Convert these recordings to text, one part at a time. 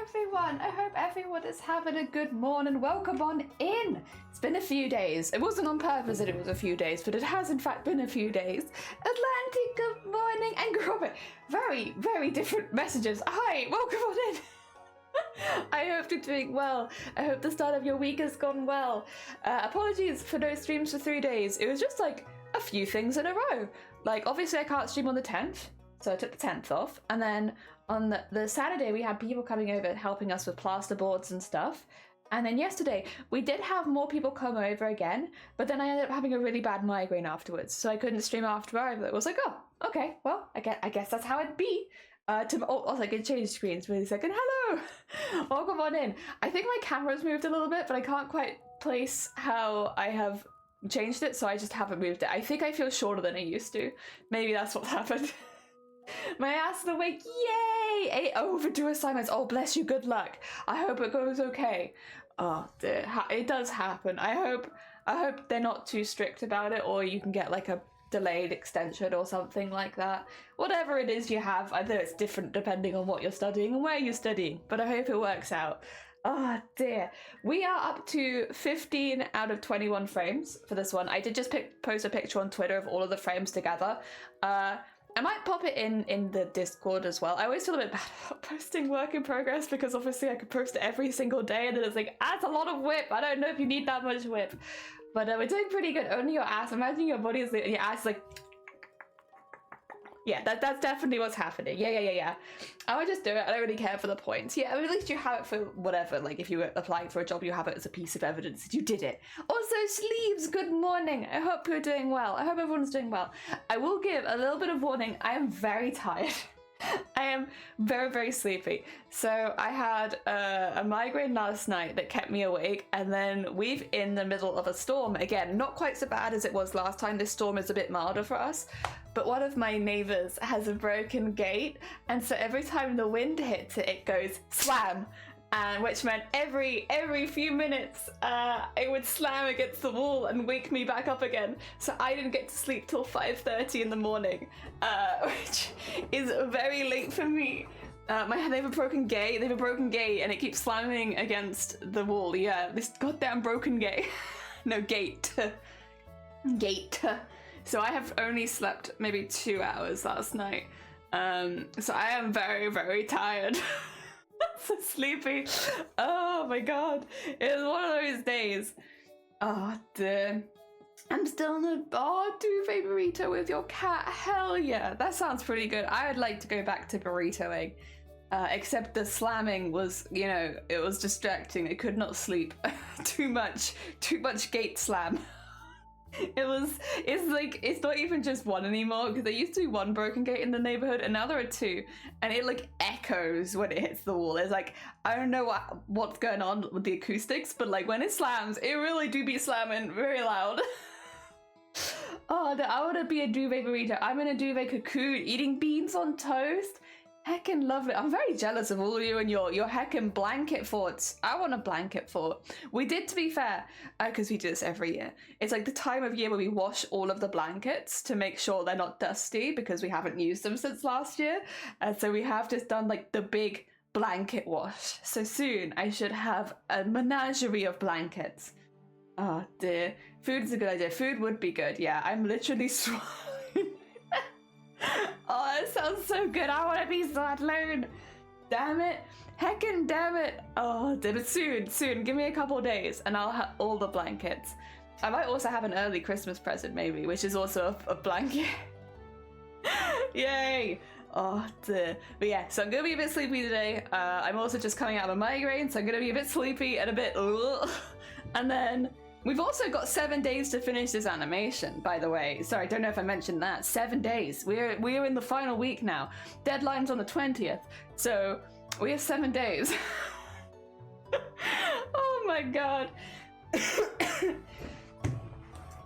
everyone. I hope everyone is having a good morning. Welcome on in. It's been a few days. It wasn't on purpose that it was a few days, but it has in fact been a few days. Atlantic, good morning. And Robert, very, very different messages. Hi, welcome on in. I hope you're doing well. I hope the start of your week has gone well. Apologies for no streams for 3 days. It was just like a few things in a row. Like, obviously I can't stream on the 10th, so I took the 10th off. And then on the Saturday, we had people coming over helping us with plasterboards and stuff. And then yesterday, we did have more people come over again, but then I ended up having a really bad migraine afterwards, so I couldn't stream after either. It was like, oh, okay, well, I guess that's how it'd be. Also, I can change screens for a second. Hello! Welcome on in. I think my camera's moved a little bit, but I can't quite place how I have changed it, so I just haven't moved it. I think I feel shorter than I used to. Maybe that's what's happened. My ass is awake, yay! 8 overdue assignments. Oh, bless you, good luck. I hope it goes okay. Oh, dear. It does happen. I hope they're not too strict about it, or you can get like a delayed extension or something like that. Whatever it is you have, I know it's different depending on what you're studying and where you're studying, but I hope it works out. Oh dear. We are up to 15 out of 21 frames for this one. I did just post a picture on Twitter of all of the frames together. I might pop it in the Discord as well. I always feel a bit bad about posting work in progress because obviously I could post it every single day and then it's like, that's a lot of whip. I don't know if you need that much whip. But we're doing pretty good. Only your ass. Imagine your body is your ass is like, yeah, that's definitely what's happening. Yeah. I would just do it. I don't really care for the points. Yeah, I mean, at least you have it for whatever. Like if you were applying for a job, you have it as a piece of evidence that you did it. Also, Sleeves, good morning. I hope you're doing well. I hope everyone's doing well. I will give a little bit of warning. I am very tired. I am very, very sleepy. So I had a migraine last night that kept me awake, and then we're in the middle of a storm again. Not quite so bad as it was last time. This storm is a bit milder for us, but one of my neighbors has a broken gate, and so every time the wind hits it, it goes slam. And which meant every few minutes it would slam against the wall and wake me back up again. So I didn't get to sleep till 5:30 in the morning, which is very late for me. They have a broken gate. They have a broken gate, and it keeps slamming against the wall. Yeah, this goddamn broken gate. No, gate. Gate. So I have only slept maybe 2 hours last night. So I am very, very tired. So sleepy. Oh my god. It was one of those days. Oh dear. I'm still in a duvet burrito with your cat. Hell yeah. That sounds pretty good. I would like to go back to burritoing. Except the slamming was, it was distracting. I could not sleep. Too much gate slam. It's not even just one anymore, because there used to be one broken gate in the neighborhood and now there are two, and it like echoes when it hits the wall. It's like, I don't know what's going on with the acoustics, but like when it slams, it really do be slamming very loud. Oh, I want to be a duvet burrito. I'm in a duvet cocoon eating beans on toast. Heckin' lovely. I'm very jealous of all of you and your heckin' blanket forts. I want a blanket fort. We did, to be fair, because we do this every year. It's like the time of year where we wash all of the blankets to make sure they're not dusty because we haven't used them since last year. And so we have just done like the big blanket wash. So soon I should have a menagerie of blankets. Oh dear. Food is a good idea. Food would be good. Yeah, I'm literally swallowing. Oh, it sounds so good. I want to be so alone. Damn it. Heckin' damn it. Oh, but soon. Give me a couple days and I'll have all the blankets. I might also have an early Christmas present maybe, which is also a blanket. Yay. Oh, dear. But yeah, so I'm going to be a bit sleepy today. I'm also just coming out of a migraine, so I'm going to be a bit sleepy and a bit... And then... We've also got 7 days to finish this animation, by the way. Sorry, I don't know if I mentioned that. 7 days. We're in the final week now. Deadline's on the 20th, so we have 7 days. Oh my god.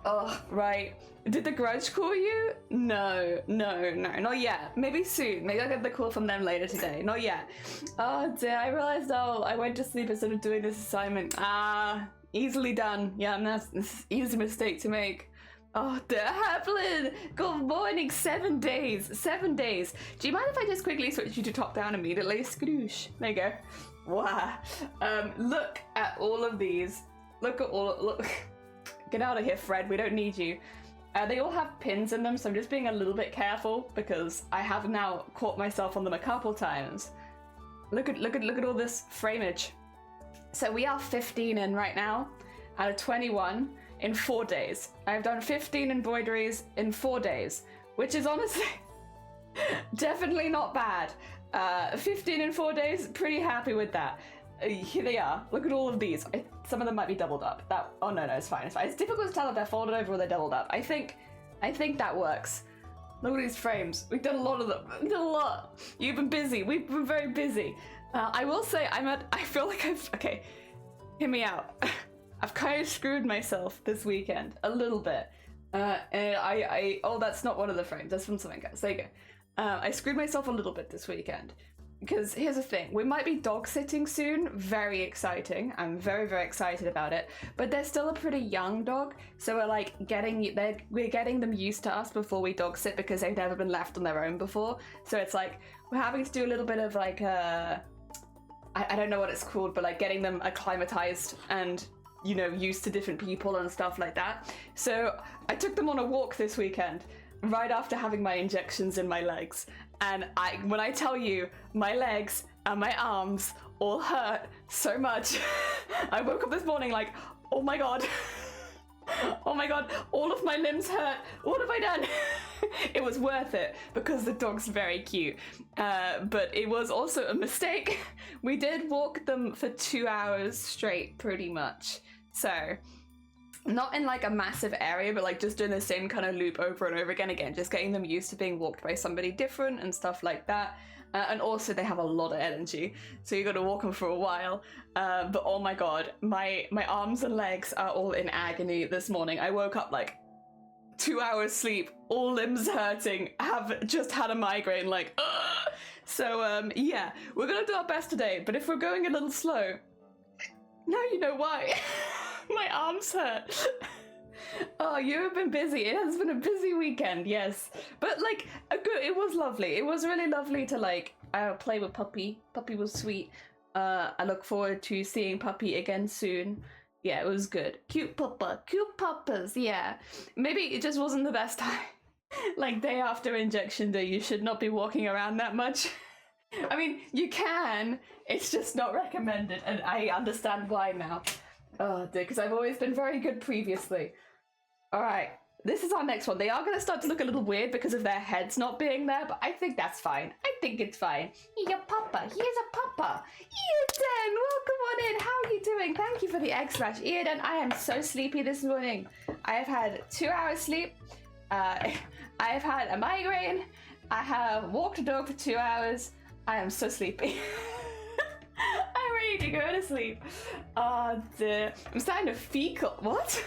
Oh, right. Did the Grudge call you? No, not yet. Maybe soon. Maybe I'll get the call from them later today. Not yet. Oh dear, I realized, I went to sleep instead of doing this assignment. Easily done. Yeah, that's an easy mistake to make. Oh, de Haplin! Good morning, 7 days. 7 days. Do you mind if I just quickly switch you to top down immediately? Skadoosh. There you go. Wow. Look at all of these. Look. Get out of here, Fred. We don't need you. They all have pins in them, so I'm just being a little bit careful because I have now caught myself on them a couple times. Look at all this frameage. So we are 15 in right now, out of 21 in 4 days. I've done 15 embroideries in 4 days, which is honestly definitely not bad. 15 in 4 days, pretty happy with that. Here they are. Look at all of these. Some of them might be doubled up. Oh no, it's fine. It's fine. It's difficult to tell if they're folded over or they're doubled up. I think that works. Look at these frames. We've done a lot of them. We've done a lot. You've been busy. We've been very busy. I will say I feel like okay, hear me out. I've kind of screwed myself this weekend a little bit. And oh, that's not one of the frames. That's from something else. There you go. I screwed myself a little bit this weekend. Because here's the thing, we might be dog sitting soon, very exciting. I'm very, very excited about it. But they're still a pretty young dog, so we're like we're getting them used to us before we dog sit because they've never been left on their own before. So it's like we're having to do a little bit of like I don't know what it's called, but like getting them acclimatized and used to different people and stuff like that. So I took them on a walk this weekend, right after having my injections in my legs. And when I tell you, my legs and my arms all hurt so much. I woke up this morning like, oh my god. Oh my god, all of my limbs hurt. What have I done? It was worth it because the dog's very cute. But it was also a mistake. We did walk them for 2 hours straight, pretty much. So, not in like a massive area, but like just doing the same kind of loop over and over again, just getting them used to being walked by somebody different and stuff like that. And also they have a lot of energy, so you got to walk them for a while. But oh my god, my arms and legs are all in agony this morning. I woke up like 2 hours sleep, all limbs hurting, have just had a migraine, like ugh. So yeah, we're gonna do our best today, but if we're going a little slow, now you know why. My arms hurt. Oh, you have been busy. It has been a busy weekend, yes. But like, it was lovely. It was really lovely to like play with Puppy. Puppy was sweet. I look forward to seeing Puppy again soon. Yeah, it was good. Cute puppa. Cute puppas, yeah. Maybe it just wasn't the best time. Like day after injection day, you should not be walking around that much. I mean, you can. It's just not recommended, and I understand why now. Oh dear, because I've always been very good previously. Alright, this is our next one. They are going to start to look a little weird because of their heads not being there, but I think that's fine. I think it's fine. Your papa. Here's a papa. Eden, welcome on in. How are you doing? Thank you for the egg slash. Eden, I am so sleepy this morning. I have had 2 hours sleep. I have had a migraine. I have walked a dog for 2 hours. I am so sleepy. I'm ready to go to sleep. Oh dear. I'm starting to fecal. What?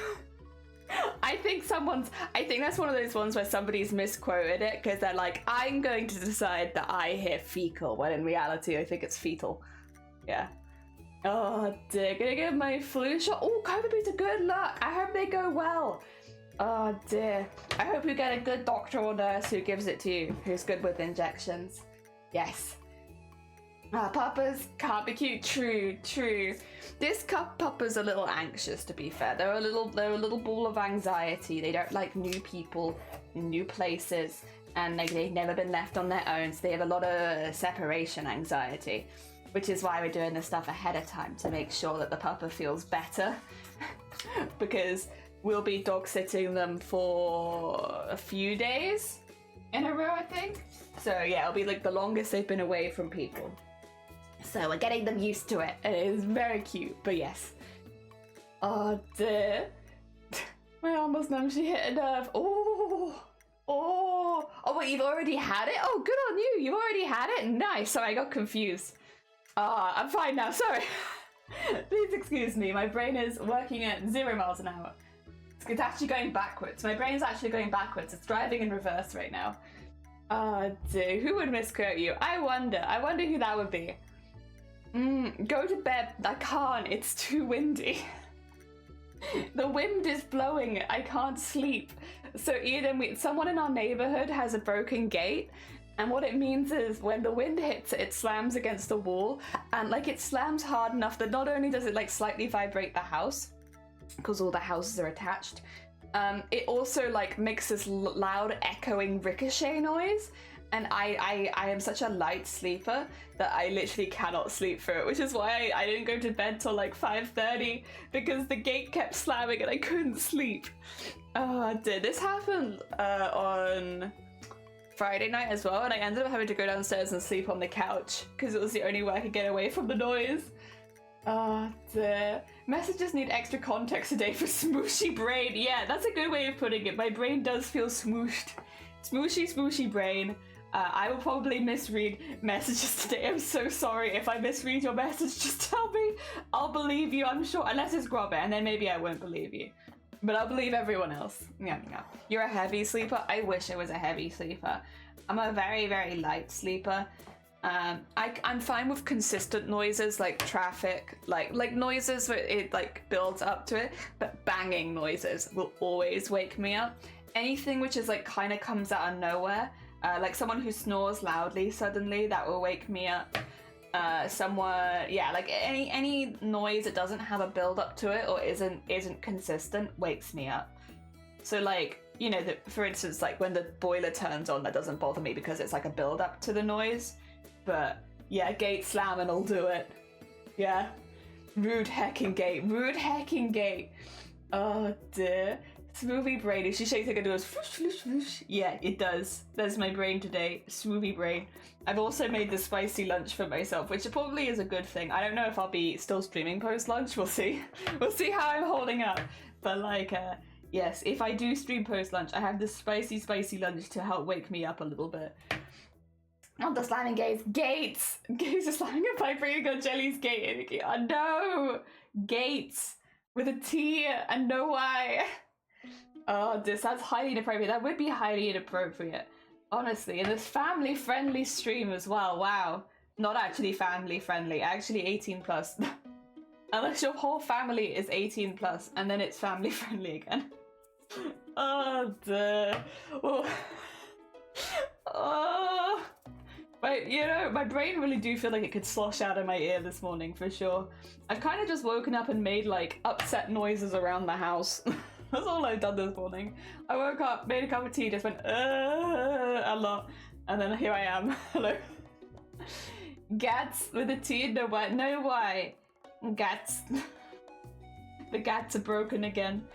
I think that's one of those ones where somebody's misquoted it because they're like, I'm going to decide that I hear fecal, when in reality I think it's fetal. Yeah. Oh dear. Gonna get my flu shot. Oh, COVID booster, good luck. I hope they go well. Oh dear. I hope you get a good doctor or nurse who gives it to you, who's good with injections. Yes. Papa's can't be cute. True. This Papa's a little anxious, to be fair. They're a little ball of anxiety. They don't like new people, new places, and they've never been left on their own, so they have a lot of separation anxiety, which is why we're doing this stuff ahead of time to make sure that the Papa feels better. Because we'll be dog sitting them for a few days in a row, I think. So yeah, it'll be like the longest they've been away from people. So we're getting them used to it, and it is very cute, but yes. Oh dear. My arm was numb, she hit a nerve. Oh, wait, you've already had it? Oh, good on you, you've already had it? Nice, sorry, I got confused. I'm fine now, sorry. Please excuse me, my brain is working at 0 miles an hour. It's actually going backwards. My brain's actually going backwards. It's driving in reverse right now. Oh dear, who would misquote you? I wonder who that would be. Go to bed. I can't, it's too windy. The wind is blowing. I can't sleep. So Eden, someone in our neighborhood has a broken gate. And what it means is when the wind hits it, it slams against the wall. And like it slams hard enough that not only does it like slightly vibrate the house, because all the houses are attached, it also like makes this loud echoing ricochet noise. And I am such a light sleeper that I literally cannot sleep through it, which is why I didn't go to bed till like 5:30, because the gate kept slamming and I couldn't sleep. Oh, did this happen on Friday night as well, and I ended up having to go downstairs and sleep on the couch because it was the only way I could get away from the noise. Oh dear. Messages need extra context today for smooshy brain. Yeah, that's a good way of putting it. My brain does feel smooshed. Smooshy brain. I will probably misread messages today. I'm so sorry. If I misread your message, just tell me. I'll believe you, I'm sure. Unless it's Grobber, and then maybe I won't believe you. But I'll believe everyone else. Yeah. You're a heavy sleeper? I wish I was a heavy sleeper. I'm a very, very light sleeper. I'm fine with consistent noises like traffic, like noises where it like builds up to it, but banging noises will always wake me up. Anything which is like kind of comes out of nowhere, like someone who snores loudly suddenly, that will wake me up. Like any noise that doesn't have a build up to it or isn't consistent wakes me up. So like, you know, for instance, like when the boiler turns on, that doesn't bother me because it's like a build up to the noise. But yeah, gate slamming will do it. Yeah, rude hecking gate. Oh dear. Smoothie brain. If she shakes it, it goes whoosh, whoosh, whoosh. Yeah, it does. There's my brain today. Smoothie brain. I've also made the spicy lunch for myself, which probably is a good thing. I don't know if I'll be still streaming post lunch. We'll see. We'll see how I'm holding up. But like, yes, if I do stream post lunch, I have this spicy lunch to help wake me up a little bit. Not the slamming gates. Gates are slamming a vibrating on Jelly's gate. Oh no! Gates with a T and no Y. Oh, that's highly inappropriate. That would be highly inappropriate. Honestly, in this family-friendly stream as well. Wow. Not actually family-friendly. Actually 18 plus. Unless your whole family is 18 plus, and then it's family-friendly again. Oh, duh. Oh. My brain really do feel like it could slosh out of my ear this morning, for sure. I've kind of just woken up and made, like, upset noises around the house. That's all I've done this morning. I woke up, made a cup of tea, just went, a lot. And then here I am. Hello. Gats with a T, no Y. No Y. Gats. The gats are broken again.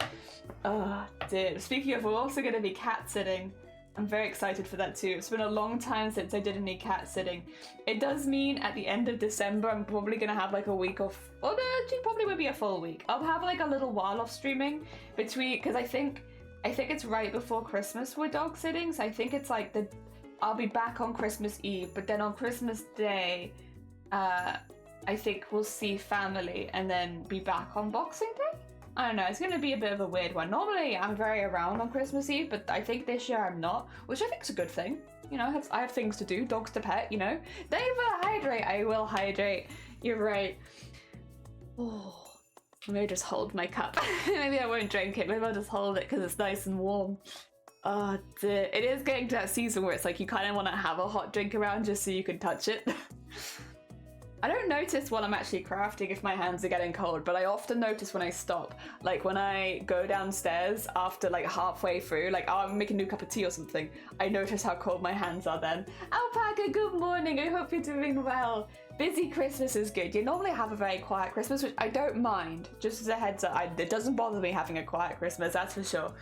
Oh, dear. Speaking of, we're also going to be cat sitting. I'm very excited for that too. It's been a long time since I did any cat sitting. It does mean at the end of December I'm probably gonna have like a week off. Well, no, actually probably would be a full week. I'll have like a little while off streaming between, because I think it's right before Christmas we're dog sitting. So I think it's like I'll be back on Christmas Eve, but then on Christmas Day, I think we'll see family and then be back on Boxing Day. I don't know, it's going to be a bit of a weird one. Normally I'm very around on Christmas Eve, but I think this year I'm not, which I think is a good thing. You know, I have things to do, dogs to pet, you know. They will hydrate, I will hydrate. You're right. Oh, maybe just hold my cup. Maybe I won't drink it, maybe I'll just hold it because it's nice and warm. Oh dear, it is getting to that season where it's like you kind of want to have a hot drink around just so you can touch it. I don't notice while I'm actually crafting if my hands are getting cold, but I often notice when I stop. Like when I go downstairs after like halfway through, like oh, I'm making a new cup of tea or something, I notice how cold my hands are then. Alpaca, good morning, I hope you're doing well. Busy Christmas is good. You normally have a very quiet Christmas, which I don't mind. Just as a heads up, it doesn't bother me having a quiet Christmas, that's for sure.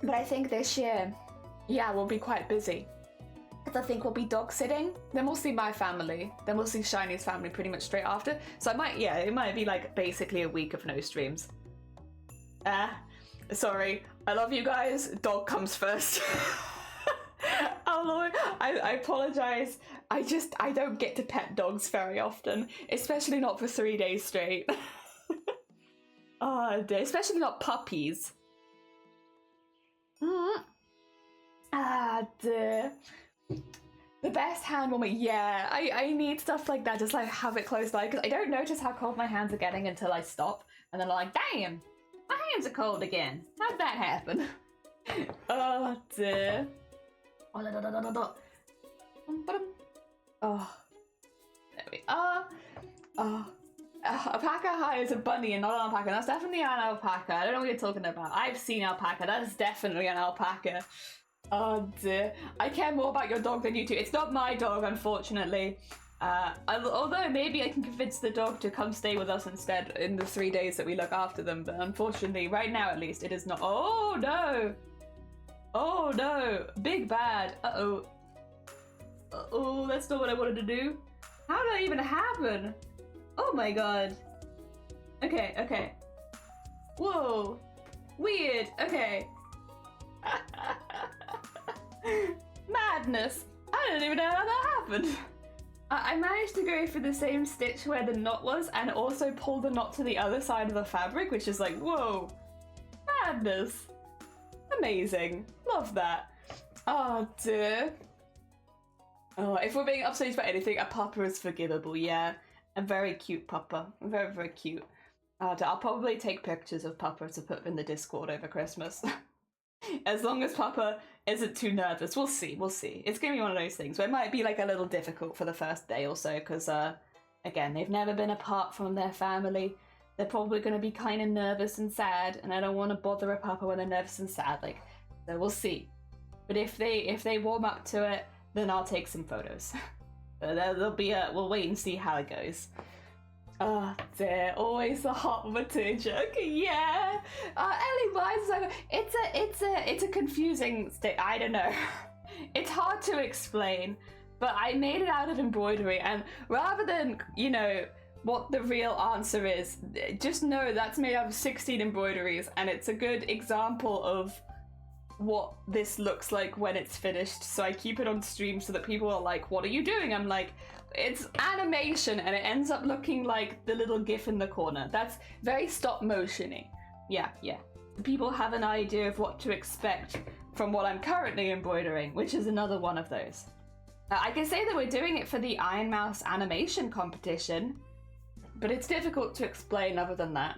But I think this year, yeah, we'll be quite busy. I think we'll be dog sitting, then we'll see my family, then we'll see Shiny's family pretty much straight after. So it might be like basically a week of no streams. Sorry, I love you guys, dog comes first. Oh Lord, I apologize. I don't get to pet dogs very often, especially not for 3 days straight. Oh dear, especially not puppies. Ah dear. The best hand warming, yeah, I need stuff like that, just like have it close by, because I don't notice how cold my hands are getting until I stop, And then like, damn, my hands are cold again. How'd that happen? Oh dear. Oh, there we are. Oh, alpaca hires a bunny and not an alpaca. That's definitely an alpaca. I don't know what you're talking about. I've seen alpaca. That is definitely an alpaca. Oh dear. I care more about your dog than you two. It's not my dog, unfortunately. Although maybe I can convince the dog to come stay with us instead in the 3 days that we look after them. But unfortunately, right now at least, it is not. Oh no. Oh no. Big bad. Uh-oh. Uh-oh, that's not what I wanted to do. How did that even happen? Oh my god. Okay, okay. Whoa. Weird. Okay. Madness. I don't even know how that happened. I managed to go for the same stitch where the knot was and also pull the knot to the other side of the fabric, which is like, whoa. Madness. Amazing. Love that. Oh dear. Oh, if we're being upset about anything, a pupper is forgivable, yeah. A very cute pupper. Very, very cute. I'll probably take pictures of Pupper to put in the Discord over Christmas. As long as Pupper isn't too nervous. We'll see, we'll see. It's going to be one of those things where it might be like a little difficult for the first day or so because, again, they've never been apart from their family. They're probably going to be kind of nervous and sad, and I don't want to bother a Pupper when they're nervous and sad. Like, so we'll see. But if they warm up to it, then I'll take some photos. There'll be we'll wait and see how it goes. Oh dear, always the hot potato joke. Yeah. Ellie, why is that? It's a confusing state. I don't know. It's hard to explain, but I made it out of embroidery, and rather than, you know, what the real answer is, just know that's made out of 16 embroideries, and it's a good example of what this looks like when it's finished. So I keep it on stream so that people are like, what are you doing? I'm like, it's animation, and it ends up looking like the little gif in the corner. That's very stop motion-y. Yeah. People have an idea of what to expect from what I'm currently embroidering, which is another one of those. I can say that we're doing it for the Iron Mouse animation competition, but it's difficult to explain other than that.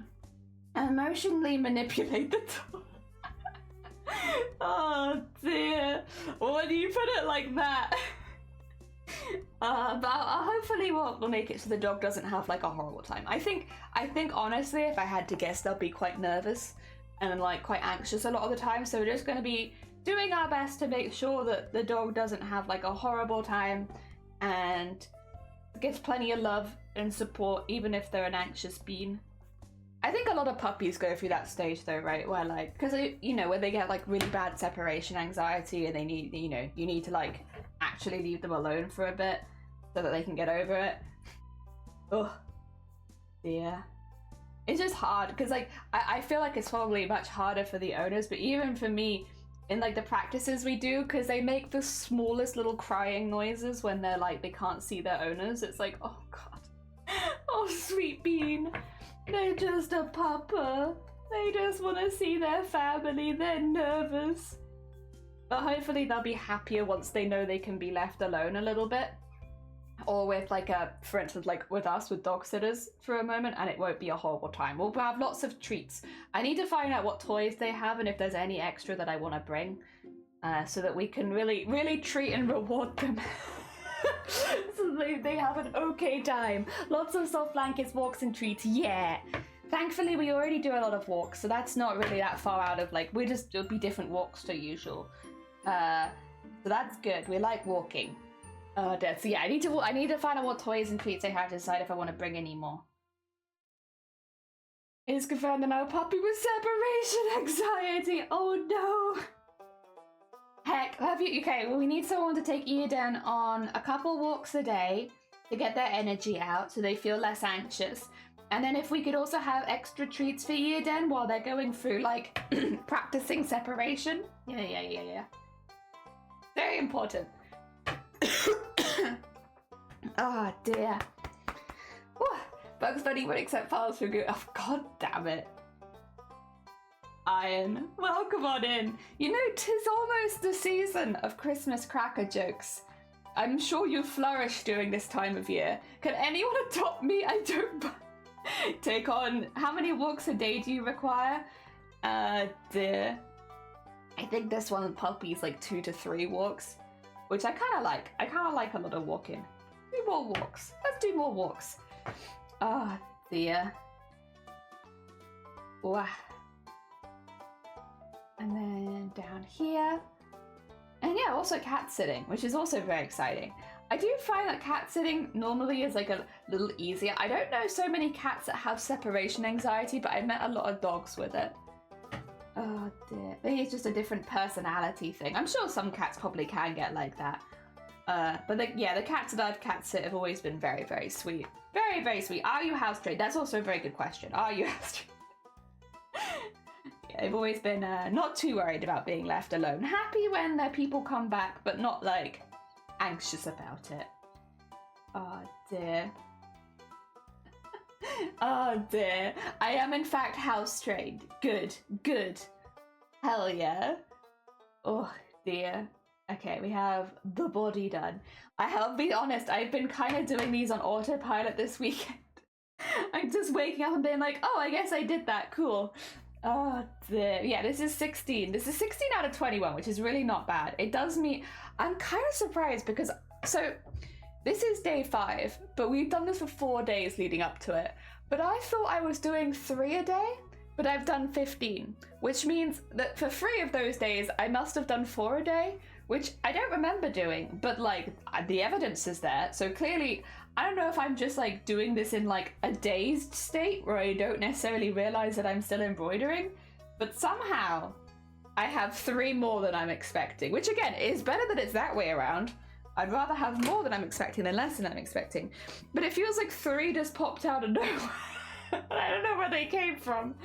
Emotionally manipulate the toy. Oh dear, when you put it like that. But hopefully we'll make it so the dog doesn't have like a horrible time. I think honestly, if I had to guess, they'll be quite nervous and like quite anxious a lot of the time. So we're just going to be doing our best to make sure that the dog doesn't have like a horrible time and gets plenty of love and support, even if they're an anxious bean. I think a lot of puppies go through that stage though, right? Where like, because you know, where they get like really bad separation anxiety and they need, you know, you need to like actually leave them alone for a bit so that they can get over it. Oh, yeah. It's just hard because like I feel like it's probably much harder for the owners, but even for me, in like the practices we do, because they make the smallest little crying noises when they're like they can't see their owners. It's like, oh god, oh sweet bean. They're just a pupper. They just want to see their family. They're nervous. But hopefully they'll be happier once they know they can be left alone a little bit. Or with like for instance, like with us, with dog sitters for a moment, and it won't be a horrible time. We'll have lots of treats. I need to find out what toys they have and if there's any extra that I want to bring. So that we can really, really treat and reward them. So they have an okay time. Lots of soft blankets, walks and treats, yeah. Thankfully we already do a lot of walks, so that's not really that far out of like, it'll be different walks to usual. So that's good, we like walking. So yeah, I need to find out what toys and treats I have to decide if I want to bring any more. It is confirmed that our puppy with separation anxiety, oh no. Heck, okay, well we need someone to take Eden on a couple walks a day to get their energy out so they feel less anxious. And then if we could also have extra treats for Eden while they're going through like practicing separation. Yeah. Very important. Oh dear. Whew. Bugs Bunny would accept files for good. Oh god damn it. Iron, welcome on in. You know, 'tis almost the season of Christmas cracker jokes. I'm sure you flourish during this time of year. Can anyone adopt me? I don't take on, how many walks a day do you require? Dear. I think this one puppy is like 2 to 3 walks, which I kind of like. I kind of like a lot of walking. 2 more walks. Let's do more walks. Oh dear. Wow. And then down here. And yeah, also cat sitting, which is also very exciting. I do find that cat sitting normally is like a little easier. I don't know so many cats that have separation anxiety, but I've met a lot of dogs with it. Oh dear. Maybe it's just a different personality thing. I'm sure some cats probably can get like that. But the cats that I've cat sit have always been very, very sweet. Very, very sweet. Are you house trained? That's also a very good question. Are you house trained? Yeah, they've always been not too worried about being left alone. Happy when their people come back, but not like anxious about it. Oh dear. Oh dear. I am in fact house trained. Good, good. Hell yeah. Oh dear. Okay, we have the body done. I'll be honest, I've been kind of doing these on autopilot this weekend. I'm just waking up and being like, oh, I guess I did that, cool. Oh dear. Yeah, this is 16. This is 16 out of 21, which is really not bad. It does mean, I'm kind of surprised because, so this is day 5, but we've done this for 4 days leading up to it. But I thought I was doing 3 a day, but I've done 15, which means that for 3 of those days, I must have done 4 a day, which I don't remember doing, but like the evidence is there. So clearly, I don't know if I'm just like doing this in like a dazed state where I don't necessarily realize that I'm still embroidering, but somehow I have 3 more than I'm expecting, which again is better that it's that way around. I'd rather have more than I'm expecting than less than I'm expecting. But it feels like 3 just popped out of nowhere. I don't know where they came from.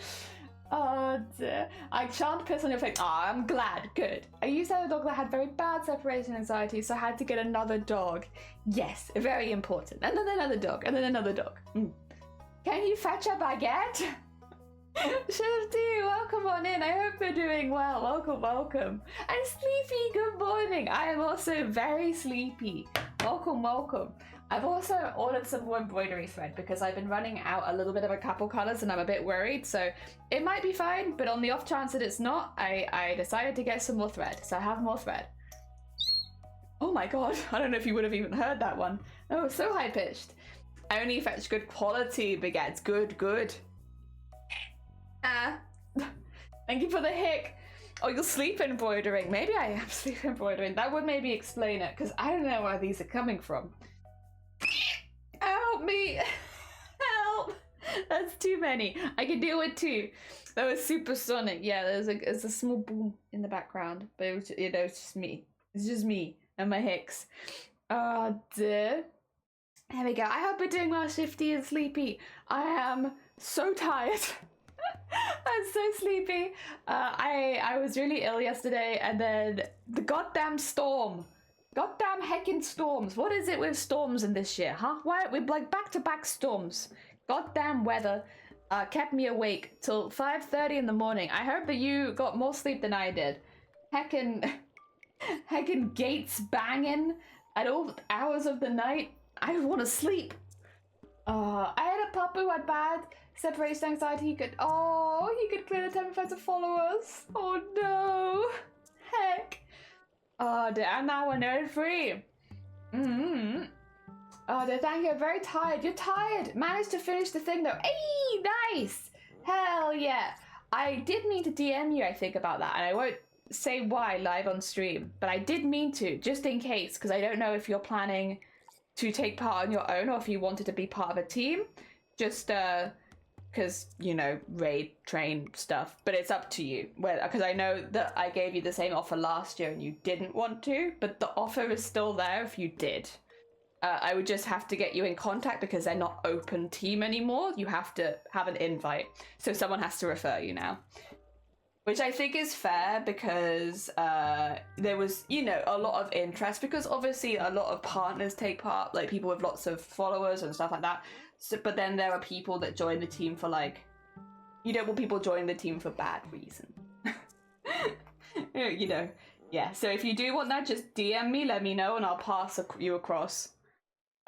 Oh dear. I shan't piss on your face. Ah, I'm glad. Good. I used to have a dog that had very bad separation anxiety, so I had to get another dog. Yes, very important. And then another dog, and then another dog. Can you fetch a baguette? Shifty, welcome on in. I hope you're doing well. Welcome, welcome. And Sleepy, good morning. I am also very sleepy. Welcome, welcome. I've also ordered some more embroidery thread because I've been running out a little bit of a couple colors and I'm a bit worried. So it might be fine, but on the off chance that it's not, I decided to get some more thread. So I have more thread. Oh my god, I don't know if you would have even heard that one. Oh, so high pitched. I only fetch good quality baguettes. Good, good. Thank you for the hick. Oh, you're sleep embroidering. Maybe I am sleep embroidering. That would maybe explain it, because I don't know where these are coming from. Help me! Help! That's too many. I can deal with 2. That was supersonic. Yeah, there's a small boom in the background, but it was, it's just me. It's just me and my hicks. Oh dear. There we go. I hope we're doing well, Shifty and Sleepy. I am so tired. I'm so sleepy. I was really ill yesterday, and then the goddamn storm. Goddamn heckin' storms. What is it with storms in this year, huh? Why we're like back-to-back storms. Goddamn weather kept me awake till 5:30 in the morning. I hope that you got more sleep than I did. Heckin' gates banging at all hours of the night. I want to sleep. I had a pup who had bad separation anxiety. He could clear the 10 of followers. Oh no. Heck. Oh dear, and now we're nerd free. Oh dear, thank you. I'm very tired. You're tired. Managed to finish the thing though. Hey, nice. Hell yeah. I did mean to DM you, I think, about that, and I won't say why live on stream, but I did mean to, just in case, because I don't know if you're planning to take part on your own or if you wanted to be part of a team. Just because, raid, train stuff, but it's up to you. Because I know that I gave you the same offer last year and you didn't want to, but the offer is still there if you did. I would just have to get you in contact because they're not open team anymore. You have to have an invite. So someone has to refer you now. Which I think is fair because there was, a lot of interest, because obviously a lot of partners take part, like people with lots of followers and stuff like that. So, but then there are people that join the team for you don't want people joining the team for bad reason. Yeah. So if you do want that, just DM me, let me know, and I'll pass you across.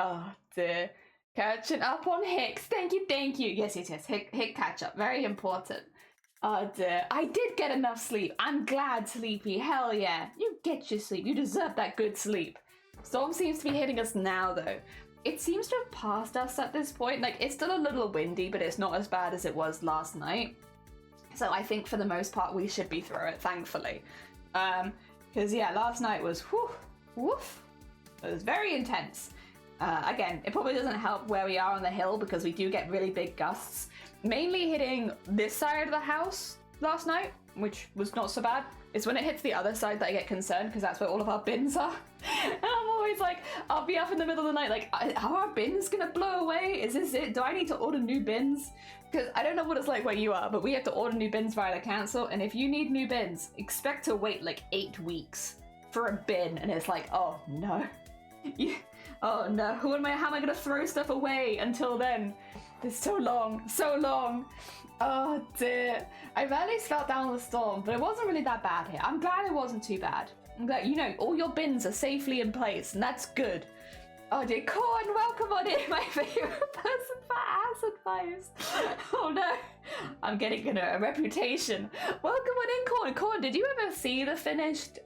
Oh dear. Catching up on Hicks. Thank you, thank you. Yes, yes, yes. Hick catch up. Very important. Oh dear. I did get enough sleep. I'm glad, Sleepy. Hell yeah. You get your sleep. You deserve that good sleep. Storm seems to be hitting us now, though. It seems to have passed us at this point. Like, it's still a little windy, but it's not as bad as it was last night. So I think for the most part, we should be through it, thankfully. Because, yeah, last night was woof. It was very intense. Again, it probably doesn't help where we are on the hill because we do get really big gusts. Mainly hitting this side of the house last night, which was not so bad. It's when it hits the other side that I get concerned because that's where all of our bins are. And I'm always like, I'll be up in the middle of the night like, are our bins gonna blow away? Is this it? Do I need to order new bins? Because I don't know what it's like where you are, but we have to order new bins via the council. And if you need new bins, expect to wait like 8 weeks for a bin. And it's like, oh no. Oh no, how am I gonna throw stuff away until then? It's so long, so long. Oh dear. I barely felt down the storm, but it wasn't really that bad here. I'm glad it wasn't too bad. I'm glad, you know, all your bins are safely in place, and that's good. Oh dear, Corn, welcome on in, my favorite person for acid vibes. Oh no, I'm getting a reputation. Welcome on in, Corn. Corn, did you ever see the finished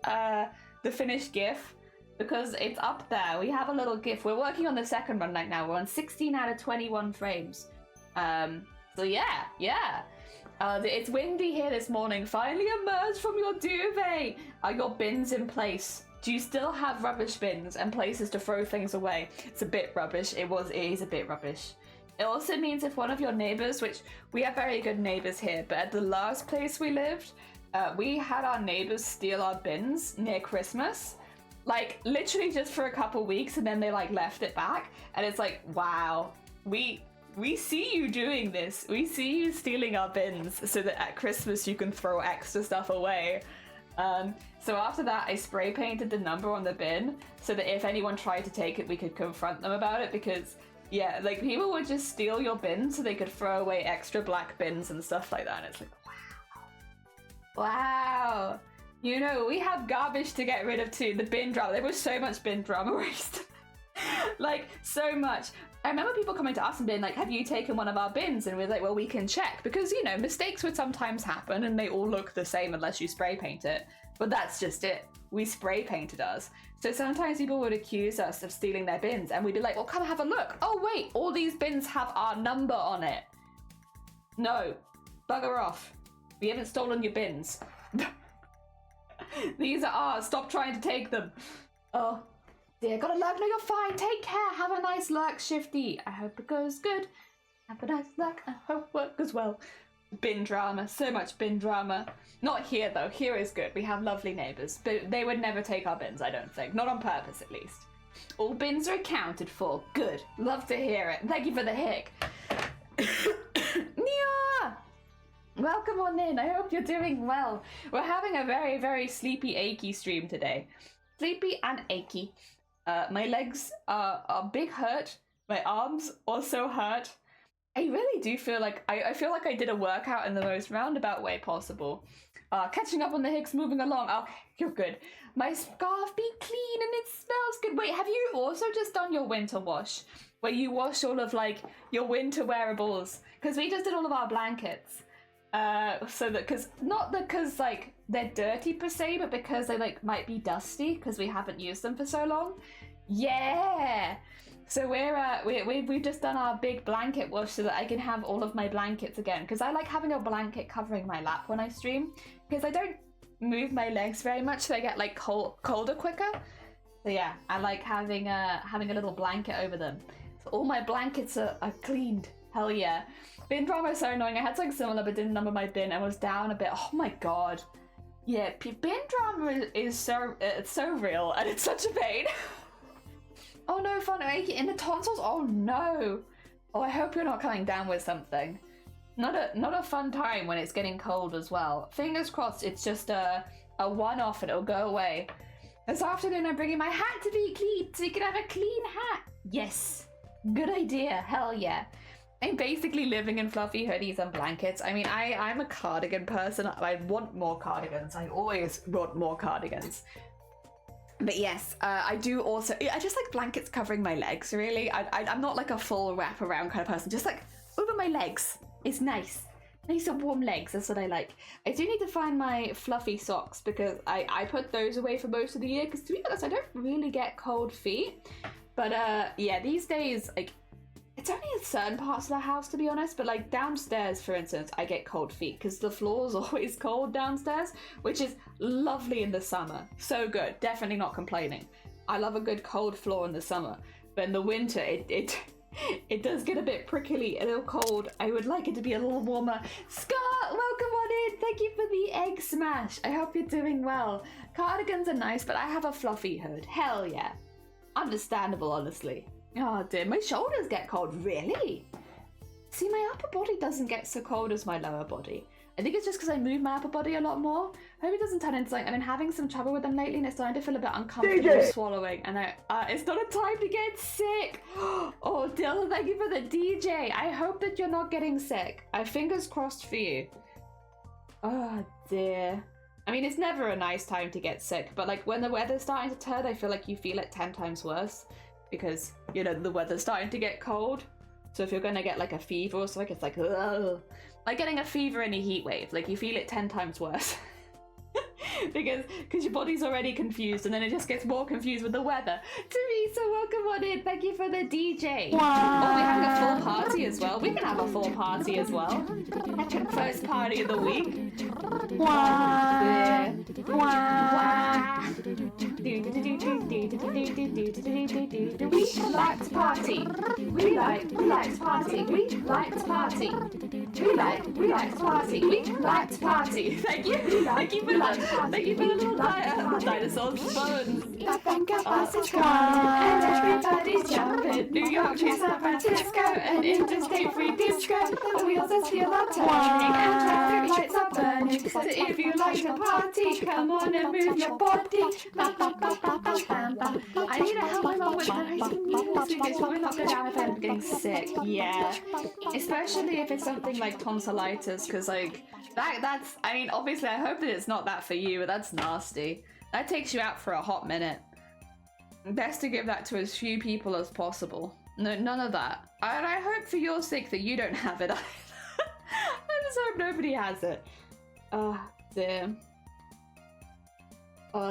GIF? Because it's up there. We have a little GIF. We're working on the second run right now. We're on 16 out of 21 frames. So yeah. It's windy here this morning. Finally emerged from your duvet. Are your bins in place? Do you still have rubbish bins and places to throw things away? It's a bit rubbish. It is a bit rubbish. It also means if one of your neighbors, which we have very good neighbors here, but at the last place we lived, we had our neighbors steal our bins near Christmas. Like, literally just for a couple weeks, and then they, like, left it back. And it's like, wow, we see you doing this. We see you stealing our bins so that at Christmas you can throw extra stuff away. So after that, I spray painted the number on the bin so that if anyone tried to take it, we could confront them about it. Because, yeah, like, people would just steal your bins so they could throw away extra black bins and stuff like that. And it's like, wow. Wow. You know, we have garbage to get rid of too. The bin drama. There was so much bin drama waste. Like, so much. I remember people coming to us and being like, have you taken one of our bins? And we're like, well, we can check. Because, you know, mistakes would sometimes happen and they all look the same unless you spray paint it. But that's just it. We spray painted ours. So sometimes people would accuse us of stealing their bins and we'd be like, well, come have a look. Oh, wait, all these bins have our number on it. No, bugger off. We haven't stolen your bins. These are ours. Stop trying to take them. Oh dear, gotta lurk. No, you're fine. Take care. Have a nice lurk, Shifty. I hope it goes good. Have a nice lurk. I hope it goes well. Bin drama. So much bin drama. Not here, though. Here is good. We have lovely neighbours. But they would never take our bins, I don't think. Not on purpose, at least. All bins are accounted for. Good. Love to hear it. Thank you for the hick. Nia! Welcome on in. I hope you're doing well. We're having a very, very sleepy, achy stream today. Sleepy and achy. My legs are big hurt. My arms also hurt. I really do feel like I feel like I did a workout in the most roundabout way possible. Catching up on the hicks, moving along. Oh, you're good. My scarf be clean and it smells good. Wait, have you also just done your winter wash? Where you wash all of like your winter wearables? Because we just did all of our blankets. So that because like they're dirty per se, but because they like might be dusty because we haven't used them for so long. Yeah. So we've just done our big blanket wash so that I can have all of my blankets again, because I like having a blanket covering my lap when I stream because I don't move my legs very much, so they get like colder quicker. So yeah, I like having a little blanket over them. So all my blankets are cleaned. Hell yeah. Bin drama is so annoying. I had something similar but didn't number my bin and was down a bit. Oh my god. Yeah, bin drama is so it's so real and it's such a pain. Oh no, fun in the tonsils. Oh no. Oh, I hope you're not coming down with something. Not a fun time when it's getting cold as well. Fingers crossed it's just a one-off and it'll go away. This afternoon I'm bringing my hat to be cleaned so you can have a clean hat. Yes. Good idea. Hell yeah. I'm basically living in fluffy hoodies and blankets. I mean, I'm a cardigan person. I want more cardigans. I always want more cardigans. But yes, I do also, I just like blankets covering my legs, really. I'm not like a full wrap around kind of person, just like over my legs. It's nice. Nice and warm legs, that's what I like. I do need to find my fluffy socks because I put those away for most of the year because to be honest, I don't really get cold feet. But yeah, these days, like, it's only in certain parts of the house to be honest, but like downstairs, for instance, I get cold feet because the floor's always cold downstairs, which is lovely in the summer. So good, definitely not complaining. I love a good cold floor in the summer, but in the winter, it does get a bit prickly, a little cold. I would like it to be a little warmer. Scott, welcome on in. Thank you for the egg smash. I hope you're doing well. Cardigans are nice, but I have a fluffy hood. Hell yeah. Understandable, honestly. Oh dear, my shoulders get cold, really? See, my upper body doesn't get so cold as my lower body. I think it's just because I move my upper body a lot more. I hope it doesn't turn into like, I've been having some trouble with them lately and it's starting to feel a bit uncomfortable swallowing. And it's not a time to get sick. Oh, Dylan, thank you for the DJ. I hope that you're not getting sick. I fingers crossed for you. Oh dear. I mean, it's never a nice time to get sick, but like when the weather's starting to turn, I feel like you feel it 10 times worse. Because, you know, the weather's starting to get cold. So if you're going to get like a fever or something, it's like, ugh. Like getting a fever in a heat wave. Like you feel it 10 times worse. because your body's already confused and then it just gets more confused with the weather. Teresa, welcome on in. Thank you for the DJ. Wow. Oh, we're having a full party as well. We can have a full party as well. First party of the week. Wow. Wow. We like to party. We like to party. We like to party. We like to party. We like to party. Thank you. Thank you for that. Thank you for the little dinosaur's bones. Think about it's and everybody's jumping. New York to San Francisco and interstate free disco. The wheels are still are turning and traffic lights are burning. So if you like to party, come on and move your body. I need to help my mom with writing news because probably not go down if I'm getting sick. Yeah, especially if it's something like tonsillitis, because like that's. I mean, obviously, I hope that it's not that for you, but that's nasty. That takes you out for a hot minute. Best to give that to as few people as possible. No, none of that. And I hope for your sake that you don't have it either. I just hope nobody has it. Oh, dear.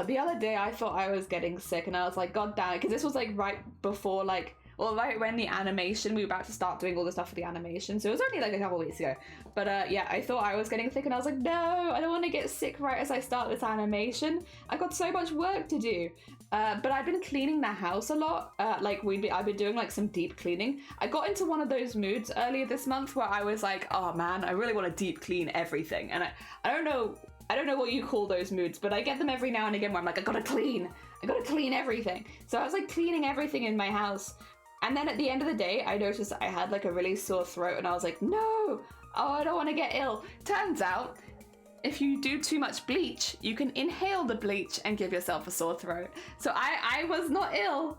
The other day I thought I was getting sick and I was like, god damn it, because this was like right before like, well, right when the animation, we were about to start doing all the stuff for the animation, so it was only like a couple weeks ago. But yeah, I thought I was getting sick and I was like, no, I don't want to get sick right as I start this animation. I got so much work to do. But I've been cleaning the house a lot. I've been doing like some deep cleaning. I got into one of those moods earlier this month where I was like, oh man, I really want to deep clean everything. And I don't know what you call those moods, but I get them every now and again where I'm like, I gotta clean everything. So I was like cleaning everything in my house. And then at the end of the day, I noticed I had like a really sore throat and I was like, no, I don't want to get ill. Turns out, if you do too much bleach, you can inhale the bleach and give yourself a sore throat. So I was not ill.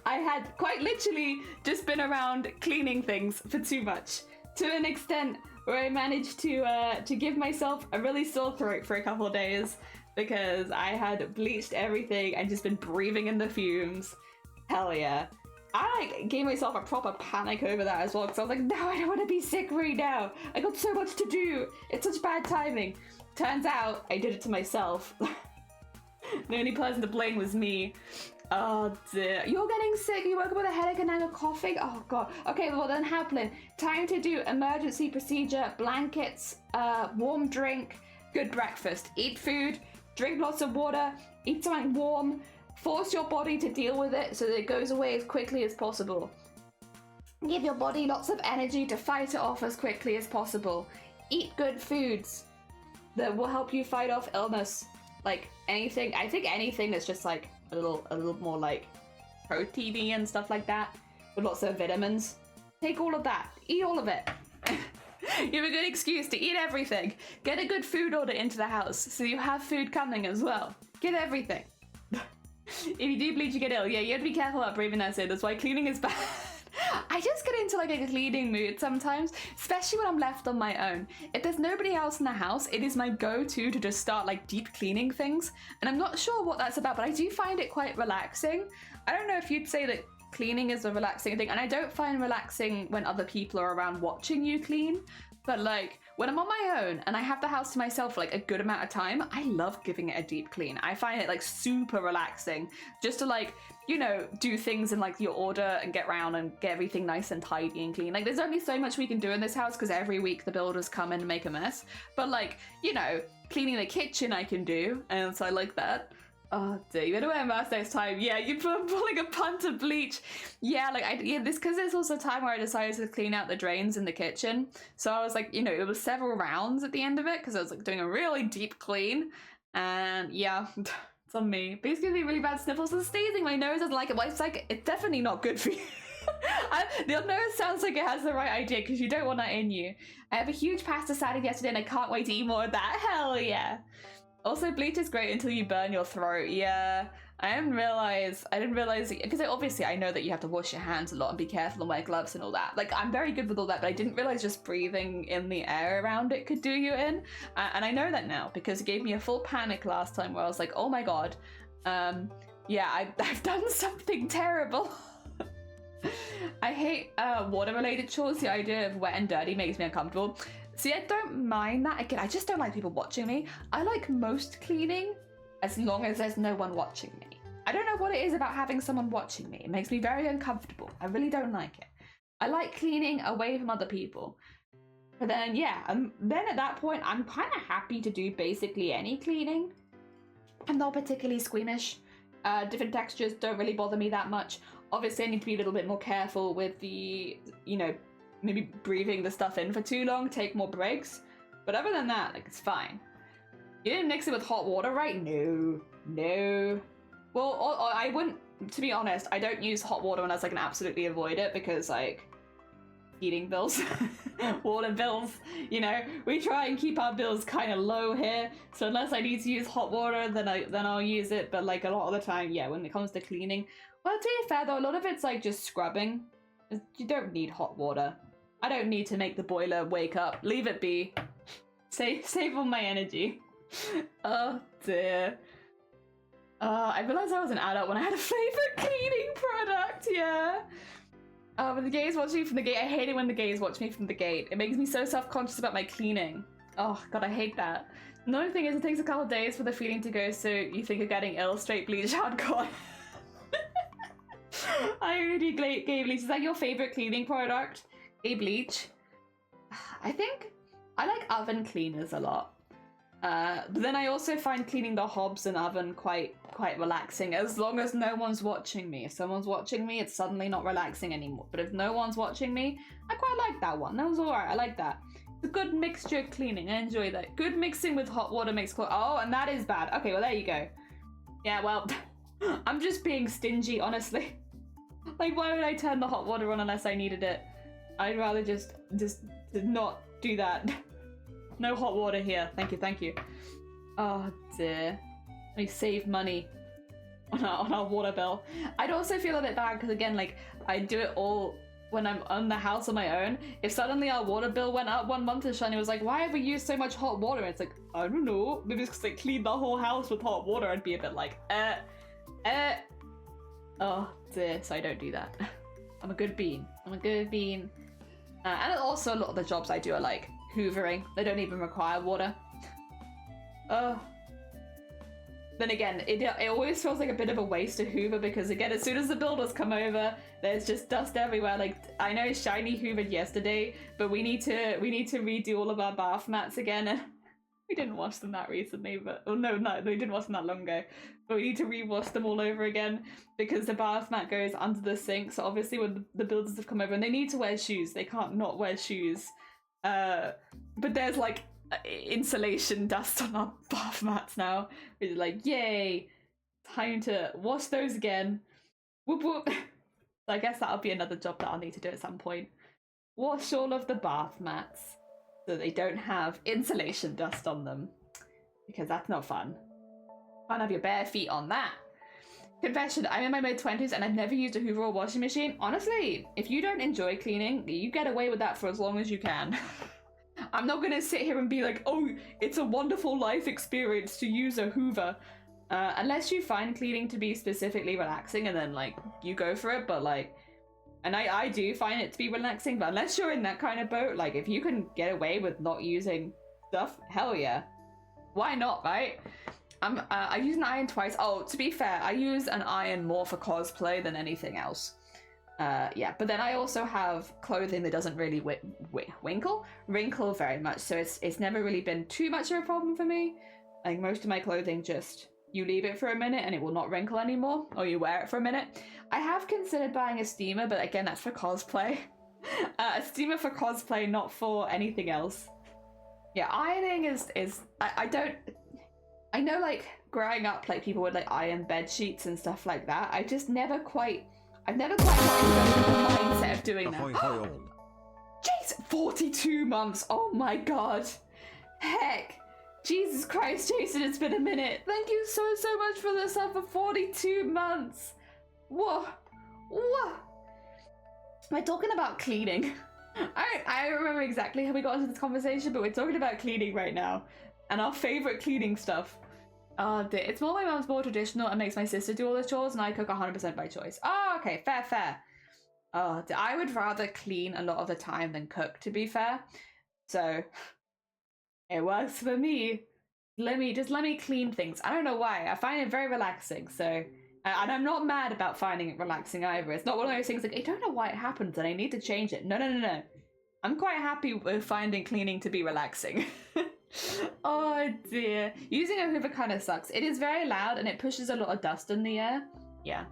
I had quite literally just been around cleaning things for too much, to an extent where I managed to give myself a really sore throat for a couple of days because I had bleached everything and just been breathing in the fumes. Hell yeah. I like gave myself a proper panic over that as well because I was like, no, I don't want to be sick right now. I got so much to do. It's such bad timing. Turns out I did it to myself. The only person to blame was me. Oh dear. You're getting sick. You woke up with a headache and now you're coughing. Oh god. Okay, well then Haplin, time to do emergency procedure, blankets, warm drink, good breakfast. Eat food, drink lots of water, eat something warm. Force your body to deal with it so that it goes away as quickly as possible. Give your body lots of energy to fight it off as quickly as possible. Eat good foods that will help you fight off illness. Like anything, I think anything that's just like a little more like protein-y and stuff like that, with lots of vitamins. Take all of that. Eat all of it. You have a good excuse to eat everything. Get a good food order into the house so you have food coming as well. Get everything. If you do bleach, you get ill. Yeah, you have to be careful about breathing that in. That's why cleaning is bad. I just get into like a cleaning mood sometimes, especially when I'm left on my own. If there's nobody else in the house, it is my go-to to just start like deep cleaning things. And I'm not sure what that's about, but I do find it quite relaxing. I don't know if you'd say that cleaning is a relaxing thing, and I don't find relaxing when other people are around watching you clean. But like when I'm on my own and I have the house to myself for like a good amount of time, I love giving it a deep clean. I find it like super relaxing just to like, you know, do things in like your order and get around and get everything nice and tidy and clean. Like there's only so much we can do in this house because every week the builders come in and make a mess. But like, you know, cleaning the kitchen I can do, and so I like that. Oh dear, you better wear a mask next time. Yeah, you're pulling a punt of bleach. Yeah, like this because there's also a time where I decided to clean out the drains in the kitchen. So I was like, you know, it was several rounds at the end of it because I was like doing a really deep clean, and yeah, it's on me. Basically, really bad sniffles and sneezing. My nose doesn't like it. Well, it's definitely not good for you. The nose sounds like it has the right idea because you don't want that in you. I have a huge pasta salad yesterday and I can't wait to eat more of that. Hell yeah. Also, bleach is great until you burn your throat. Yeah, I didn't realize because obviously I know that you have to wash your hands a lot and be careful and wear gloves and all that. Like I'm very good with all that, but I didn't realize just breathing in the air around it could do you in. And I know that now because it gave me a full panic last time where I was like, oh my god, yeah, I've done something terrible. I hate water-related chores. The idea of wet and dirty makes me uncomfortable. See, I don't mind that. Again, I just don't like people watching me. I like most cleaning as long as there's no one watching me. I don't know what it is about having someone watching me. It makes me very uncomfortable. I really don't like it. I like cleaning away from other people. But then, yeah, then at that point, I'm kind of happy to do basically any cleaning. I'm not particularly squeamish. Different textures don't really bother me that much. Obviously, I need to be a little bit more careful with the, you know, maybe breathing the stuff in for too long, take more breaks. But other than that, like, it's fine. You didn't mix it with hot water, right? No. Well, I wouldn't, to be honest, I don't use hot water unless I can absolutely avoid it because, like, heating bills, water bills, you know, we try and keep our bills kind of low here. So unless I need to use hot water, then I'll use it. But, like, a lot of the time, yeah, when it comes to cleaning, well, to be fair, though, a lot of it's, like, just scrubbing. You don't need hot water. I don't need to make the boiler wake up. Leave it be. Save all my energy. Oh dear. I realized I was an adult when I had a favorite cleaning product. Yeah. When the gays watch me from the gate, I hate it when the gays watch me from the gate. It makes me so self-conscious about my cleaning. Oh god, I hate that. Another thing is it takes a couple of days for the feeling to go, so you think you're getting ill. Straight bleach hardcore. I really do gay bleach. Is that your favorite cleaning product? Gay bleach? I think I like oven cleaners a lot. But then I also find cleaning the hobs and oven quite relaxing as long as no one's watching me. If someone's watching me, it's suddenly not relaxing anymore. But if no one's watching me, I quite like that one. That was alright. I like that. It's a good mixture of cleaning. I enjoy that. Good mixing with hot water makes clothes. Oh, and that is bad. Okay, well there you go. Yeah, well, I'm just being stingy, honestly. Like, why would I turn the hot water on unless I needed it? I'd rather just not do that. No hot water here. Thank you. Oh dear. We save money on our water bill. I'd also feel a bit bad because again, like, I do it all when I'm on the house on my own. If suddenly our water bill went up one month and Shani was like, why have we used so much hot water? And it's like, I don't know. Maybe it's because they cleaned the whole house with hot water. I'd be a bit like, oh dear, so I don't do that. I'm a good bean. And also a lot of the jobs I do are like hoovering. They don't even require water. Then again, it always feels like a bit of a waste to hoover because again, as soon as the builders come over, there's just dust everywhere. Like, I know Shiny hoovered yesterday, but we need to redo all of our bath mats again. We didn't wash them that recently, but no, we didn't wash them that long ago. But we need to re-wash them all over again because the bath mat goes under the sink. So obviously when the builders have come over and they need to wear shoes, they can't not wear shoes. But there's like insulation dust on our bath mats now. We're like, yay, time to wash those again. Whoop whoop. So I guess that'll be another job that I'll need to do at some point. Wash all of the bath mats so they don't have insulation dust on them, because that's not fun. Can't have your bare feet on that. Confession, I'm in my mid-20s and I've never used a Hoover or washing machine. Honestly, if you don't enjoy cleaning, you get away with that for as long as you can. I'm not gonna sit here and be like, oh, it's a wonderful life experience to use a Hoover. Unless you find cleaning to be specifically relaxing and then, like, you go for it, but, like... And I do find it to be relaxing, but unless you're in that kind of boat, like, if you can get away with not using stuff, hell yeah. Why not, right? I use an iron twice. Oh, to be fair, I use an iron more for cosplay than anything else. Yeah, but then I also have clothing that doesn't really wrinkle very much, so it's never really been too much of a problem for me. Like, most of my clothing just, you leave it for a minute and it will not wrinkle anymore, or you wear it for a minute. I have considered buying a steamer, but again, that's for cosplay. A steamer for cosplay, not for anything else. Yeah, ironing is I know, like, growing up, like, people would, like, iron bed sheets and stuff like that. I've never quite gotten into the mindset of doing that. Jeez, 42 months, oh my god. Heck. Jesus Christ, Jason, it's been a minute. Thank you so much for the sub for 42 months. Whoa. Whoa. Am I talking about cleaning? I remember exactly how we got into this conversation, but we're talking about cleaning right now. And our favourite cleaning stuff. It's more my mum's more traditional and makes my sister do all the chores, and I cook 100% by choice. Oh, okay, fair. I would rather clean a lot of the time than cook, to be fair. So, it works for me. Let me clean things. I don't know why. I find it very relaxing, so... And I'm not mad about finding it relaxing either. It's not one of those things like, I don't know why it happens and I need to change it. No. I'm quite happy with finding cleaning to be relaxing. Oh dear. Using a Hoover kind of sucks. It is very loud and it pushes a lot of dust in the air. Yeah.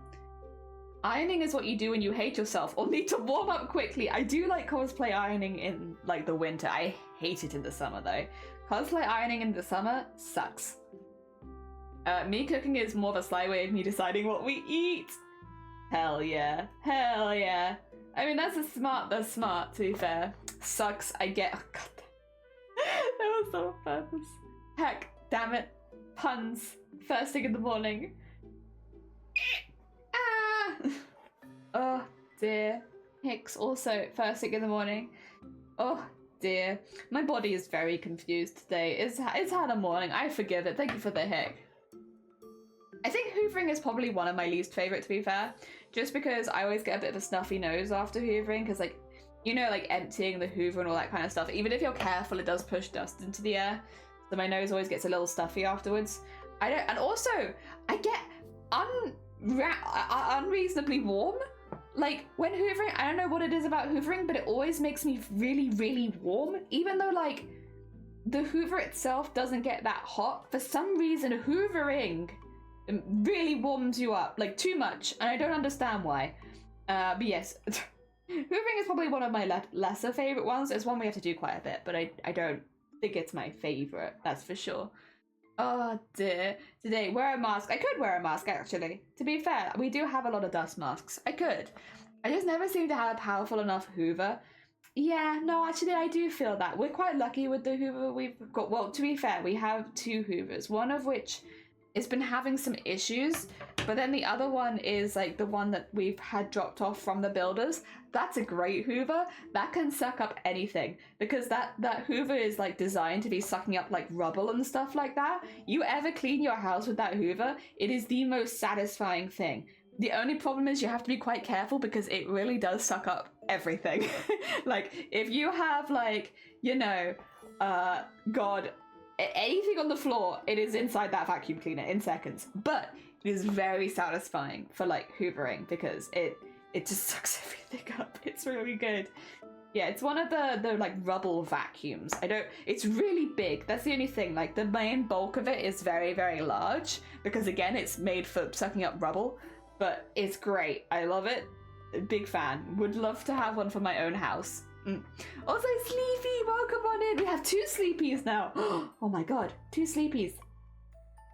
Ironing is what you do when you hate yourself or need to warm up quickly. I do like cosplay ironing in, like, the winter. I hate it in the summer though. Cosplay ironing in the summer sucks. Me cooking is more of a sly way of me deciding what we eat. Hell yeah. I mean, that's smart, to be fair. Sucks, I get... Oh, God. That was so on purpose. Heck, damn it. Puns. First thing in the morning. Ah! Oh, dear. Hicks, also first thing in the morning. Oh, dear. My body is very confused today. It's had a morning. I forgive it. Thank you for the hick. I think hoovering is probably one of my least favourite, to be fair. Just because I always get a bit of a snuffy nose after hoovering, because, like, you know, like, emptying the hoover and all that kind of stuff. Even if you're careful, it does push dust into the air. So my nose always gets a little stuffy afterwards. And also, I get unreasonably warm. Like, when hoovering, I don't know what it is about hoovering, but it always makes me really, really warm. Even though, like, the hoover itself doesn't get that hot. For some reason, hoovering really warms you up, like, too much, and I don't understand why. But yes, hoovering is probably one of my lesser favorite ones. It's one we have to do quite a bit, but I don't think it's my favorite, that's for sure. Oh dear. Today, wear a mask. I could wear a mask, actually. To be fair, we do have a lot of dust masks. I could. I just never seem to have a powerful enough hoover. Yeah, no, actually, I do feel that. We're quite lucky with the hoover we've got. Well, to be fair, we have two hoovers, one of which it's been having some issues, but then the other one is, like, the one that we've had dropped off from the builders. That's a great hoover. That can suck up anything, because that hoover is, like, designed to be sucking up, like, rubble and stuff like that. You ever clean your house with that hoover, it is the most satisfying thing. The only problem is you have to be quite careful, because it really does suck up everything. Like, if you have, like, you know, God, anything on the floor, it is inside that vacuum cleaner in seconds. But it is very satisfying for, like, hoovering, because it just sucks everything up. It's really good. Yeah, it's one of the like, rubble vacuums. It's really big. That's the only thing. Like, the main bulk of it is very, very large, because, again, it's made for sucking up rubble. But it's great. I love it. Big fan. Would love to have one for my own house. Also, Sleepy, welcome on in. We have two Sleepies now. Oh my god, two Sleepies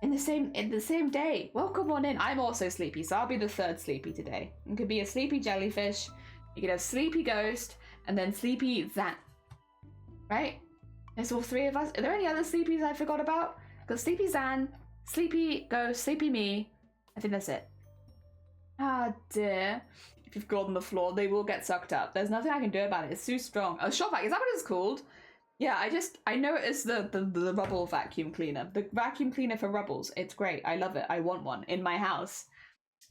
in the same day. Welcome on in. I'm also sleepy, so I'll be the third Sleepy today. You could be a Sleepy Jellyfish. You could have Sleepy Ghost, and then Sleepy Zan. Right? There's all three of us. Are there any other Sleepies I forgot about? Because Sleepy Zan, Sleepy Ghost, Sleepy Me. I think that's it. Ah, dear. If you've gone on the floor, they will get sucked up. There's nothing I can do about it. It's too strong. A shop vac, is that what it's called? Yeah, I know it's the rubble vacuum cleaner. The vacuum cleaner for rubbles. It's great. I love it. I want one in my house.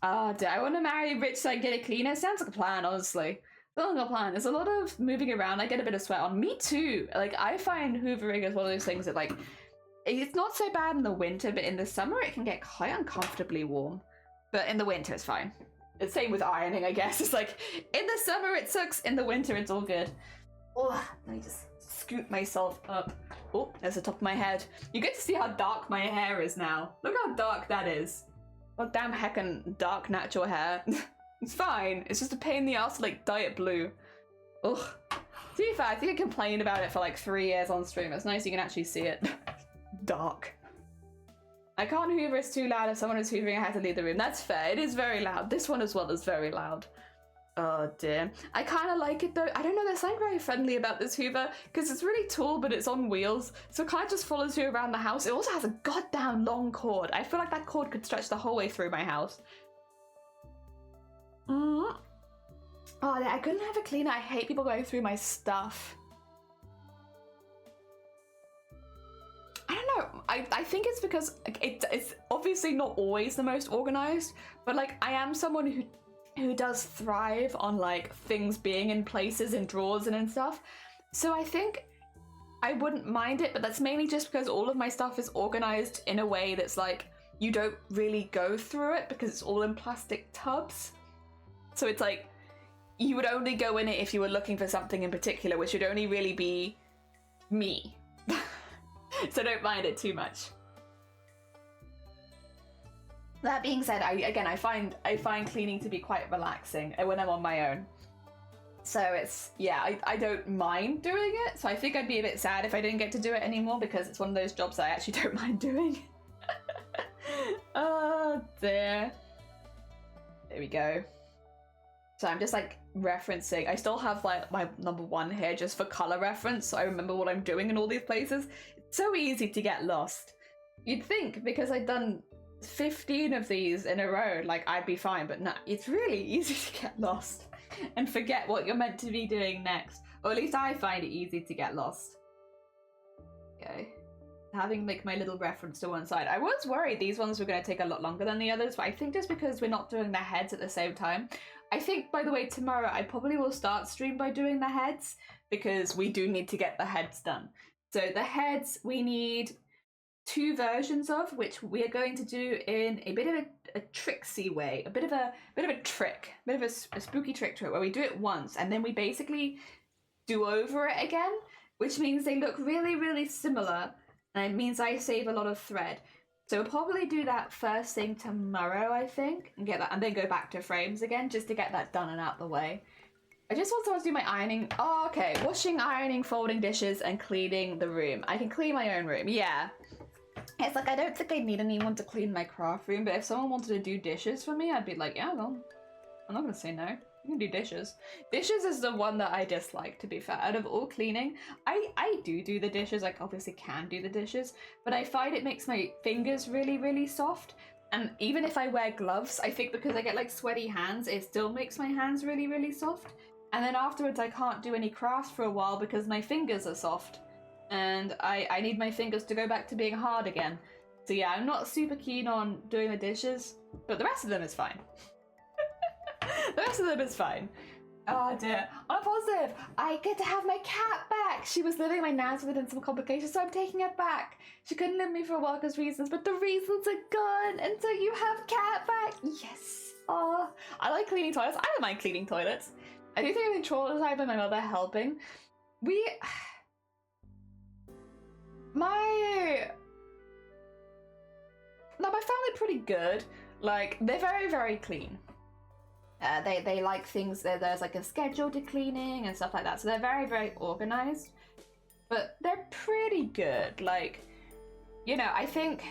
Ah, dear. I want to marry rich so I get a cleaner. Sounds like a plan, honestly. Sounds like a plan. There's a lot of moving around. I get a bit of sweat on. Me too. Like, I find hoovering is one of those things that, like, it's not so bad in the winter, but in the summer it can get quite uncomfortably warm. But in the winter it's fine. It's same with ironing, I guess. It's like, in the summer it sucks, in the winter it's all good. Oh, let me just scoot myself up. Oh, there's the top of my head. You get to see how dark my hair is now. Look how dark that is. Well, damn heckin' dark natural hair. It's fine. It's just a pain in the ass to, like, dye it blue. Ugh. To be fair, I think I complained about it for like 3 years on stream. It's nice you can actually see it. Dark. I can't hoover, it's too loud. If someone is hoovering, I have to leave the room. That's fair. It is very loud. This one as well is very loud. Oh dear. I kind of like it though. I don't know, there's something very friendly about this hoover because it's really tall but it's on wheels. So it kind of just follows you around the house. It also has a goddamn long cord. I feel like that cord could stretch the whole way through my house. Oh, I couldn't have a cleaner. I hate people going through my stuff. I don't know. I think it's because it's obviously not always the most organized, but like I am someone who does thrive on like things being in places in drawers and stuff. So I think I wouldn't mind it, but that's mainly just because all of my stuff is organized in a way that's like you don't really go through it because it's all in plastic tubs. So it's like you would only go in it if you were looking for something in particular, which would only really be me. So don't mind it too much. That being said, I find cleaning to be quite relaxing when I'm on my own. So it's, yeah, I don't mind doing it. So I think I'd be a bit sad if I didn't get to do it anymore because it's one of those jobs that I actually don't mind doing. Oh dear. There we go. So I'm just like referencing. I still have like my #1 here just for color reference, so I remember what I'm doing in all these places. It's so easy to get lost. You'd think because I'd done 15 of these in a row, like I'd be fine, but no, it's really easy to get lost and forget what you're meant to be doing next. Or at least I find it easy to get lost. Okay. Having like my little reference to one side. I was worried these ones were going to take a lot longer than the others, but I think just because we're not doing the heads at the same time. I think, by the way, tomorrow I probably will start stream by doing the heads because we do need to get the heads done. So the heads we need 2 versions of, which we are going to do in a bit of a tricksy way, a bit of a trick, a bit of a spooky trick to it, where we do it once and then we basically do over it again, which means they look really, really similar, and it means I save a lot of thread. So we'll probably do that first thing tomorrow, I think, and get that, and then go back to frames again, just to get that done and out the way. I just want someone to do my ironing. Oh, okay. Washing, ironing, folding dishes, and cleaning the room. I can clean my own room, yeah. It's like, I don't think I need anyone to clean my craft room, but if someone wanted to do dishes for me, I'd be like, yeah, well, I'm not gonna say no. You can do dishes. Dishes is the one that I dislike, to be fair. Out of all cleaning, I do the dishes, like obviously can do the dishes, but I find it makes my fingers really, really soft. And even if I wear gloves, I think because I get like sweaty hands, it still makes my hands really, really soft. And then afterwards I can't do any crafts for a while because my fingers are soft. And I need my fingers to go back to being hard again. So yeah, I'm not super keen on doing the dishes, but the rest of them is fine. The rest of them is fine. Oh dear. On a positive, I get to have my cat back. She was living in my nan's within some complications, so I'm taking her back. She couldn't live with me for a while because reasons, but the reasons are gone, and so you have cat back. Yes. Oh, I like cleaning toilets. I don't mind cleaning toilets. I do think I've been traumatized by my mother helping. My family pretty good. Like, they're very, very clean. They like things, there's like a schedule to cleaning and stuff like that, so they're very, very organized, but they're pretty good. Like, you know, I think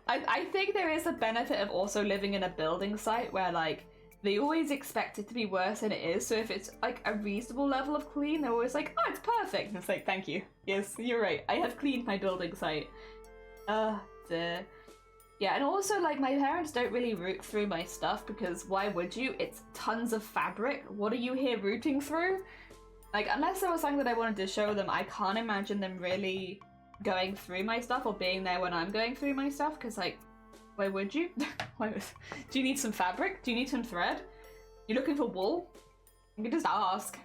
I think there is a benefit of also living in a building site where like they always expect it to be worse than it is, so if it's like a reasonable level of clean, they're always like, oh, it's perfect, and it's like, thank you, yes, you're right, I have cleaned my building site. Dear. Yeah, and also, like, my parents don't really root through my stuff because why would you? It's tons of fabric. What are you here rooting through? Like, unless there was something that I wanted to show them, I can't imagine them really going through my stuff or being there when I'm going through my stuff because, like, why would you? Do you need some fabric? Do you need some thread? You looking for wool? You can just ask.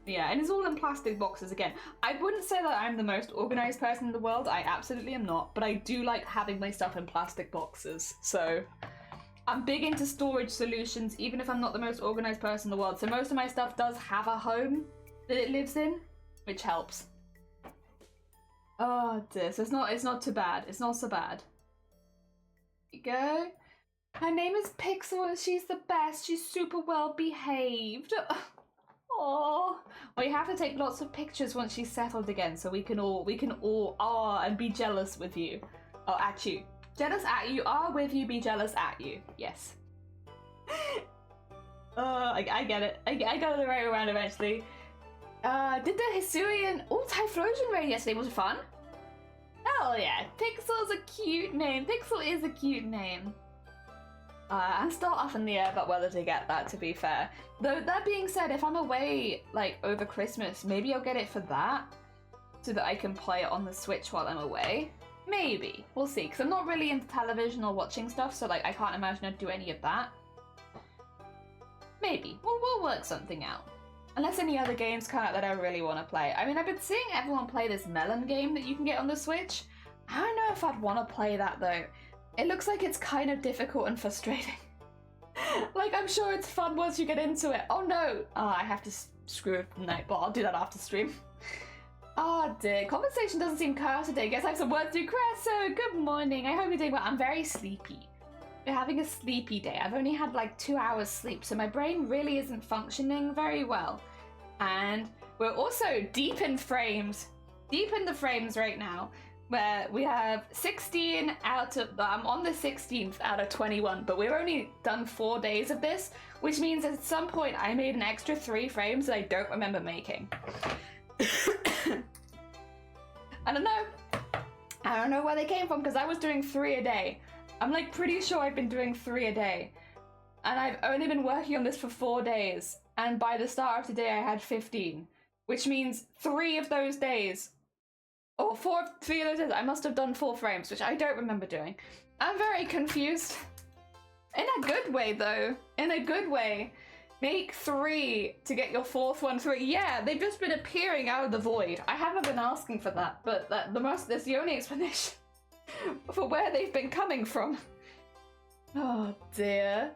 Yeah, and it's all in plastic boxes again. I wouldn't say that I'm the most organized person in the world. I absolutely am not, but I do like having my stuff in plastic boxes. So I'm big into storage solutions, even if I'm not the most organized person in the world. So most of my stuff does have a home that it lives in, which helps. Oh dear, so it's not too bad. It's not so bad. Here you go. Her name is Pixel and she's the best. She's super well behaved. Oh, well, you have to take lots of pictures once she's settled again, so we can all and be jealous with you. Oh, at you. Jealous at you, with you, be jealous at you. Yes. I get it. I got it right around eventually. Did the Hisuian Typhlosion raid yesterday? Was it fun? Hell yeah. Pixel's a cute name. Pixel is a cute name. I'm still up in the air about whether to get that, to be fair. Though, that being said, if I'm away, like, over Christmas, maybe I'll get it for that, so that I can play it on the Switch while I'm away. Maybe. We'll see, because I'm not really into television or watching stuff, so, like, I can't imagine I'd do any of that. Maybe. We'll work something out. Unless any other games come out that I really want to play. I mean, I've been seeing everyone play this melon game that you can get on the Switch. I don't know if I'd want to play that, though. It looks like it's kind of difficult and frustrating. Like, I'm sure it's fun once you get into it. Oh no! I have to screw with the night, but I'll do that after stream. Oh dear, conversation doesn't seem cursed today. Guess I have some words to do. Cresso, good morning. I hope you're doing well. I'm very sleepy. We're having a sleepy day. I've only had like 2 hours sleep, so my brain really isn't functioning very well. And we're also deep in frames. Deep in the frames right now. Where we have 16 out of, I'm on the 16th out of 21, but we've only done 4 days of this, which means at some point I made an extra 3 frames that I don't remember making. I don't know where they came from, because I was doing 3 a day. I'm like pretty sure I've been doing 3 a day. And I've only been working on this for 4 days, and by the start of today I had 15, which means 3 of those days, or 3 of those days, I must have done 4 frames, which I don't remember doing. I'm very confused. In a good way, though. In a good way. Make 3 to get your 4th one 3. Yeah, they've just been appearing out of the void. I haven't been asking for that, but that's the only explanation for where they've been coming from. Oh, dear.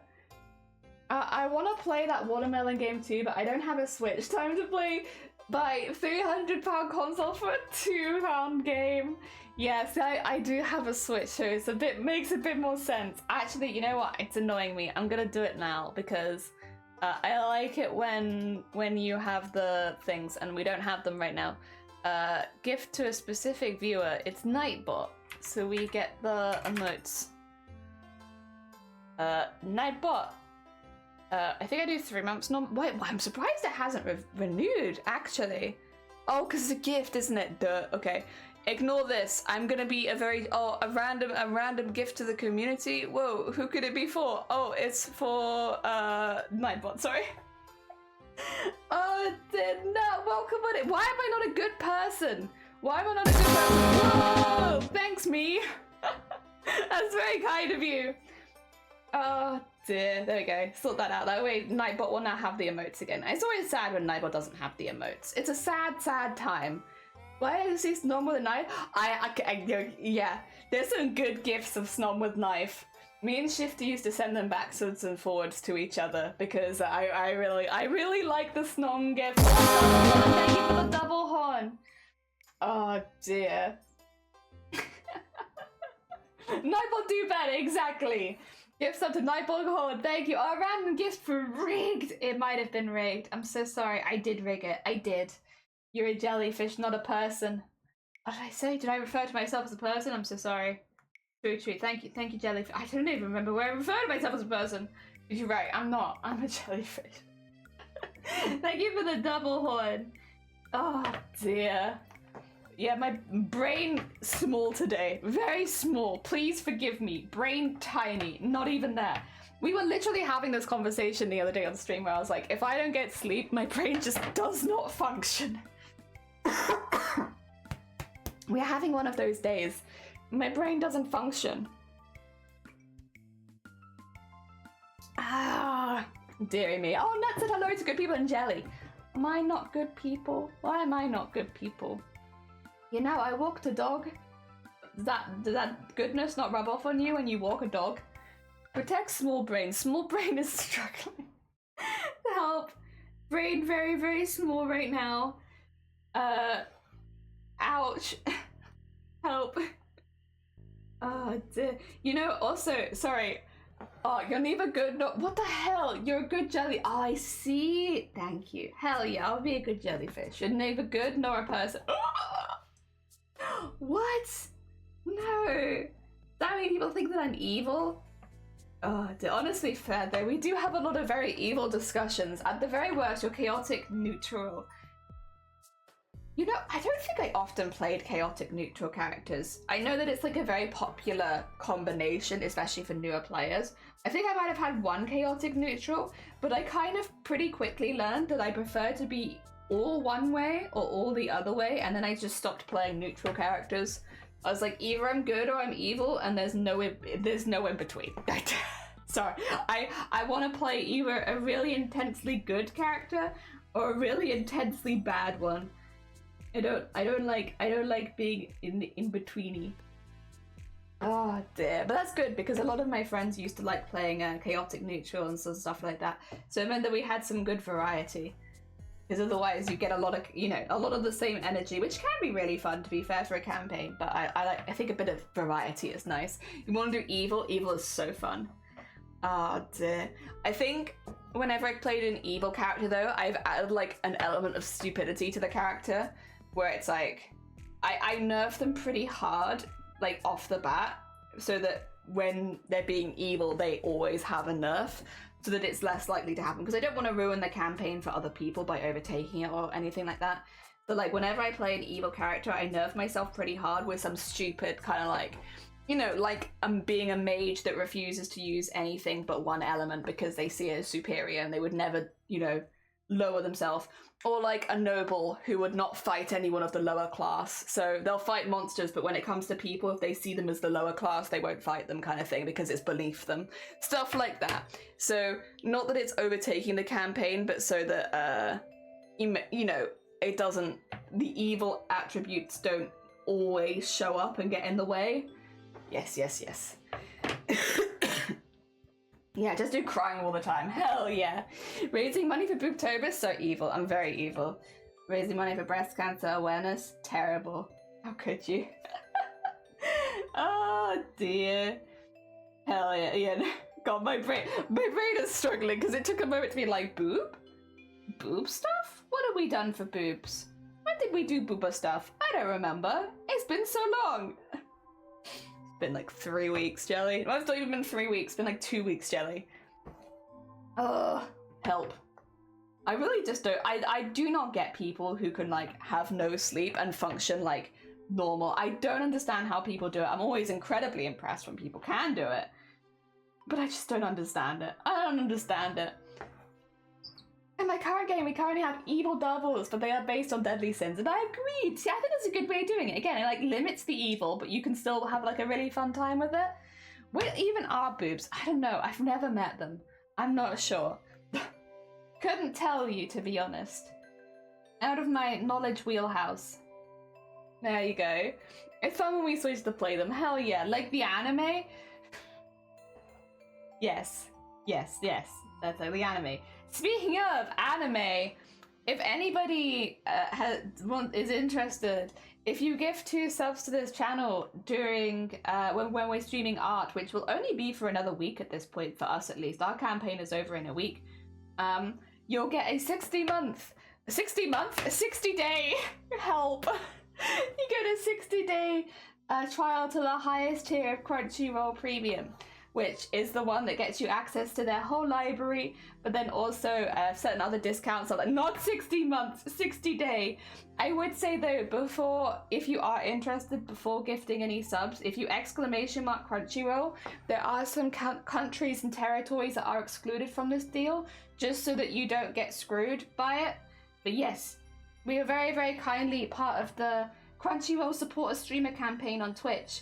I want to play that watermelon game too, but I don't have a Switch. Time to play... Buy £300 console for a £2 game. Yes, I do have a Switch, so makes a bit more sense. Actually, you know what? It's annoying me. I'm gonna do it now because I like it when you have the things and we don't have them right now. Gift to a specific viewer. It's Nightbot, so we get the emotes. Nightbot. I think I do 3 months. No, wait, I'm surprised it hasn't renewed, actually. Oh, because it's a gift, isn't it? Duh. Okay. Ignore this. I'm gonna be a random gift to the community. Whoa, who could it be for? Oh, it's for Nightbot, sorry. Oh, no, welcome on it. Why am I not a good person? Why am I not a good person? Whoa, thanks, me. That's very kind of you. Oh dear, there we go. Sort that out. That way Nightbot will now have the emotes again. It's always sad when Nightbot doesn't have the emotes. It's a sad, sad time. Why is he Snom with a knife? Yeah, there's some good gifts of Snom with knife. Me and Shifty used to send them backwards and forwards to each other because I really like the Snom gift. Oh, thank you for the double horn. Oh dear. Nightbot do better, exactly. Gifts up to Nightbot Horn, thank you. Oh, random gift for rigged. It might have been rigged. I'm so sorry. I did rig it. I did. You're a jellyfish, not a person. What did I say? Did I refer to myself as a person? I'm so sorry. True. Thank you, jellyfish. I don't even remember where I referred to myself as a person. You're right. I'm not. I'm a jellyfish. Thank you for the double horn. Oh dear. Yeah, my brain small today. Very small. Please forgive me. Brain tiny. Not even there. We were literally having this conversation the other day on stream where I was like, if I don't get sleep, my brain just does not function. We're having one of those days. My brain doesn't function. Ah, dearie me. Oh, Nat said hello to good people in Jelly. Am I not good people? Why am I not good people? You know, I walked a dog. Does that goodness not rub off on you when you walk a dog? Protect small brain. Small brain is struggling. Help. Brain very, very small right now. Ouch. Help. Oh, dear. You know, also, sorry. Oh, you're neither good nor... What the hell? You're a good jelly... Oh, I see. Thank you. Hell yeah, I'll be a good jellyfish. You're neither good nor a person. What? No. That many people think that I'm evil? Oh, honestly, fair though. We do have a lot of very evil discussions. At the very worst, you're chaotic neutral. You know, I don't think I often played chaotic neutral characters. I know that it's like a very popular combination, especially for newer players. I think I might have had one chaotic neutral, but I kind of pretty quickly learned that I prefer to be all one way or all the other way, and then I just stopped playing neutral characters. I was like, either I'm good or I'm evil, and there's no in between. Sorry, I want to play either a really intensely good character or a really intensely bad one. I don't like being in betweeny. Oh dear, but that's good because a lot of my friends used to like playing chaotic neutral and stuff like that. So it meant that we had some good variety. Because otherwise you get a lot of, you know, a lot of the same energy, which can be really fun to be fair for a campaign. But I think a bit of variety is nice. You want to do evil? Evil is so fun. Oh dear. I think whenever I played an evil character though, I've added like an element of stupidity to the character. Where it's like, I nerf them pretty hard, like off the bat, so that when they're being evil, they always have a nerf, so that it's less likely to happen. Because I don't want to ruin the campaign for other people by overtaking it or anything like that. So like, whenever I play an evil character, I nerf myself pretty hard with some stupid kind of like, you know, like I'm being a mage that refuses to use anything but one element because they see it as superior and they would never, you know, lower themselves. Or like a noble who would not fight anyone of the lower class. So they'll fight monsters, but when it comes to people, if they see them as the lower class, they won't fight them kind of thing because it's beneath them. Stuff like that. So not that it's overtaking the campaign, but so that, you know, it doesn't, the evil attributes don't always show up and get in the way. Yes, yes, yes. Yeah, just do crying all the time. Hell yeah. Raising money for Booktober? So evil. I'm very evil. Raising money for breast cancer awareness? Terrible. How could you? Oh dear. Hell yeah. Yeah. God, my brain is struggling because it took a moment to be like, boob? Boob stuff? What have we done for boobs? When did we do booba stuff? I don't remember. It's been so long. Been like 3 weeks, Jelly. Well, it's not even been 3 weeks. It's been like 2 weeks, Jelly. Ugh. Help. I really just don't. I do not get people who can like have no sleep and function like normal. I don't understand how people do it. I'm always incredibly impressed when people can do it. But I just don't understand it. I don't understand it. In my current game, we currently have evil doubles, but they are based on deadly sins, and I agreed. See, I think that's a good way of doing it. Again, it like limits the evil, but you can still have like a really fun time with it. What even are boobs? I don't know. I've never met them. I'm not sure. Couldn't tell you, to be honest. Out of my knowledge wheelhouse. There you go. It's fun when we switch to play them. Hell yeah. Like the anime? Yes. Yes, yes. That's like the anime. Speaking of anime, if anybody is interested, if you give 2 subs to this channel during when we're streaming art, which will only be for another week at this point, for us at least, our campaign is over in a week, you'll get a 60-day help. You get a 60-day trial to the highest tier of Crunchyroll Premium. which is the one that gets you access to their whole library, but then also certain other discounts, so like not 60 months, 60 day. I would say though, before, if you are interested, before gifting any subs, if you ! Crunchyroll, there are some countries and territories that are excluded from this deal, just so that you don't get screwed by it. But yes, we are very, very kindly part of the Crunchyroll Support a Streamer campaign on Twitch,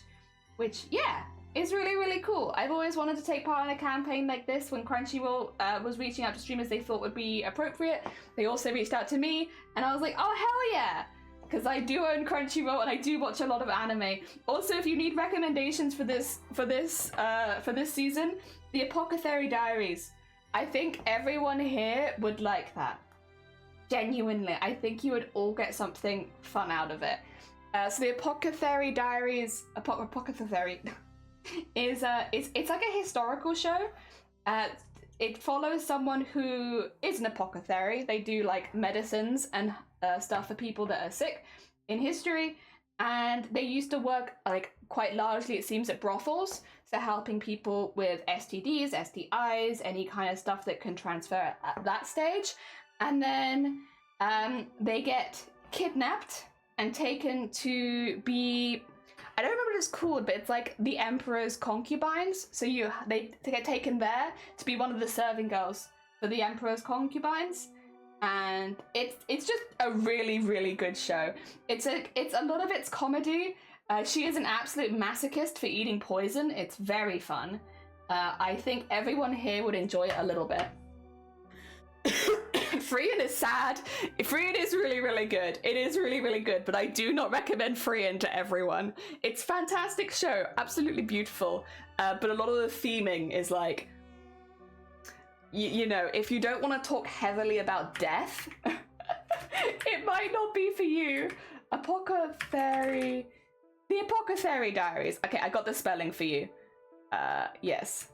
which, yeah, is really, really cool. I've always wanted to take part in a campaign like this. When Crunchyroll was reaching out to streamers they thought would be appropriate, they also reached out to me, and I was like, oh, hell yeah! Because I do own Crunchyroll and I do watch a lot of anime. Also, if you need recommendations for this season, the Apothecary Diaries. I think everyone here would like that. Genuinely, I think you would all get something fun out of it. So the Apothecary Diaries, Apothecary, is it's like a historical show. It follows someone who is an apothecary. They do like medicines and stuff for people that are sick in history, and they used to work like quite largely, it seems, at brothels, so helping people with STDs, STIs, any kind of stuff that can transfer at that stage. And then they get kidnapped and taken to be, I don't remember what it's called, but it's like the Emperor's concubines. So they get taken there to be one of the serving girls for the Emperor's concubines. And it's just a really, really good show. It's a lot of it's comedy. She is an absolute masochist for eating poison. It's very fun. I think everyone here would enjoy it a little bit. Freeing is sad. Freeing is really, really good. It is really, really good, but I do not recommend Freeing to everyone. It's a fantastic show, absolutely beautiful, but a lot of the theming is like, you know, if you don't want to talk heavily about death, it might not be for you. The Apothecary Diaries. Okay, I got the spelling for you. Yes.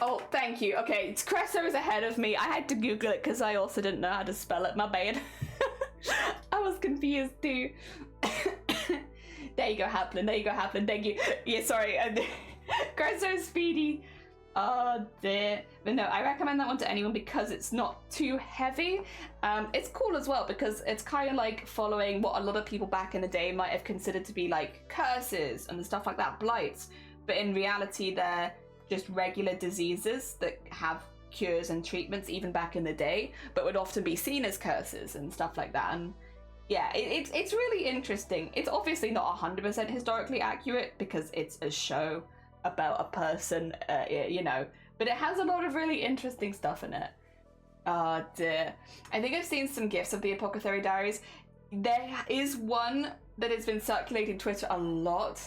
Oh, thank you. Okay, Cresso is ahead of me. I had to Google it because I also didn't know how to spell it. My bad. I was confused too. There you go, Haplin. There you go, Haplin. Thank you. Yeah, sorry. Cresso's speedy. Oh dear. But no, I recommend that one to anyone because it's not too heavy. It's cool as well because it's kind of like following what a lot of people back in the day might have considered to be like curses and stuff like that, blights. But in reality, they're just regular diseases that have cures and treatments even back in the day, but would often be seen as curses and stuff like that. And yeah, it's really interesting. It's obviously not 100% historically accurate because it's a show about a person, you know, but it has a lot of really interesting stuff in it. Oh dear. I think I've seen some gifs of the Apothecary Diaries. There is one that has been circulating Twitter a lot.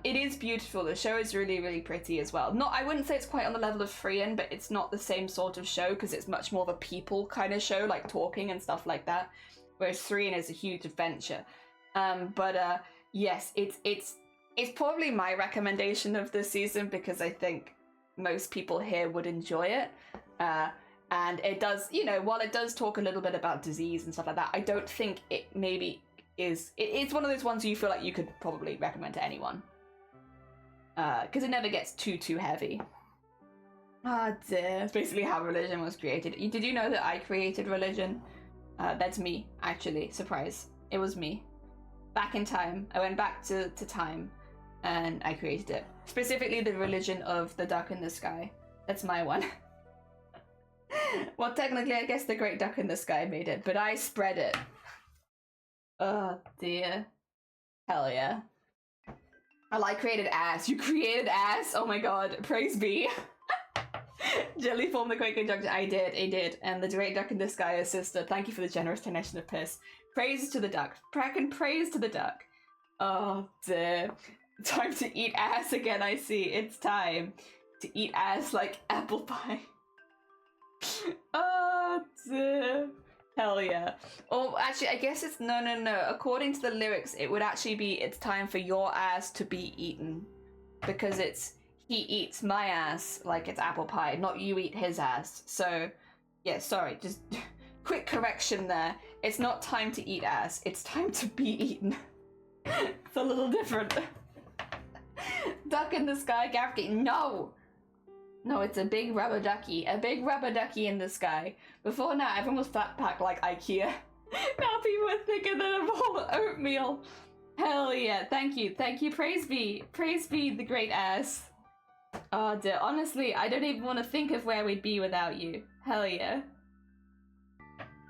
It is beautiful. The show is really, really pretty as well. I wouldn't say it's quite on the level of Freeing, but it's not the same sort of show because it's much more of a people kind of show, like talking and stuff like that. Whereas Freeing is a huge adventure. Yes, it's probably my recommendation of this season because I think most people here would enjoy it. And it does, you know, while it does talk a little bit about disease and stuff like that, I don't think it maybe it's one of those ones you feel like you could probably recommend to anyone because it never gets too heavy. Oh dear. It's basically how religion was created. Did you know that I created religion? That's me, actually. Surprise. It was me. Back in time. I went back to time and I created it. Specifically the religion of the duck in the sky. That's my one. Well, technically I guess the great duck in the sky made it, but I spread it. Oh dear. Hell yeah. Well, I created ass. You created ass? Oh my god. Praise be. Jelly formed the great conjunction. I did. And the great duck in the sky is sister. Thank you for the generous donation of piss. Praise to the duck. Praise to the duck. Oh dear. Time to eat ass again, I see. It's time to eat ass like apple pie. Oh dear. Hell yeah. Oh, actually, I guess it's no. According to the lyrics, it would actually be it's time for your ass to be eaten. Because it's he eats my ass like it's apple pie, not you eat his ass. So, yeah, sorry, just quick correction there. It's not time to eat ass, it's time to be eaten. It's a little different. Duck in the sky, Gaffy. No! No, it's a big rubber ducky. A big rubber ducky in the sky. Before now, everyone was flat packed like IKEA. Now people are thicker than a bowl of oatmeal. Hell yeah, thank you, praise be the great ass. Oh dear, honestly, I don't even want to think of where we'd be without you. Hell yeah.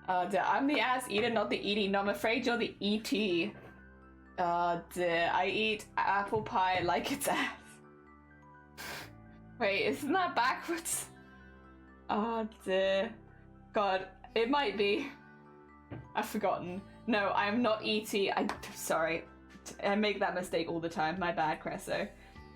Oh dear, I'm the ass eater, not the eating. No, I'm afraid you're the ET. Oh dear, I eat apple pie like it's ass. Wait, isn't that backwards? Oh dear. God, it might be. I've forgotten. No, I'm not E.T. I'm sorry. I make that mistake all the time. My bad, Cresso.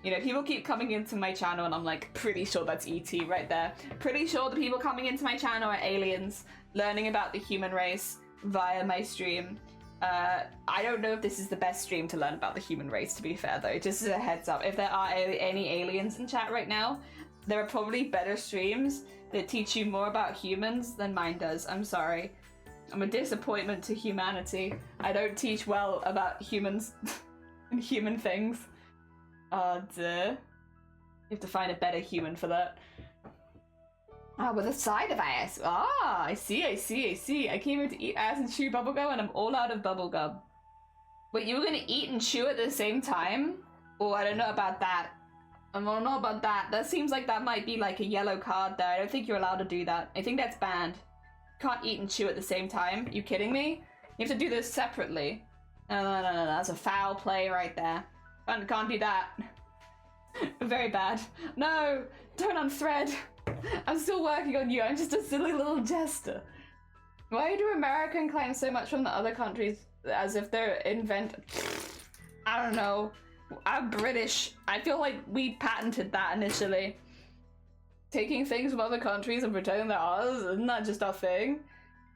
You know, people keep coming into my channel and I'm like, pretty sure that's E.T. right there. Pretty sure the people coming into my channel are aliens, learning about the human race via my stream. I don't know if this is the best stream to learn about the human race, to be fair, though. Just as a heads up, if there are any aliens in chat right now, there are probably better streams that teach you more about humans than mine does. I'm sorry. I'm a disappointment to humanity. I don't teach well about humans and human things. Duh. You have to find a better human for that. Ah, with a side of ass. Ah, I see. I came here to eat ass and chew bubblegum and I'm all out of bubblegum. Wait, you were gonna eat and chew at the same time? Oh, I don't know about that. I don't know about that. That seems like that might be like a yellow card there. I don't think you're allowed to do that. I think that's banned. Can't eat and chew at the same time. You kidding me? You have to do this separately. No, that's a foul play right there. Can't do that. Very bad. No, don't unthread. I'm still working on you. I'm just a silly little jester. Why do American claim so much from the other countries as if they're I don't know. I'm British. I feel like we patented that initially. Taking things from other countries and pretending they're ours, isn't that just our thing?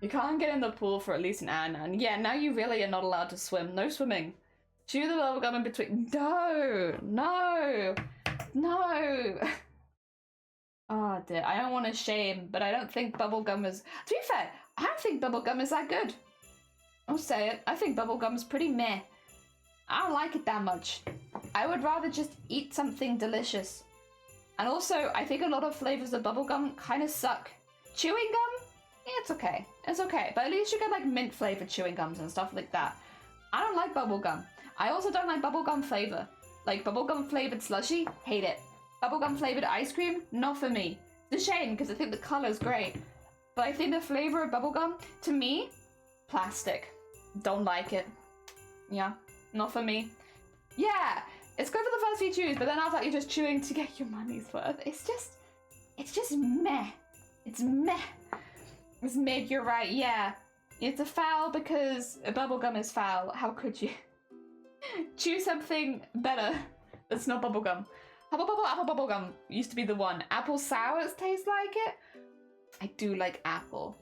You can't get in the pool for at least an hour now. And yeah, now you really are not allowed to swim. No swimming. Chew the bubblegum in between. No. Oh dear, I don't want to shame, but I don't think bubblegum is... To be fair, I don't think bubblegum is that good. I'll say it. I think bubblegum's pretty meh. I don't like it that much. I would rather just eat something delicious. And also, I think a lot of flavors of bubblegum kind of suck. Chewing gum? Yeah, it's okay. It's okay. But at least you get like mint flavored chewing gums and stuff like that. I don't like bubblegum. I also don't like bubblegum flavor. Like bubblegum flavored slushy? Hate it. Bubblegum flavored ice cream? Not for me. It's a shame because I think the color's great. But I think the flavor of bubblegum, to me, plastic. Don't like it. Yeah, not for me. Yeah, it's good for the first few chews, but then after that you're just chewing to get your money's worth. It's just meh. It's meh. It's mid, you're right, yeah. It's a foul because bubblegum is foul. How could you? Choose something better that's not bubblegum. Apple bubblegum used to be the one. Apple sours taste like it? I do like apple.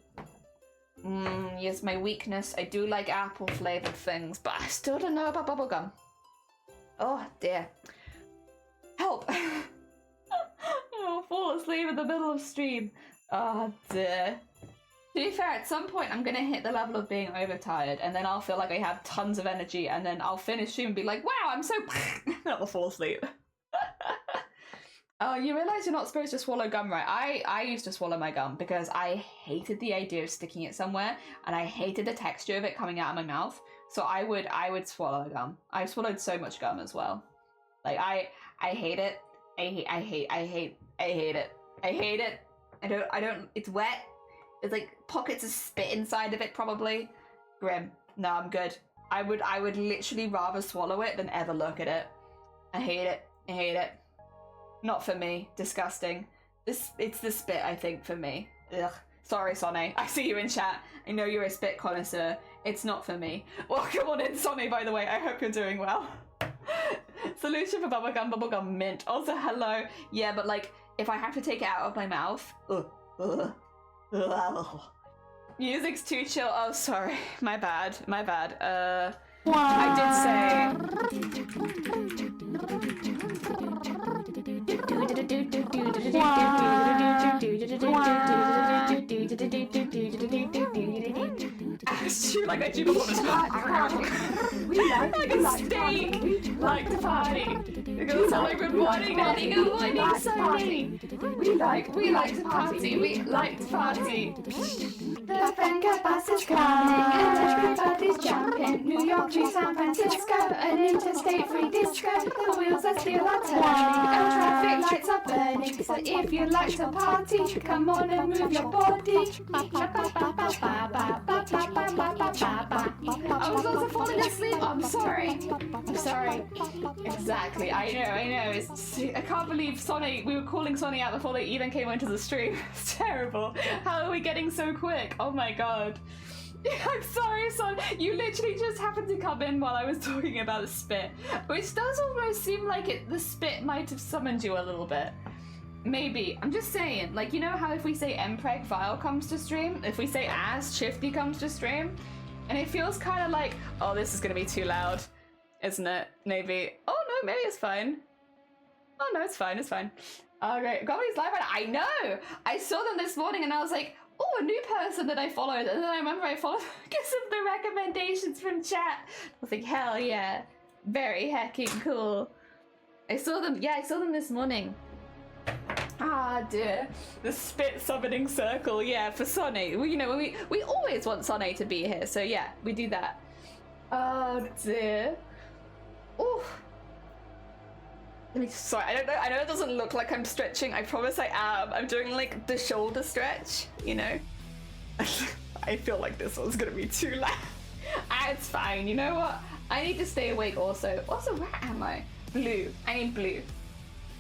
Yes, my weakness. I do like apple flavored things, but I still don't know about bubblegum. Oh dear. Help! I'll fall asleep in the middle of stream. Oh dear. To be fair, at some point I'm gonna hit the level of being overtired and then I'll feel like I have tons of energy and then I'll finish stream and be like, wow, I'm so... and I'll fall asleep. Oh, you realise you're not supposed to swallow gum, right? I used to swallow my gum because I hated the idea of sticking it somewhere and I hated the texture of it coming out of my mouth. So I would swallow gum. I've swallowed so much gum as well. Like I hate it. I hate it. I don't, it's wet. There's like pockets of spit inside of it probably. Grim. No, I'm good. I would literally rather swallow it than ever look at it. I hate it. Not for me. Disgusting. It's the spit, I think, for me. Ugh. Sorry, Sonny. I see you in chat. I know you're a spit connoisseur. It's not for me. Welcome on in, Sonny, by the way. I hope you're doing well. Solution for bubblegum mint. Also, hello. Yeah, but like, if I have to take it out of my mouth... Music's too chill. Oh, sorry. My bad. I did say... like I do before the like a steak, like the party. Good morning, Nanny. Good morning, Sunny. We like to party. We like to party. The Venga bus is coming and everybody's jumping. New York to San Francisco, an interstate free disco. The wheels are still are turning and traffic lights are burning. So if you like to party, come on and move your body. I was also falling asleep. I'm sorry. Exactly. I know. I can't believe Sonny. We were calling Sonny out before they even came onto the stream. It's terrible. How are we getting so quick? Oh my god. I'm sorry, Son. You literally just happened to come in while I was talking about the spit, which does almost seem like the spit might have summoned you a little bit. Maybe. I'm just saying, like, you know how if we say Mpreg, Vile comes to stream? If we say As, Shifty comes to stream? And it feels kind of like, oh, this is going to be too loud, isn't it? Maybe. Oh, no, maybe it's fine. Oh, no, it's fine. Okay, Goblins Live, I know! I saw them this morning and I was like, oh, a new person that I followed. And then I remember I followed because of the recommendations from chat. I was like, hell yeah. Very hecking cool. I saw them this morning. Ah, dear. The spit summoning circle, yeah, for Sonny. We always want Sonny to be here, so yeah, we do that. Oh, dear. Ooh. Sorry, I know it doesn't look like I'm stretching. I promise I am. I'm doing like the shoulder stretch, you know? I feel like this one's gonna be too loud. It's fine, you know what? I need to stay awake also. Also, where am I? Blue. I need blue.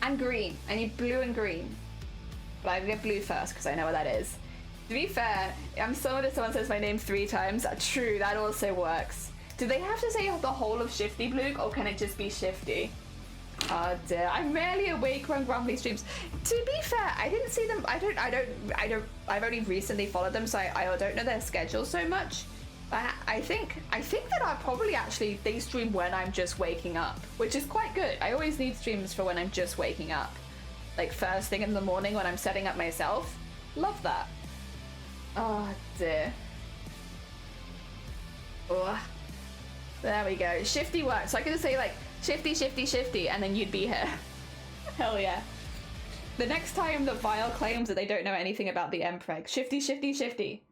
And green. I need blue and green. But I get blue first because I know what that is. To be fair, I'm someone if someone says my name 3 times. True, that also works. Do they have to say the whole of Shifty Blue, or can it just be Shifty? Oh dear, I'm rarely awake when Grumbly streams. To be fair, I didn't see them. I've only recently followed them, so I don't know their schedule so much. I think that I probably they stream when I'm just waking up, which is quite good. I always need streams for when I'm just waking up, like first thing in the morning when I'm setting up myself. Love that. Oh dear. Oh, there we go. Shifty works. So I could just say like Shifty, Shifty, Shifty, and then you'd be here. Hell yeah. The next time that Vile claims that they don't know anything about the Mpreg, Shifty, Shifty, Shifty.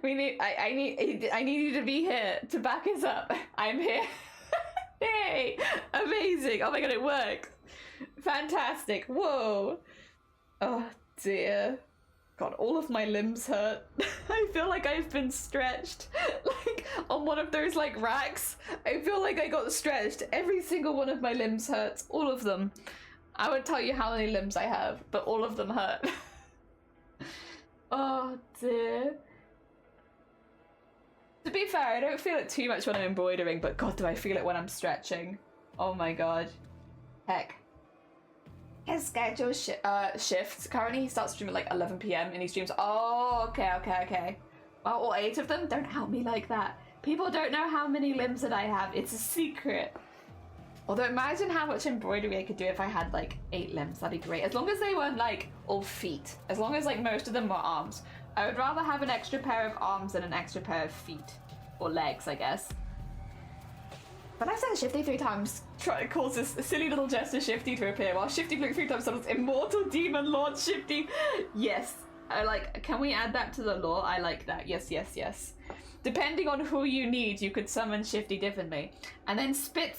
I need you to be here to back us up. I'm here. Yay! Amazing. Oh my god, it works. Fantastic. Whoa. Oh dear. God, all of my limbs hurt. I feel like I've been stretched. Like on one of those like racks. I feel like I got stretched. Every single one of my limbs hurts. All of them. I won't tell you how many limbs I have, but all of them hurt. Oh dear. To be fair, I don't feel it too much when I'm embroidering, but god, do I feel it when I'm stretching. Oh my god. Heck. His schedule shifts. Currently he starts streaming at like 11 PM and he streams. Oh, okay. Well, all 8 of them? Don't help me like that. People don't know how many limbs that I have. It's a secret. Although imagine how much embroidery I could do if I had like 8 limbs. That'd be great. As long as they weren't like all feet. As long as like most of them were arms. I would rather have an extra pair of arms than an extra pair of feet. Or legs, I guess. But I said Shifty 3 times, cause this silly little jester Shifty to appear, while Shifty Blue 3 times summons Immortal Demon Lord Shifty. Yes. Can we add that to the lore? I like that. Yes. Depending on who you need, you could summon Shifty differently. And then Spit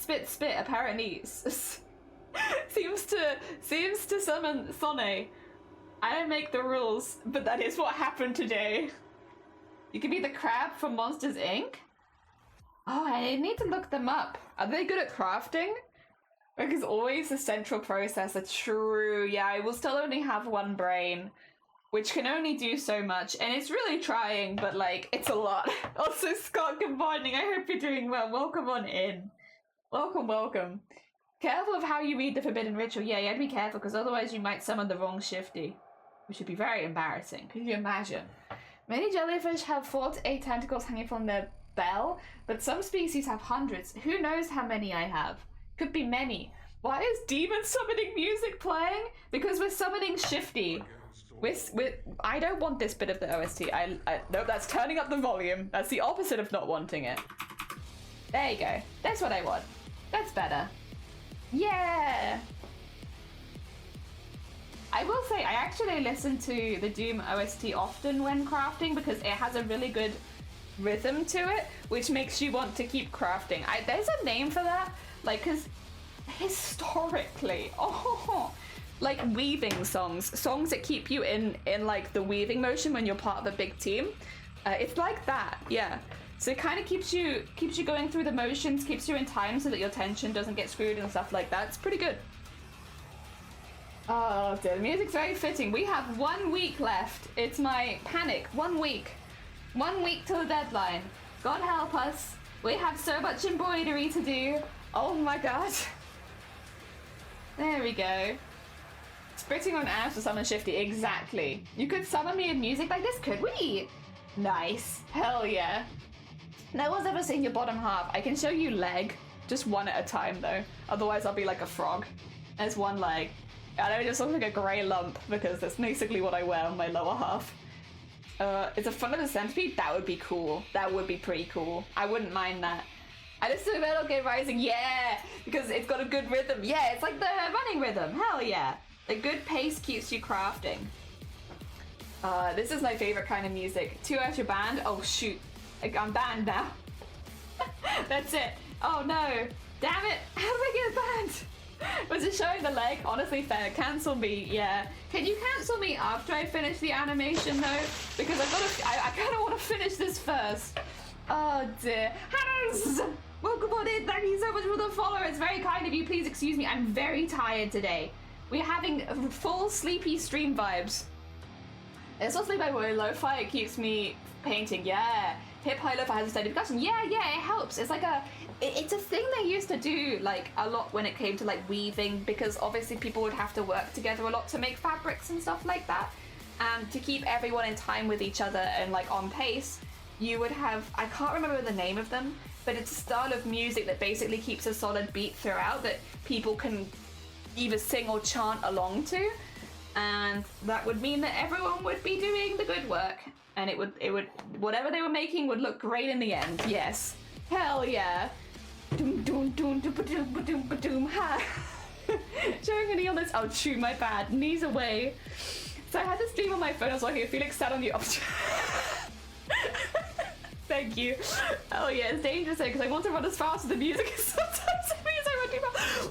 apparently seems to summon Sonny. I don't make the rules, but that is what happened today. You can be the crab from Monsters Inc. Oh, I need to look them up. Are they good at crafting? Because always the central processor. True, yeah, I will still only have one brain, which can only do so much, and it's really trying, but like, it's a lot. Also, Scott, good morning. I hope you're doing well. Welcome on in. Welcome. Careful of how you read the Forbidden Ritual. Yeah, you have to be careful, because otherwise you might summon the wrong Shifty, which would be very embarrassing. Could you imagine? Many jellyfish have 4 to 8 tentacles hanging from their bell, but some species have hundreds. Who knows how many I have? Could be many. Why is demon summoning music playing? Because we're summoning Shifty. I don't want this bit of the OST. No, that's turning up the volume. That's the opposite of not wanting it. There you go. That's what I want. That's better. Yeah! I will say, I actually listen to the Doom OST often when crafting because it has a really good rhythm to it, which makes you want to keep crafting. There's a name for that, like, because historically, like weaving songs that keep you in like the weaving motion when you're part of a big team. It's like that, yeah. So it kind of keeps you going through the motions, keeps you in time so that your tension doesn't get screwed and stuff like that. It's pretty good. Oh, the music's very fitting. We have 1 week left. It's my panic. 1 week. 1 week till the deadline. God help us. We have so much embroidery to do. Oh my god. There we go. Spritting on ash to summon Shifty. Exactly. You could summon me in music like this, could we? Nice. Hell yeah. No one's ever seen your bottom half. I can show you leg. Just one at a time though. Otherwise I'll be like a frog. There's one leg. I know it just looks like a grey lump because that's basically what I wear on my lower half. It's a front of the centipede? That would be cool. That would be pretty cool. I wouldn't mind that. I just do Metal Gear Rising, yeah! Because it's got a good rhythm. Yeah, it's like the running rhythm. Hell yeah. The good pace keeps you crafting. This is my favorite kind of music. 2 out your band? Oh shoot. I'm banned now. That's it. Oh no. Damn it. How do I get banned? Was it showing the leg? Honestly, fair. Cancel me, yeah. Can you cancel me after I finish the animation though? Because I kind of want to finish this first. Oh dear. Hannes! Welcome on in. Thank you so much for the follow. It's very kind of you. Please excuse me. I'm very tired today. We're having full sleepy stream vibes. It's not sleep by lo-fi. It keeps me painting. Yeah. Hip high lo-fi has a steady percussion. Yeah, it helps. It's like it's a thing they used to do like a lot when it came to like weaving, because obviously people would have to work together a lot to make fabrics and stuff like that, and to keep everyone in time with each other and like on pace, you would have, I can't remember the name of them, but it's a style of music that basically keeps a solid beat throughout that people can either sing or chant along to, and that would mean that everyone would be doing the good work, and it would whatever they were making would look great in the end. Yes, hell yeah. Doom doom doom doom doom doom doom ha. Showing a knee on this. Oh, shoot, my bad. Knees away. So I had this stream on my phone. I was watching. Felix sat on the option. Thank you. Oh yeah, it's dangerous because I want to run as fast as the music is. Sometimes it means I run too fast.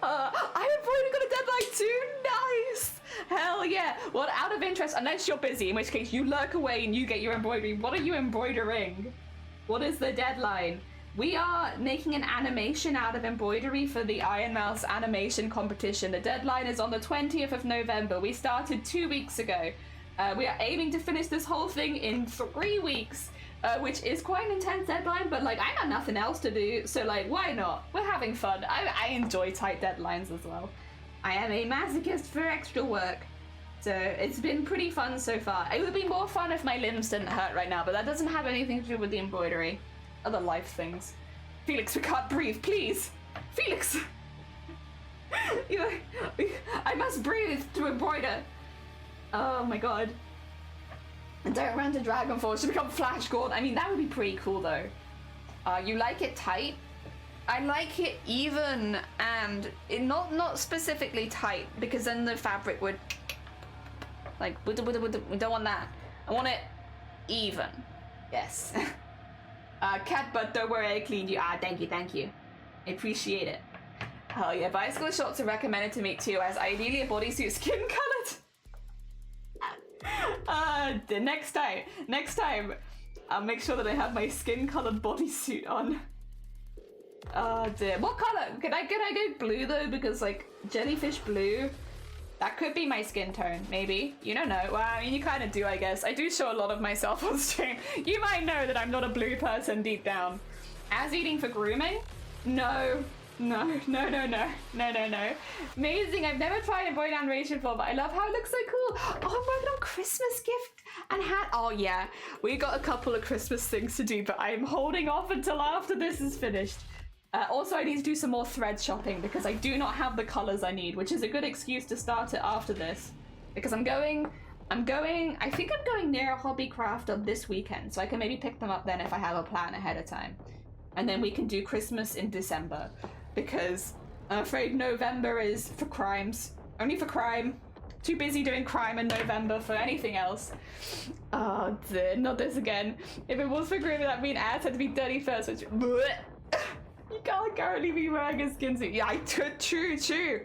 I've already got a deadline too. Nice. Hell yeah. Well, out of interest, unless you're busy, in which case you lurk away and you get your embroidery. What are you embroidering? What is the deadline? We are making an animation out of embroidery for the Iron Mouse animation competition. The deadline is on the 20th of November. We started 2 weeks ago. We are aiming to finish this whole thing in 3 weeks, which is quite an intense deadline, but like I got nothing else to do, so like why not? We're having fun. I enjoy tight deadlines as well. I am a masochist for extra work, so it's been pretty fun so far. It would be more fun if my limbs didn't hurt right now, but that doesn't have anything to do with the embroidery. Other life things. Felix, we can't breathe, please! Felix! I must breathe to embroider! Oh my god. And don't run to Dragon Force to become Flash Gordon. I mean, that would be pretty cool though. You like it tight? I like it even and not specifically tight, because then the fabric would like we don't want that. I want it even. Yes. Cat butt, don't worry, I cleaned you. Thank you. I appreciate it. Oh yeah, bicycle shorts are recommended to me too, as ideally a bodysuit skin colored. Next time, I'll make sure that I have my skin colored bodysuit on. Oh dear. What color? Can I go blue though? Because like jellyfish blue, that could be my skin tone, maybe. You don't know. Well, I mean, you kind of do, I guess. I do show a lot of myself on stream. You might know that I'm not a blue person deep down. As eating for grooming? No. Amazing. I've never tried embroidered animation before, but I love how it looks so cool. Oh, I'm working on Christmas gift and hat. Oh yeah, we got a couple of Christmas things to do, but I'm holding off until after this is finished. Also, I need to do some more thread shopping because I do not have the colors I need, which is a good excuse to start it after this. Because I think I'm going near a hobby crafter this weekend, so I can maybe pick them up then if I have a plan ahead of time. and then we can do Christmas in December, because I'm afraid November is for crimes. Only for crime. Too busy doing crime in November for anything else. Oh dear, not this again. If it was for grooming, that mean ass had to be dirty first, which... You can't currently be wearing a skin suit. Yeah, true.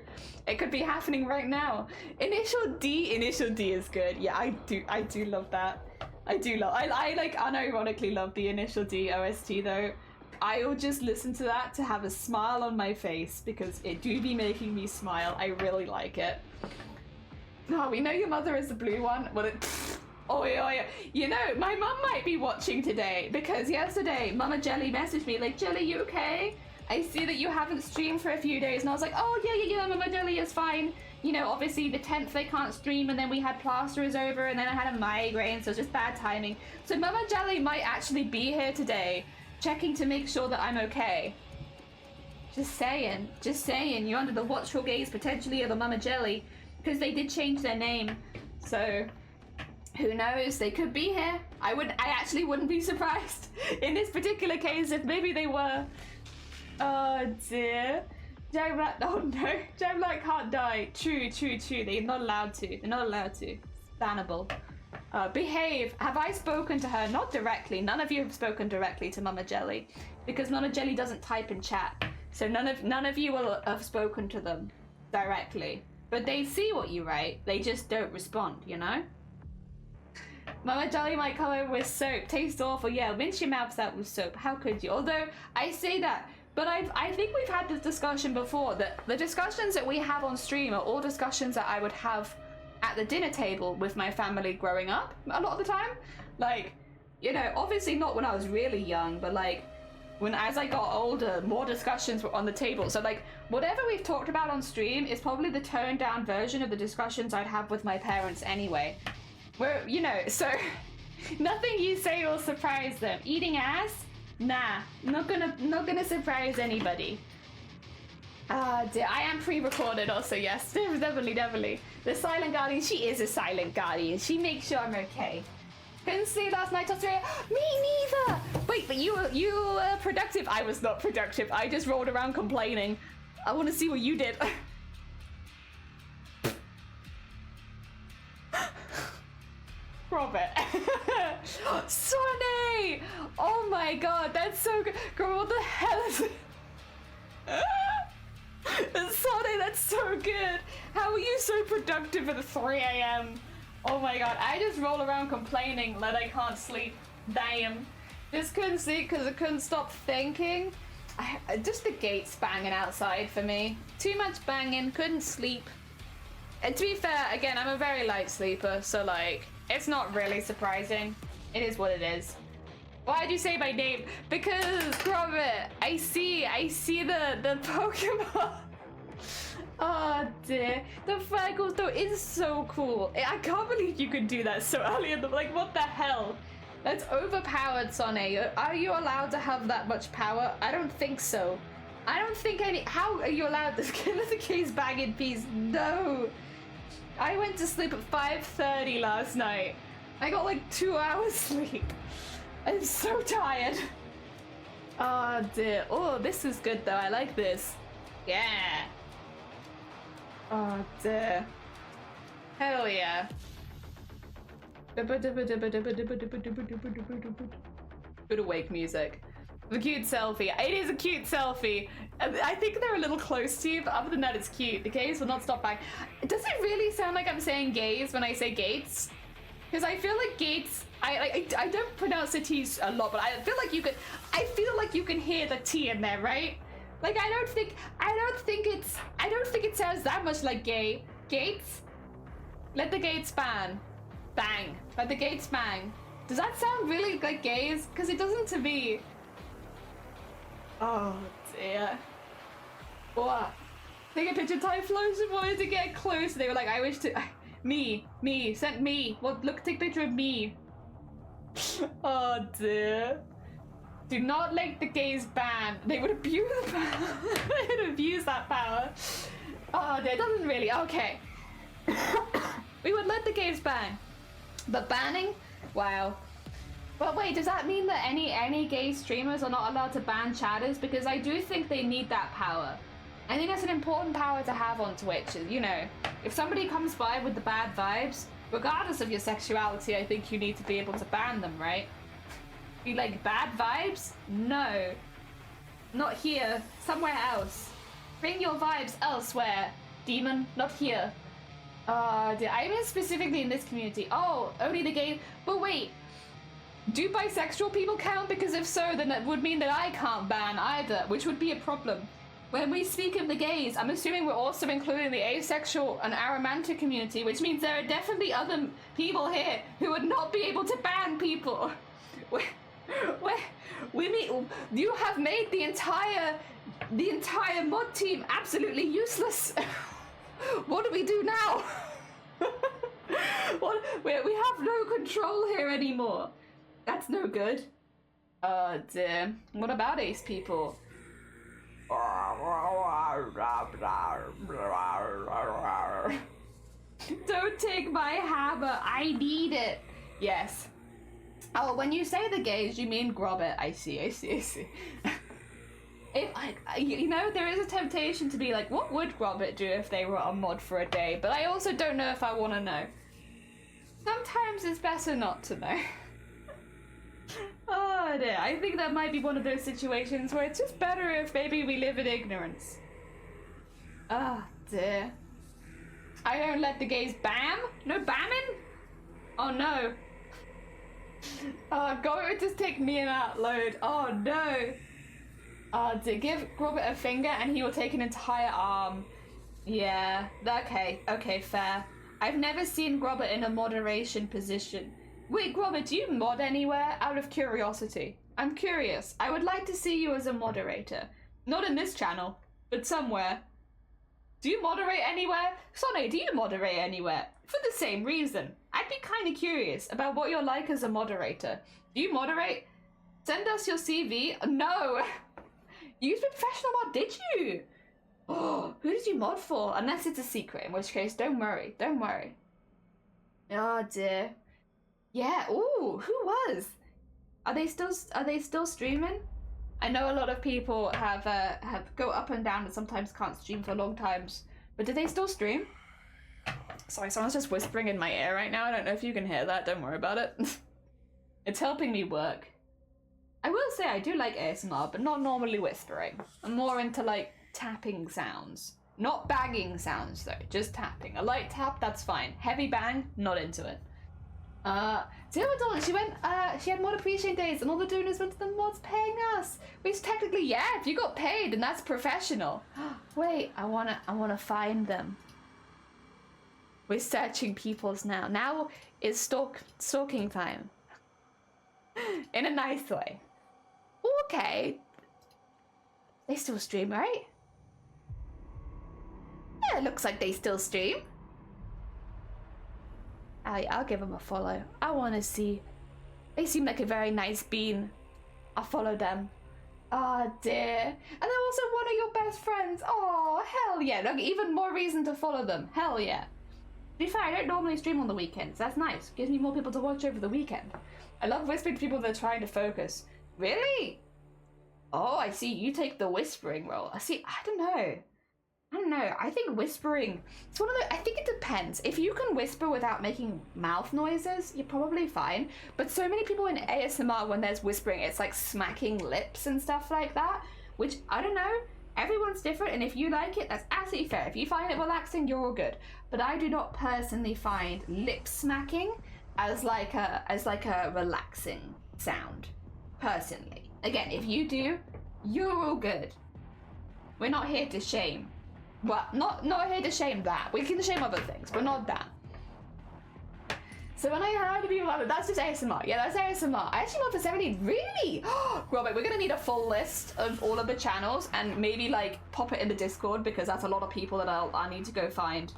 It could be happening right now. Initial D is good. Yeah, I do love that. I like unironically love the Initial D OST though. I'll just listen to that to have a smile on my face because it do be making me smile. I really like it. Oh, we know your mother is the blue one. Well, oh yeah. You know, my mum might be watching today because yesterday Mama Jelly messaged me like, Jelly, you okay? I see that you haven't streamed for a few days. And I was like, oh yeah, Mama Jelly is fine. You know, obviously the 10th they can't stream, and then we had plasterers over, and then I had a migraine, so it's just bad timing. So Mama Jelly might actually be here today, checking to make sure that I'm okay. Just saying, you're under the watchful gaze potentially of a Mama Jelly, because they did change their name. So who knows? They could be here. I actually wouldn't be surprised in this particular case if maybe they were. Oh dear. Jack Black, oh no, Jack Black can't die. True. They're not allowed to. It's bannable. Behave. Have I spoken to her? Not directly. None of you have spoken directly to Mama Jelly, because Mama Jelly doesn't type in chat. So none of you will have spoken to them directly. But they see what you write. They just don't respond, you know? Mama Jelly might come over with soap. Tastes awful. Yeah, rinse your mouths out with soap. How could you? Although I say that, but I think we've had this discussion before, that the discussions that we have on stream are all discussions that I would have at the dinner table with my family growing up a lot of the time. Like, you know, obviously not when I was really young, but like as I got older, more discussions were on the table. So like whatever we've talked about on stream is probably the toned down version of the discussions I'd have with my parents anyway. Where, you know, so nothing you say will surprise them. Eating ass? Nah, not gonna surprise anybody. Dear, I am pre-recorded also, yes, definitely. The silent guardian, she is a silent guardian. She makes sure I'm okay. Couldn't sleep last night, Australia. Me neither. Wait, but you were productive. I was not productive. I just rolled around complaining. I want to see what you did. Robert. Sonny! Oh my god, that's so good. Girl, what the hell is it? Sonny, that's so good. How are you so productive at 3 a.m.? Oh my god, I just roll around complaining that I can't sleep. Damn. Just couldn't sleep because I couldn't stop thinking. Just the gates banging outside for me. Too much banging, couldn't sleep. And to be fair, again, I'm a very light sleeper, so like, it's not really surprising. It is what it is. Why'd you say my name? Because, Robert, I see the Pokemon. Oh dear. The Fraggles though is so cool. I can't believe you could do that so early in the, like, what the hell? That's overpowered, Sonny. Are you allowed to have that much power? I don't think so. I don't think how are you allowed to kill the case bag in peace? No. I went to sleep at 5:30 last night. I got like 2 hours sleep. I'm so tired. Oh dear. Oh, this is good though. I like this. Yeah. Oh dear. Hell yeah. Good awake music. The cute selfie. It is a cute selfie. I think they're a little close to you, but other than that, it's cute. The gaze will not stop back. Does it really sound like I'm saying gaze when I say gates? Because I feel like gates. I don't pronounce the T's a lot, but I feel like you could. I feel like you can hear the T in there, right? Like I don't think it sounds that much like gay. Gates. Let the gates bang. Bang. Let the gates bang. Does that sound really like gays? Because it doesn't to me. Oh dear. What? Take a picture. Typhlosion wanted to get close. They were like, I wish to. Me. Sent me. Well, look, take a picture of me. Oh dear. Do not let the gays ban. They would abuse the power. They would abuse that power. Oh dear, it doesn't really. Okay. We would let the gays ban. But banning? Wow. But wait, does that mean that any gay streamers are not allowed to ban chatters? Because I do think they need that power. I think that's an important power to have on Twitch. You know, if somebody comes by with the bad vibes, regardless of your sexuality, I think you need to be able to ban them, right? You like bad vibes? No. Not here. Somewhere else. Bring your vibes elsewhere, demon. Not here. I mean specifically in this community. Oh, only the gay... But wait. Do bisexual people count? Because if so, then that would mean that I can't ban either, which would be a problem. When we speak of the gays, I'm assuming we're also including the asexual and aromantic community, which means there are definitely other people here who would not be able to ban people. You have made the entire mod team absolutely useless. What do we do now? We have no control here anymore. That's no good. Oh dear. What about ace people? Don't take my hammer. I need it. Yes. Oh, when you say the gays, you mean Grobbit. I see. You know, there is a temptation to be like, what would Grobbit do if they were a mod for a day? But I also don't know if I want to know. Sometimes it's better not to know. Oh dear, I think that might be one of those situations where it's just better if maybe we live in ignorance. Oh dear. I don't let the gays bam? No bamming? Oh no. Oh, go it just take me an outload. Oh no. To give Grobbit a finger and he will take an entire arm. Yeah, okay, fair. I've never seen Grobbit in a moderation position. Wait, Grobbit, do you mod anywhere? Out of curiosity. I'm curious. I would like to see you as a moderator. Not in this channel, but somewhere. Do you moderate anywhere? Sonny, do you moderate anywhere? For the same reason. I'd be kind of curious about what you're like as a moderator. Do you moderate? Send us your CV. No! You used to be a professional mod, did you? Oh, who did you mod for? Unless it's a secret, in which case, don't worry. Oh dear. Yeah, ooh, who was? Are they still streaming? I know a lot of people have go up and down and sometimes can't stream for long times. But do they still stream? Sorry, someone's just whispering in my ear right now. I don't know if you can hear that. Don't worry about it. It's helping me work. I will say I do like ASMR, but not normally whispering. I'm more into like tapping sounds. Not banging sounds though, just tapping. A light tap, that's fine. Heavy bang, not into it. $0, she had mod appreciation days and all the donors went to the mods paying us. Which technically, yeah, if you got paid and that's professional. Wait, I wanna find them. We're searching people's now. Now is stalking time. In a nice way. Okay. They still stream, right? Yeah, it looks like they still stream. I'll give them a follow. I want to see. They seem like a very nice bean. I'll follow them. Oh dear. And they're also one of your best friends. Oh, hell yeah. Look, even more reason to follow them. Hell yeah. To be fair, I don't normally stream on the weekends. That's nice. Gives me more people to watch over the weekend. I love whispering to people that are trying to focus. Really? Oh, I see. You take the whispering role. I see. I don't know. I think whispering, it's one of the, I think it depends. If you can whisper without making mouth noises, you're probably fine. But so many people in ASMR, when there's whispering, it's like smacking lips and stuff like that, which I don't know. Everyone's different, and if you like it, that's absolutely fair. If you find it relaxing, you're all good. But I do not personally find lip smacking as like a relaxing sound, personally. Again, if you do, you're all good. We're not here to shame. Well, not here to shame that. We can shame other things, but not that. So when I heard people like that's just ASMR. Yeah, that's ASMR. I actually mod for 70. Really? Robert, we're gonna need a full list of all of the channels and maybe like pop it in the Discord because that's a lot of people that I need to go find.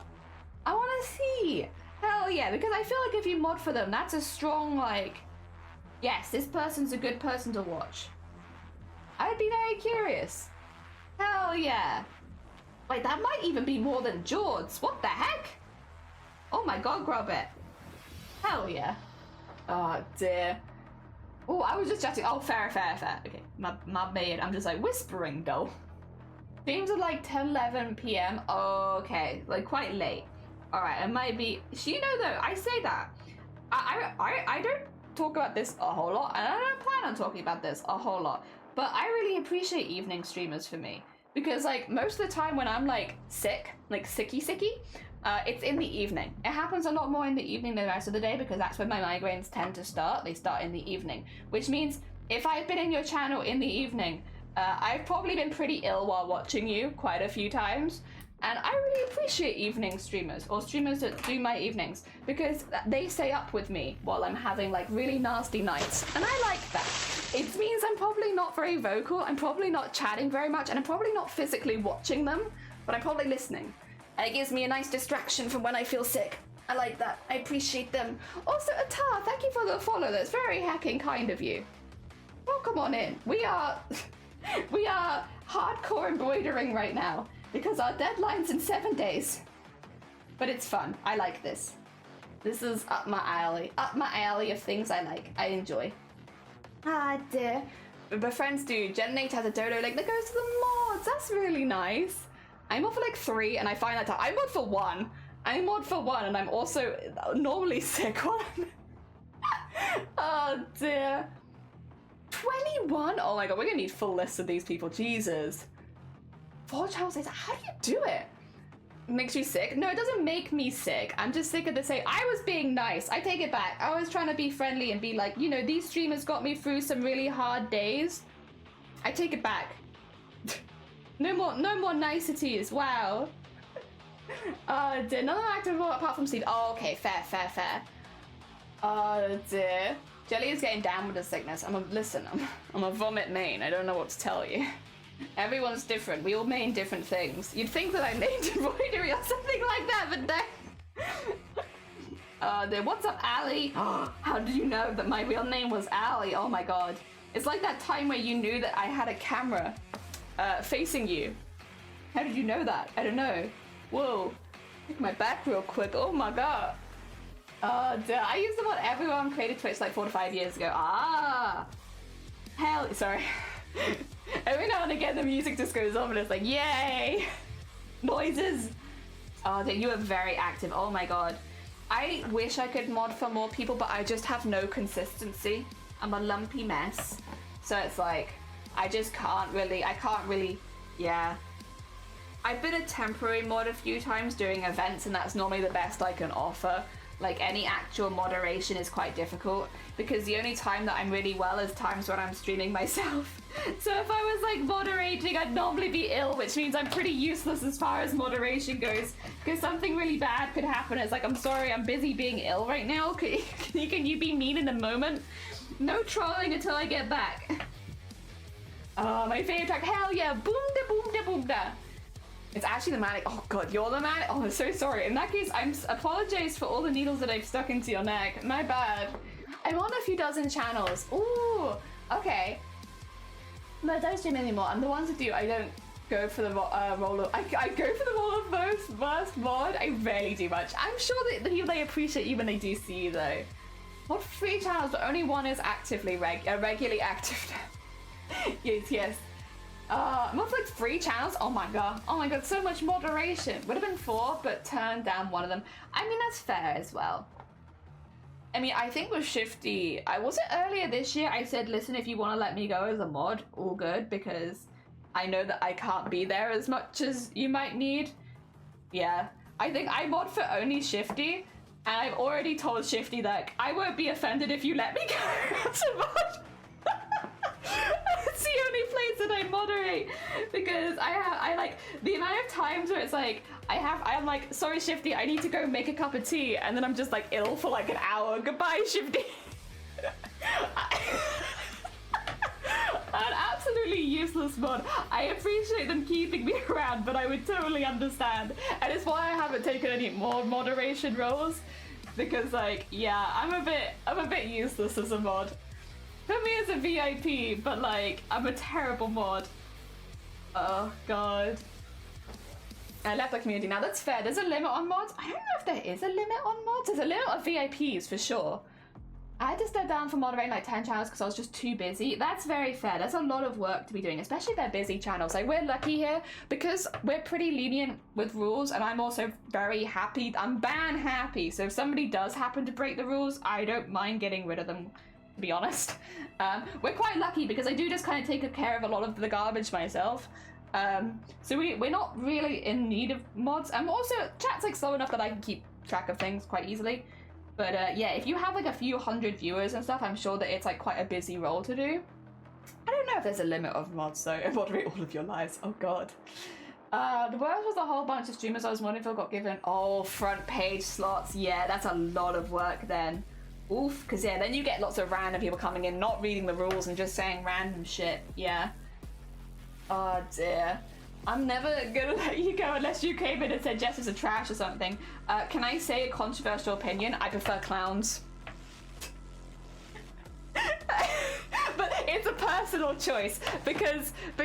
I want to see. Hell yeah, because I feel like if you mod for them, that's a strong like, yes, this person's a good person to watch. I would be very curious. Hell yeah. Wait, that might even be more than Jords. What the heck? Oh my god, Grobit. Hell yeah. Oh dear. Oh, I was just chatting. Oh, fair. Okay, my bad. I'm just like whispering though. Streams are like 10, 11 p.m. Okay, like quite late. All right, it might be. You know though, I say that. I don't talk about this a whole lot, and I don't plan on talking about this a whole lot. But I really appreciate evening streamers for me because like most of the time when I'm like sick, like sicky, it's in the evening. It happens a lot more in the evening than the rest of the day because that's when my migraines tend to start. They start in the evening, which means if I've been in your channel in the evening, I've probably been pretty ill while watching you quite a few times. And I really appreciate evening streamers or streamers that do my evenings because they stay up with me while I'm having like really nasty nights. And I like that. It means I'm probably not very vocal, I'm probably not chatting very much, and I'm probably not physically watching them, but I'm probably listening. And it gives me a nice distraction from when I feel sick. I like that. I appreciate them. Also, Atar, thank you for the follow. That's very heckin' kind of you. Welcome on in. We are hardcore embroidering right now because our deadline's in 7 days. But it's fun. I like this. This is up my alley. Up my alley of things I like. I enjoy. Ah, dear. My friends do. Gen 8 has a dodo link that goes to the mods. That's really nice. I mod for like 3 and I find that I mod for 1. I mod for 1 and I'm also normally sick while I'm... Oh dear. 21? Oh my god, we're gonna need full lists of these people. Jesus. 4 channels later, how do you do it? Makes you sick? No, it doesn't make me sick. I'm just sick of the say, I was being nice. I take it back. I was trying to be friendly and be like, you know, these streamers got me through some really hard days. I take it back. No more niceties. Wow. Dear. None active apart from Seed. Oh, okay. Fair. Oh, dear. Jelly is getting down with the sickness. I'm a vomit main. I don't know what to tell you. Everyone's different. We all main different things. You'd think that I named embroidery or something like that, but no. Dear. What's up, Allie? How did you know that my real name was Allie? Oh my god. It's like that time where you knew that I had a camera facing you. How did you know that? I don't know. Whoa. Take my back real quick. Oh my god. Duh. I used them on everyone created Twitch like 4 to 5 years ago. Ah. Hell, sorry. Every now and again the music just goes on and it's like, yay. Noises. Oh, dude, you were very active. Oh my god. I wish I could mod for more people, but I just have no consistency. I'm a lumpy mess. So it's like, I can't really, yeah. I've been a temporary mod a few times during events and that's normally the best I can offer. Like any actual moderation is quite difficult because the only time that I'm really well is times when I'm streaming myself. So if I was like moderating, I'd normally be ill, which means I'm pretty useless as far as moderation goes because something really bad could happen. It's like, I'm sorry, I'm busy being ill right now. Can you be mean in the moment? No trolling until I get back. Oh, my favorite track. Hell yeah. Boom da. It's actually the manic. Oh god, you're the manic. Oh, I'm so sorry. In that case, apologize for all the needles that I've stuck into your neck. My bad. I'm on a few dozen channels. Ooh, okay. But I don't stream anymore. And the ones that do, I don't go for the role of... I go for the role of worst mod. I rarely do much. I'm sure that they appreciate you when they do see you, though. Not 3 channels, but only one is actively regularly active now. Yes. I'm on like 3 channels. Oh my god, so much moderation. Would have been 4, but turned down one of them. I mean, that's fair as well. I mean, I think with Shifty, was it earlier this year? I said, listen, if you want to let me go as a mod, all good, because I know that I can't be there as much as you might need. Yeah, I think I mod for only Shifty, and I've already told Shifty that I won't be offended if you let me go as a mod. It's the only place that I moderate because I like the amount of times where it's like I'm like, sorry Shifty, I need to go make a cup of tea, and then I'm just like ill for like an hour. Goodbye Shifty. An absolutely useless mod. I appreciate them keeping me around, but I would totally understand, and it's why I haven't taken any more moderation roles because like, yeah, I'm a bit useless as a mod. Put me as a VIP, but like, I'm a terrible mod. Oh god. I left the community now. That's fair. There's a limit on mods. I don't know if there is a limit on mods. There's a limit on VIPs for sure. I had to step down from moderating like 10 channels because I was just too busy. That's very fair. That's a lot of work to be doing, especially if they're busy channels. Like, we're lucky here because we're pretty lenient with rules, and I'm also very happy. I'm ban happy. So if somebody does happen to break the rules, I don't mind getting rid of them, to be honest. We're quite lucky because I do just kind of take care of a lot of the garbage myself. So we're not really in need of mods. Also, chat's like slow enough that I can keep track of things quite easily. But yeah, if you have like a few hundred viewers and stuff, I'm sure that it's like quite a busy role to do. I don't know if there's a limit of mods though. Moderate all of your lives. Oh god. The worst was a whole bunch of streamers I was wondering if I got given front page slots. Yeah, that's a lot of work then. Oof, because yeah, then you get lots of random people coming in, not reading the rules and just saying random shit. Yeah. Oh dear. I'm never gonna let you go unless you came in and said jesters are trash or something. Can I say a controversial opinion? I prefer clowns. But it's a personal choice because now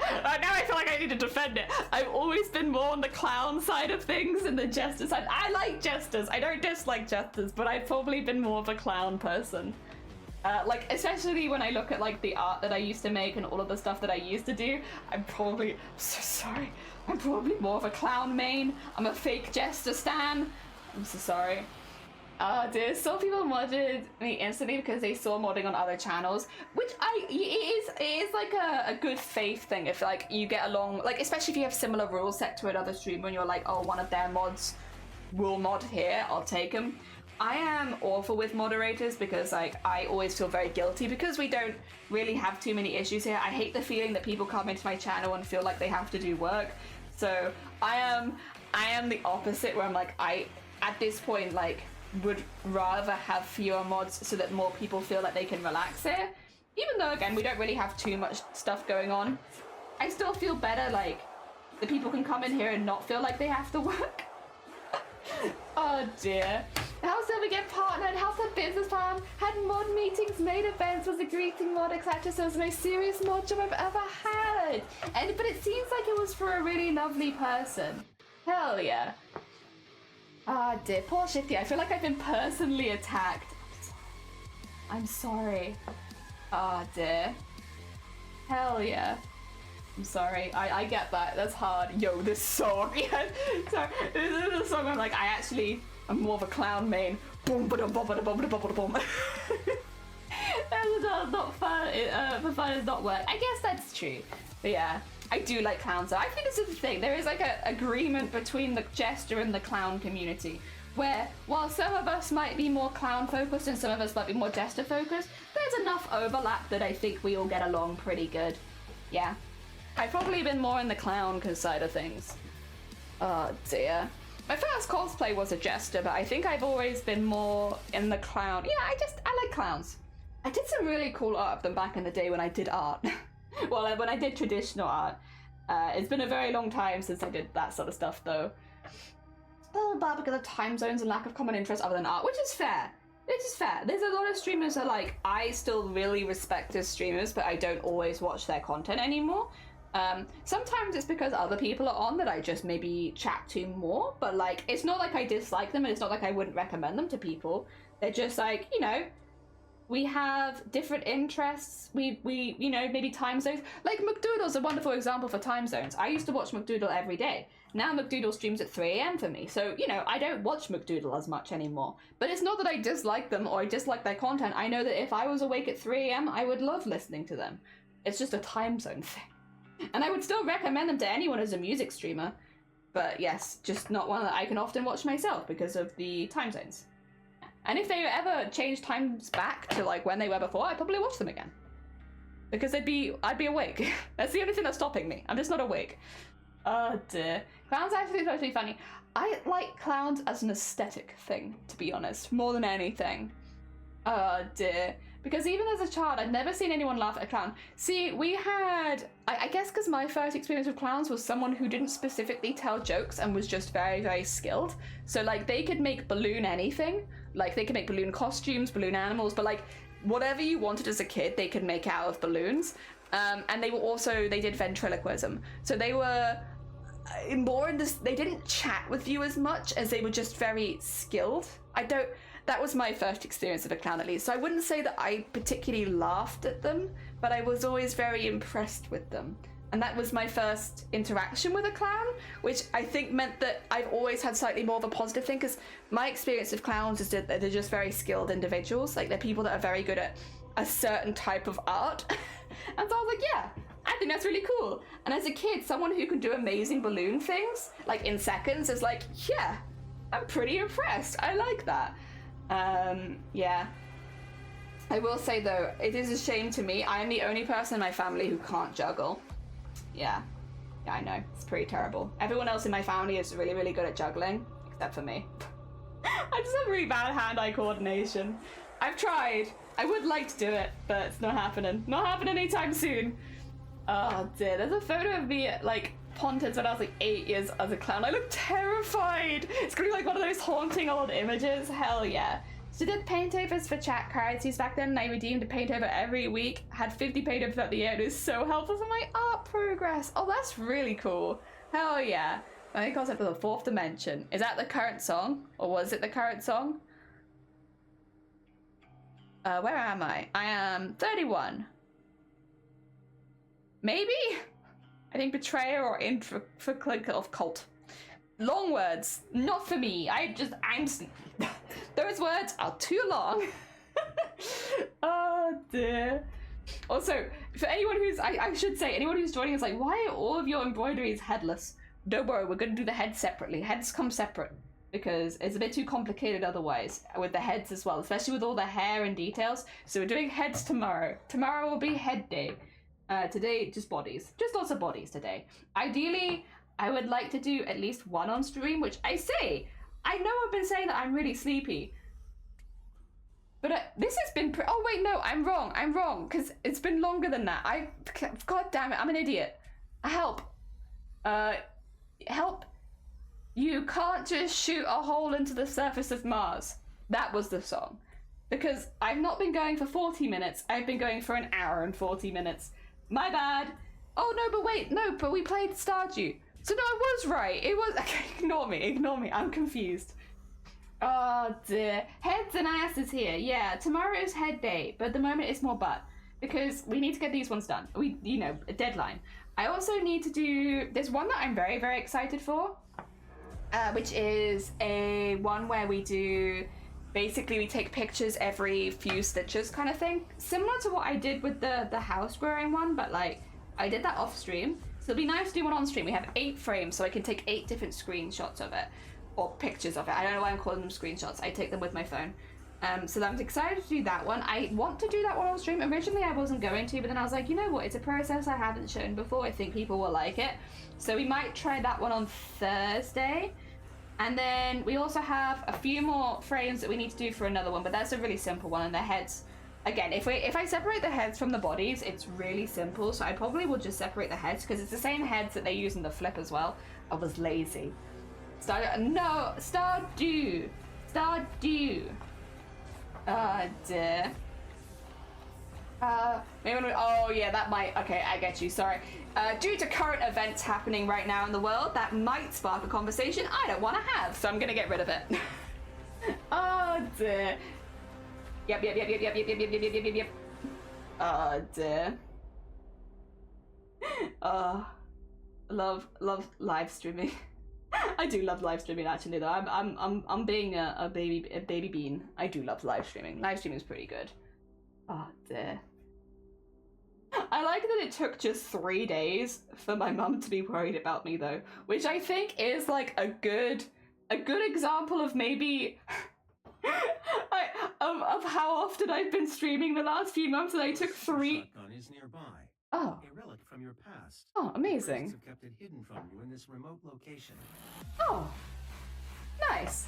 I feel like I need to defend it. I've always been more on the clown side of things than the jester side. I like jesters. I don't dislike jesters, but I've probably been more of a clown person. Like, especially when I look at like the art that I used to make and all of the stuff that I used to do, I'm probably more of a clown main. I'm a fake jester stan. I'm so sorry. Oh dear, some people modded me instantly because they saw modding on other channels, which it is like a good faith thing if like you get along, like especially if you have similar rules set to another streamer and you're like, oh, one of their mods will mod here, I'll take them. I am awful with moderators because like I always feel very guilty because we don't really have too many issues here. I hate the feeling that people come into my channel and feel like they have to do work. So I am the opposite, where I'm like, at this point like would rather have fewer mods so that more people feel like they can relax here. Even though again we don't really have too much stuff going on, I still feel better like the people can come in here and not feel like they have to work. Oh dear. How's ever get partnered? How's the business plan? Had mod meetings, made events, was a greeting mod, etc. So it was the most serious mod job I've ever had. But it seems like it was for a really lovely person. Hell yeah. Ah dear, poor Shifty. I feel like I've been personally attacked. I'm sorry. Ah dear. Hell yeah. I'm sorry. I get that. That's hard. Yo, this song. Yeah. Sorry. This is a song where I'm like, I'm more of a clown main. Boom, ba-dum, ba-dum, ba-dum, ba-dum, ba-dum. That's not fun. For fun is not work. I guess that's true. But yeah, I do like clowns. So I think this is the thing. There is like an agreement between the jester and the clown community, where while some of us might be more clown focused and some of us might be more jester focused, there's enough overlap that I think we all get along pretty good. Yeah. I've probably been more in the clown side of things. Oh dear. My first cosplay was a jester, but I think I've always been more in the clown. Yeah, I like clowns. I did some really cool art of them back in the day when I did art. Well, when I did traditional art. It's been a very long time since I did that sort of stuff though. It's a little bad because of time zones and lack of common interest other than art, which is fair. It is fair. There's a lot of streamers that like, I still really respect as streamers, but I don't always watch their content anymore. Sometimes it's because other people are on that I just maybe chat to more, but like it's not like I dislike them and it's not like I wouldn't recommend them to people. They're just like, you know, we have different interests, we you know, maybe time zones. Like McDoodle's a wonderful example for time zones. I used to watch McDoodle every day. Now McDoodle streams at 3 AM for me, so you know, I don't watch McDoodle as much anymore. But it's not that I dislike them or I dislike their content. I know that if I was awake at 3 AM I would love listening to them. It's just a time zone thing. And I would still recommend them to anyone as a music streamer. But yes, just not one that I can often watch myself because of the time zones. And if they ever change times back to like when they were before, I'd probably watch them again. Because I'd be awake. That's the only thing that's stopping me. I'm just not awake. Oh dear. Clowns actually supposed to be funny. I like clowns as an aesthetic thing, to be honest, more than anything. Oh dear. Because even as a child, I'd never seen anyone laugh at a clown. See, we had, I guess because my first experience with clowns was someone who didn't specifically tell jokes and was just very, very skilled. So like they could make balloon anything. Like they could make balloon costumes, balloon animals, but like whatever you wanted as a kid, they could make out of balloons. And they did ventriloquism. So they were more in this, they didn't chat with you as much as they were just very skilled. that was my first experience of a clown, at least. So I wouldn't say that I particularly laughed at them, but I was always very impressed with them. And that was my first interaction with a clown, which I think meant that I've always had slightly more of a positive thing, because my experience of clowns is that they're just very skilled individuals. Like, they're people that are very good at a certain type of art. And so I was like, yeah, I think that's really cool. And as a kid, someone who can do amazing balloon things, like in seconds, is like, yeah, I'm pretty impressed. I like that. Yeah. I will say though, it is a shame to me. I am the only person in my family who can't juggle. Yeah, I know, it's pretty terrible. Everyone else in my family is really, really good at juggling, except for me. I just have really bad hand-eye coordination. I've tried. I would like to do it, but it's not happening. Not happening anytime soon. Oh dear, there's a photo of me at like Pontins when I was like 8 years as a clown. I look terrified. It's gonna be like one of those haunting old images. Hell yeah. So did paint overs for chat currencies back then, and I redeemed a paint over every week. Had 50 paint overs throughout the year. It was so helpful for my art progress. Oh, that's really cool. Hell yeah. My main concept of the fourth dimension. Is that the current song? Or was it the current song? Where am I? I am 31. Maybe? I think betrayer or of cult. Long words, not for me. Those words are too long. Oh dear. Also, for anyone who's, I should say, anyone who's joining is like, why are all of your embroideries headless? Don't worry, we're going to do the heads separately. Heads come separate, because it's a bit too complicated otherwise, with the heads as well, especially with all the hair and details. So we're doing heads tomorrow. Tomorrow will be head day. Today, just bodies. Just lots of bodies today. Ideally, I would like to do at least one on stream, which I know I've been saying that I'm really sleepy. But this has been, oh wait, no, I'm wrong, because it's been longer than that. God damn it, I'm an idiot. Help. Help. You can't just shoot a hole into the surface of Mars. That was the song. Because I've not been going for 40 minutes, I've been going for an hour and 40 minutes. My bad. Oh no, but wait, no, but we played Stardew. So no, I was right. It was, okay, ignore me, I'm confused. Oh dear. Heads and asses here. Yeah, tomorrow's head day, but at the moment it's more butt, because we need to get these ones done. A deadline. I also need to do, there's one that I'm very, very excited for, which is a one where we do, basically we take pictures every few stitches kind of thing. Similar to what I did with the house growing one, but like, I did that off stream. So it'll be nice to do one on stream. We have 8 frames, so I can take 8 different screenshots of it, or pictures of it. I don't know why I'm calling them screenshots. I take them with my phone. So I'm excited to do that one. I want to do that one on stream. Originally I wasn't going to, but then I was like, you know what? It's a process I haven't shown before. I think people will like it. So we might try that one on Thursday. And then we also have a few more frames that we need to do for another one, but that's a really simple one. And the heads, again, if I separate the heads from the bodies, it's really simple. So I probably will just separate the heads, because it's the same heads that they use in the flip as well. I was lazy. Stardew. Dear. Oh yeah, that might, okay, I get you, sorry. Due to current events happening right now in the world, that might spark a conversation I don't want to have, so I'm gonna get rid of it. Oh dear. Yep. Oh dear. Love live streaming. I do love live streaming actually though. I'm being a baby bean. I do love live streaming. Live streaming is pretty good. Oh dear. I like that it took just 3 days for my mum to be worried about me though, which I think is like a good example of maybe of how often I've been streaming the last few months, and I took 3. Shotgun is nearby. Oh. A relic from your past. Oh, amazing. Have kept it hidden from you in this remote location. Oh. Nice.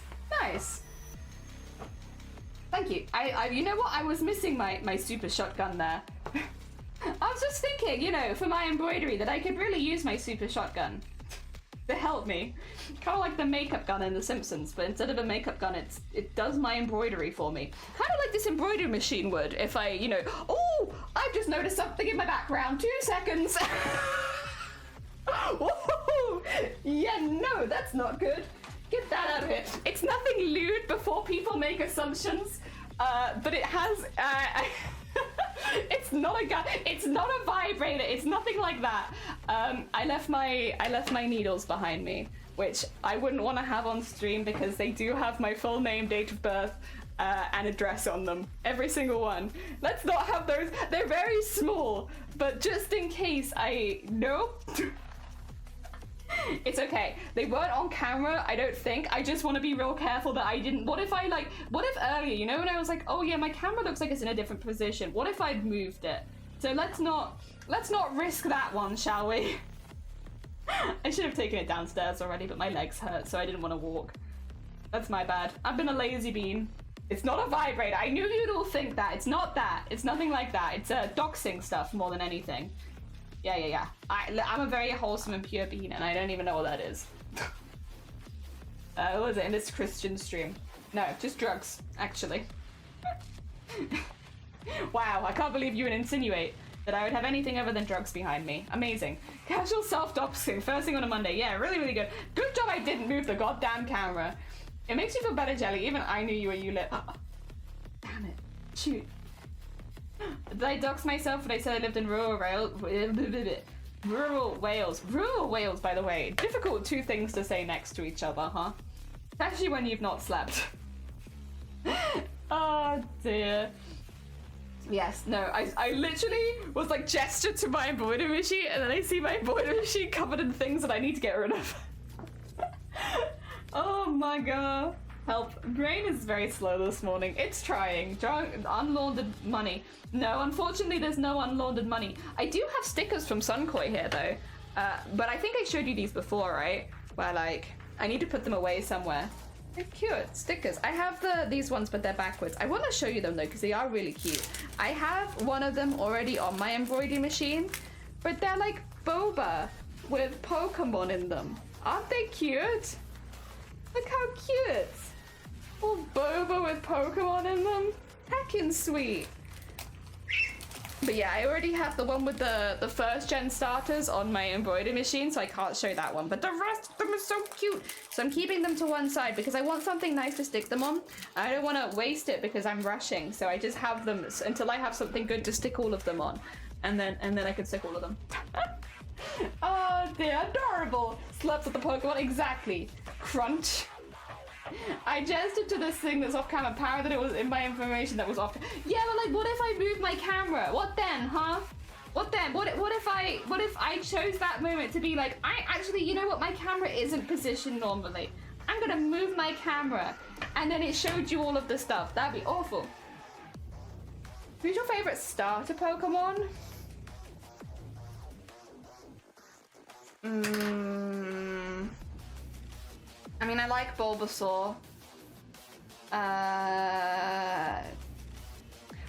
Thank you. I you know what? I was missing my super shotgun there. I was just thinking, for my embroidery, that I could really use my super shotgun to help me. Kind of like the makeup gun in The Simpsons, but instead of a makeup gun, it does my embroidery for me. Kind of like this embroidery machine would if I, oh, I've just noticed something in my background. 2 seconds. Whoa! Yeah, no, that's not good. Get that out out of it. It's nothing lewd before people make assumptions, but it has. It's not a gun. It's not a vibrator. It's nothing like that. I left my needles behind me, which I wouldn't want to have on stream because they do have my full name, date of birth, and address on them. Every single one. Let's not have those. They're very small, but just in case nope. It's okay. They weren't on camera, I don't think. I just want to be real careful that I didn't. What if earlier, you know, when I was like, oh yeah, my camera looks like it's in a different position. What if I'd moved it? So let's not risk that one, shall we? I should have taken it downstairs already, but my legs hurt, so I didn't want to walk. That's my bad. I've been a lazy bean. It's not a vibrator. I knew you'd all think that. It's not that. It's nothing like that. It's doxing stuff more than anything. Yeah. I'm a very wholesome and pure being, and I don't even know what that is. What was it in this Christian stream? No, just drugs, actually. Wow, I can't believe you would insinuate that I would have anything other than drugs behind me. Amazing. Casual self-doxing, first thing on a Monday. Yeah, really, really good. Good job I didn't move the goddamn camera. It makes you feel better, Jelly. Even I knew you were you lit. Oh, damn it. Shoot. Did I dox myself when I said I lived in rural Wales? Rural Wales, by the way. Difficult two things to say next to each other, huh? Especially when you've not slept. Oh dear. Yes, no, I literally was like gestured to my embroidery machine, and then I see my embroidery machine covered in things that I need to get rid of. Oh my god. Help. Brain is very slow this morning. It's trying. Unlaundered money. No, unfortunately there's no unlaundered money. I do have stickers from Sunkoi here though. But I think I showed you these before, right? Where like, I need to put them away somewhere. They're cute. Stickers. I have these ones, but they're backwards. I want to show you them though, because they are really cute. I have one of them already on my embroidery machine, but they're like boba with Pokemon in them. Aren't they cute? Look how cute. Little boba with Pokemon in them. Heckin' sweet. But yeah, I already have the one with the first gen starters on my embroidery machine, so I can't show that one. But the rest of them are so cute. So I'm keeping them to one side because I want something nice to stick them on. I don't want to waste it because I'm rushing, so I just have them until I have something good to stick all of them on. And then I can stick all of them. Oh, they're adorable. Sluts with the Pokemon, exactly. Crunch. I gestured to this thing that's off camera. Power that it was in my information that was off. Yeah, but like, what if I move my camera? What then, huh? What then? What if I chose that moment to be like, I actually, you know what? My camera isn't positioned normally. I'm gonna move my camera, and then it showed you all of the stuff. That'd be awful. Who's your favorite starter Pokemon? I mean, I like Bulbasaur.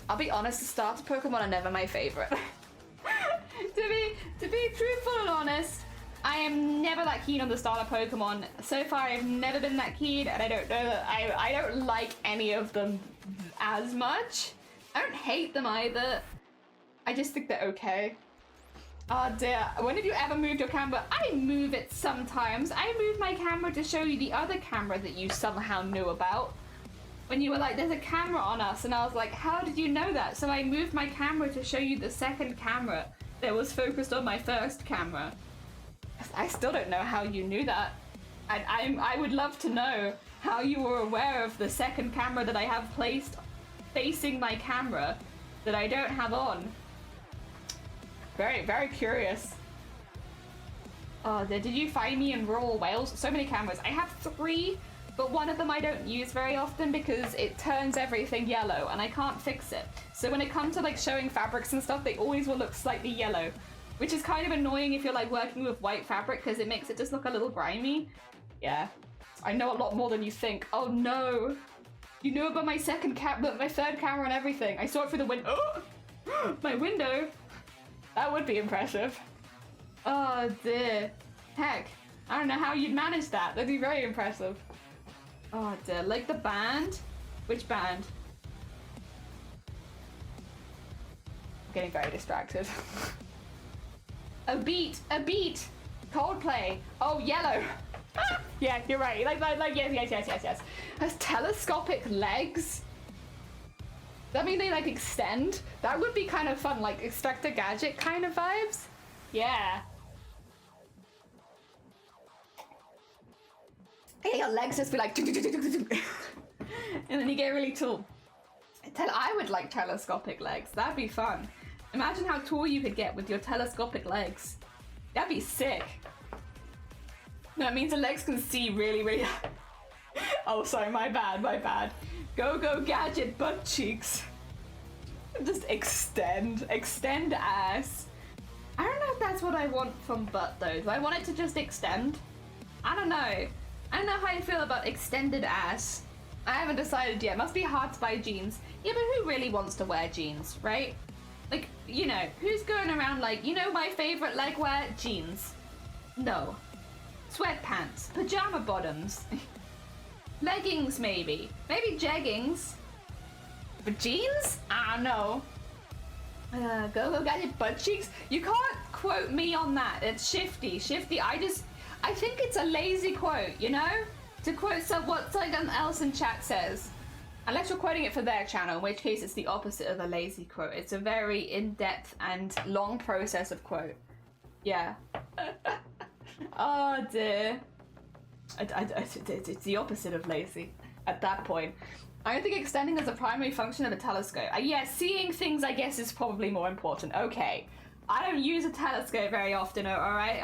I'll be honest, the starter Pokemon are never my favorite. to be truthful and honest, I am never that keen on the starter Pokemon. So far, I've never been that keen, and I don't know that I don't like any of them as much. I don't hate them either. I just think they're okay. Oh dear, when have you ever moved your camera? I move it sometimes. I move my camera to show you the other camera that you somehow knew about. When you were like, there's a camera on us, and I was like, how did you know that? So I moved my camera to show you the second camera that was focused on my first camera. I still don't know how you knew that. I would love to know how you were aware of the second camera that I have placed facing my camera that I don't have on. Very, very curious. Oh, did you find me in rural Wales? So many cameras. I have 3, but one of them I don't use very often because it turns everything yellow and I can't fix it. So when it comes to like showing fabrics and stuff, they always will look slightly yellow, which is kind of annoying if you're like working with white fabric because it makes it just look a little grimy. Yeah, I know a lot more than you think. Oh no, you knew about my my third camera and everything. I saw it through the window. Oh, my window. That would be impressive. Oh dear. Heck, I don't know how you'd manage that. That'd be very impressive. Oh dear, like the band? Which band? I'm getting very distracted. A beat! Coldplay! Oh, yellow! Yeah, you're right. Like, yes. Has telescopic legs? Does that mean they like extend? That would be kind of fun, like Inspector Gadget kind of vibes. Yeah. Yeah, your legs just be like, and then you get really tall. I would like telescopic legs. That'd be fun. Imagine how tall you could get with your telescopic legs. That'd be sick. No, it means the legs can see really. Oh, sorry, my bad. Go gadget butt cheeks. Just extend ass. I don't know if that's what I want from butt though. Do I want it to just extend? I don't know. I don't know how I feel about extended ass. I haven't decided yet. Must be hard to buy jeans. Yeah, but who really wants to wear jeans, right? Like, you know, who's going around like, you know my favorite leg wear? Jeans. No. Sweatpants. Pajama bottoms. Leggings, maybe. Maybe jeggings. But jeans? I don't know. Go get your butt cheeks. You can't quote me on that. It's shifty. I think it's a lazy quote, you know? To quote what someone else in chat says. Unless you're quoting it for their channel, in which case it's the opposite of a lazy quote. It's a very in-depth and long process of quote. Yeah. Oh dear. It's the opposite of lazy at that point. I don't think extending is a primary function of a telescope. Yeah, seeing things I guess is probably more important. Okay. I don't use a telescope very often, alright?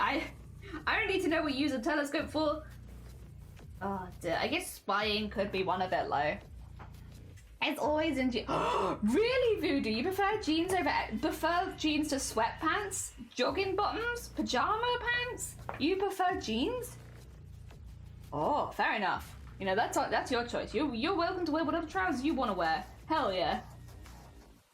I don't need to know what you use a telescope for. Oh dear. I guess spying could be one a bit low. It's always in really, Voodoo? You prefer jeans to sweatpants? Jogging bottoms? Pajama pants? You prefer jeans? Oh, fair enough. You know, that's your choice. You're welcome to wear whatever trousers you want to wear. Hell yeah.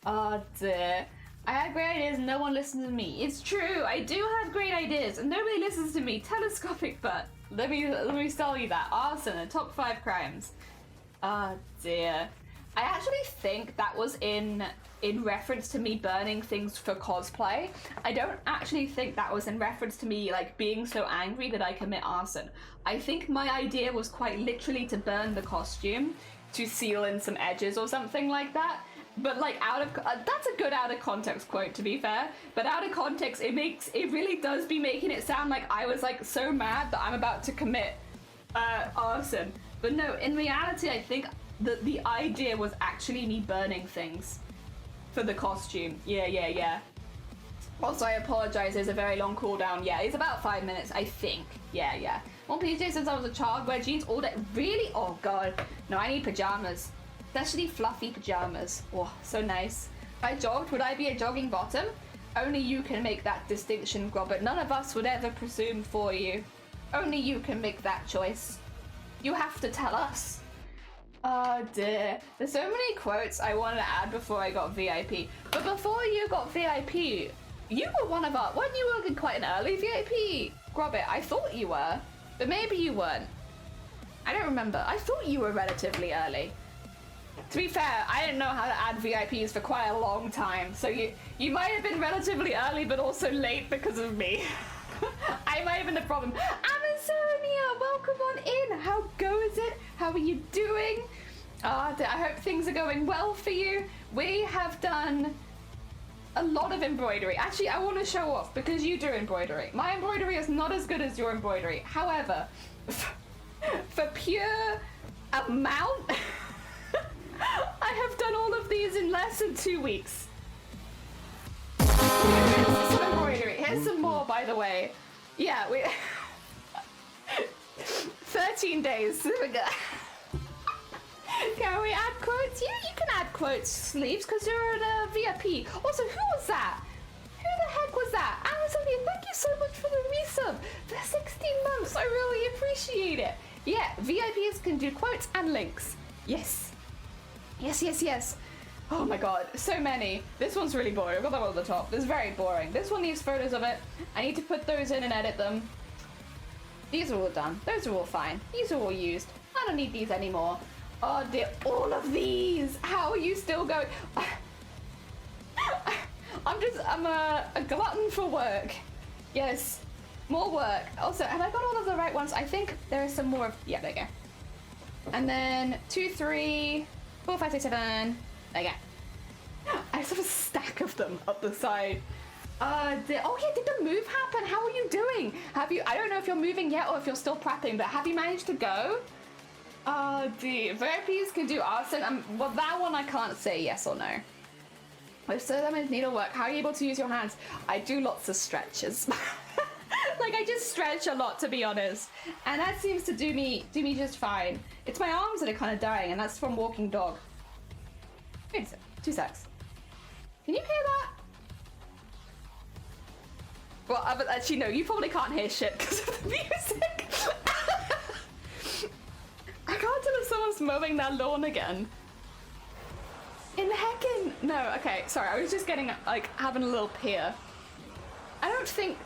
Oh dear. I had great ideas and no one listens to me. It's true, I do have great ideas and nobody listens to me. Telescopic butt. Let me tell you that. Arson, the top 5 crimes. Oh dear. I actually think that was in reference to me burning things for cosplay. I don't actually think that was in reference to me like being so angry that I commit arson. I think my idea was quite literally to burn the costume to seal in some edges or something like that. But like that's a good out of context quote to be fair. But out of context, it really does be making it sound like I was like so mad that I'm about to commit arson. But no, in reality, I think that the idea was actually me burning things for the costume. Yeah. Also, I apologize, there's a very long cooldown. Yeah, it's about 5 minutes, I think. Yeah. Worn PJs since I was a child, wear jeans all day. Really? Oh god. No, I need pajamas. Especially fluffy pajamas. Oh, so nice. If I jogged, would I be a jogging bottom? Only you can make that distinction, Robert. None of us would ever presume for you. Only you can make that choice. You have to tell us. Oh dear. There's so many quotes I wanted to add before I got VIP. But before you got VIP, you were one of our... Weren't you working quite an early VIP? Grobbit, I thought you were. But maybe you weren't. I don't remember. I thought you were relatively early. To be fair, I didn't know how to add VIPs for quite a long time. So you might have been relatively early but also late because of me. I might have been the problem. Amazonia, welcome on in. How goes it? How are you doing? I hope things are going well for you. We have done a lot of embroidery. Actually, I want to show off because you do embroidery. My embroidery is not as good as your embroidery. However, for pure amount, I have done all of these in less than 2 weeks. Here's some embroidery. Here's some more, by the way. Yeah, we... 13 days. There we go. Can we add quotes? Yeah, you can add quotes, Sleeves, because you're a VIP. Also, who was that? Who the heck was that? Amazonia, thank you so much for the resub. For 16 months, I really appreciate it. Yeah, VIPs can do quotes and links. Yes. Yes. Oh my god, so many. This one's really boring. I've got that one at the top. This is very boring. This one needs photos of it. I need to put those in and edit them. These are all done. Those are all fine. These are all used. I don't need these anymore. Oh dear, all of these. How are you still going? I'm a glutton for work. Yes. More work. Also, have I got all of the right ones? I think there is some more. Yeah, there you go. And then 2, 3, 4, 5, 6, 7. There you go. I just have a stack of them up the side. Oh yeah, did the move happen? How are you doing? Have you, I don't know if you're moving yet or if you're still prepping, but have you managed to go? Oh dear, VIPs can do arson. Well, that one I can't say yes or no. With so that means needlework, how are you able to use your hands? I do lots of stretches. Like I just stretch a lot, to be honest, and that seems to do me just fine. It's my arms that are kind of dying, and that's from walking dog. Wait a sec, 2 secs. Can you hear that? Well, actually no, you probably can't hear shit because of the music. I can't tell if someone's mowing their lawn again. In the heckin'. No, okay, sorry, I was just getting, like, having a little peer. I don't think...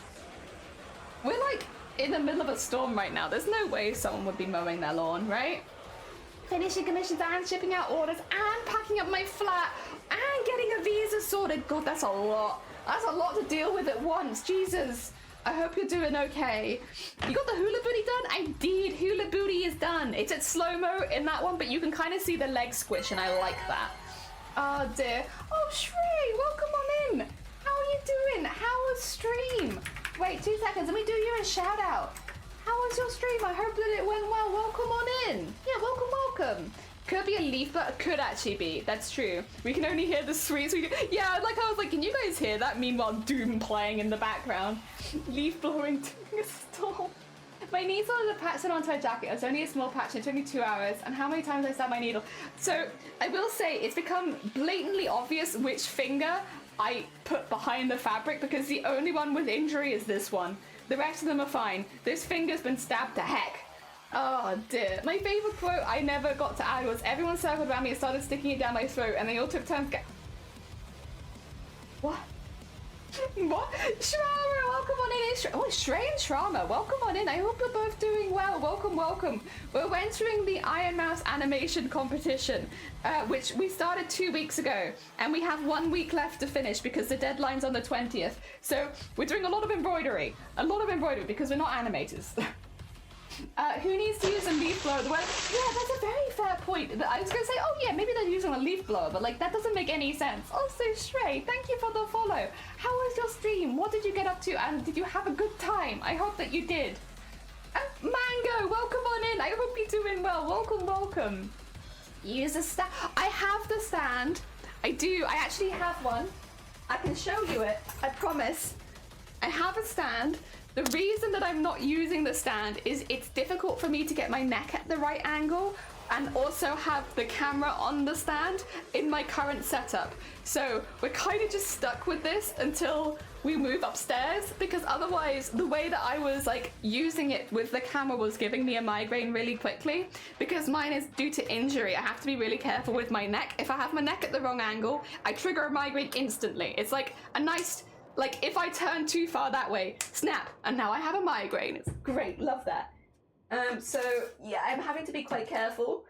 We're, like, in the middle of a storm right now. There's no way someone would be mowing their lawn, right? Finishing commissions and shipping out orders and packing up my flat and getting a visa sorted. God, that's a lot. That's a lot to deal with at once. Jesus. I hope you're doing okay. You got the hula booty done? I did. Hula booty is done. It's at slow-mo in that one, but you can kind of see the leg squish, and I like that. Oh, dear. Oh, Shrey, welcome on in. How are you doing? How was stream? Wait, 2 seconds. Let me do you a shout-out. How was your stream? I hope that it went well. Welcome on in. Yeah, welcome. Could be a leaf, but could actually be. That's true. We can only hear the sweet. Yeah, like I was like, can you guys hear that? Meanwhile, Doom playing in the background. Leaf blowing doing a storm. My needle is a patch onto my jacket. It's only a small patch. It took me 2 hours. And how many times I stabbed my needle? So I will say it's become blatantly obvious which finger I put behind the fabric because the only one with injury is this one. The rest of them are fine. This finger's been stabbed to heck. Oh dear. My favorite quote I never got to add was everyone circled around me and started sticking it down my throat and they all took turns What? What? Shrama, welcome on in. Oh, Shrey and Shrama, welcome on in. I hope you're both doing well. Welcome. We're entering the Iron Mouse animation competition, which we started 2 weeks ago, and we have 1 week left to finish because the deadline's on the 20th. So we're doing a lot of embroidery because we're not animators. Who needs to use a leaf blower? Well, yeah, that's a very fair point. I was going to say, oh yeah, maybe they're using a leaf blower, but like that doesn't make any sense. Also, Shrey, thank you for the follow. How was your stream? What did you get up to? And did you have a good time? I hope that you did. Mango, welcome on in. I hope you're doing well. Welcome. Use a stand. I have the stand. I do. I actually have one. I can show you it. I promise. I have a stand. The reason that I'm not using the stand is it's difficult for me to get my neck at the right angle and also have the camera on the stand in my current setup. So we're kind of just stuck with this until we move upstairs because otherwise the way that I was like using it with the camera was giving me a migraine really quickly because mine is due to injury. I have to be really careful with my neck. If I have my neck at the wrong angle, I trigger a migraine instantly. It's like a nice... Like, if I turn too far that way, snap, and now I have a migraine. It's great, love that. So, yeah, I'm having to be quite careful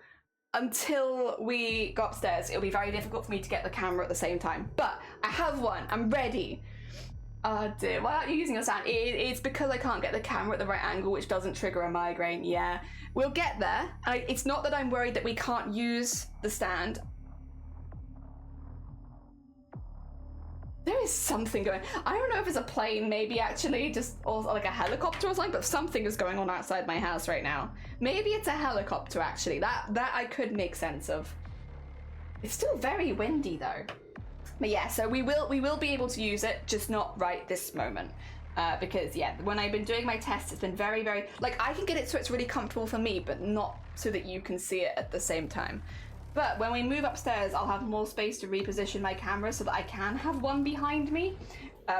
until we go upstairs. It'll be very difficult for me to get the camera at the same time. But I have one, I'm ready. Oh dear, why aren't you using a stand? It's because I can't get the camera at the right angle, which doesn't trigger a migraine, yeah. We'll get there. It's not that I'm worried that we can't use the stand. There is something going. I don't know if it's a plane, maybe actually, just or like a helicopter or something, but something is going on outside my house right now. Maybe it's a helicopter actually. That I could make sense of. It's still very windy though. But yeah, so we will be able to use it, just not right this moment. Because yeah, when I've been doing my tests, it's been very, like I can get it so it's really comfortable for me, but not so that you can see it at the same time. But when we move upstairs, I'll have more space to reposition my camera so that I can have one behind me,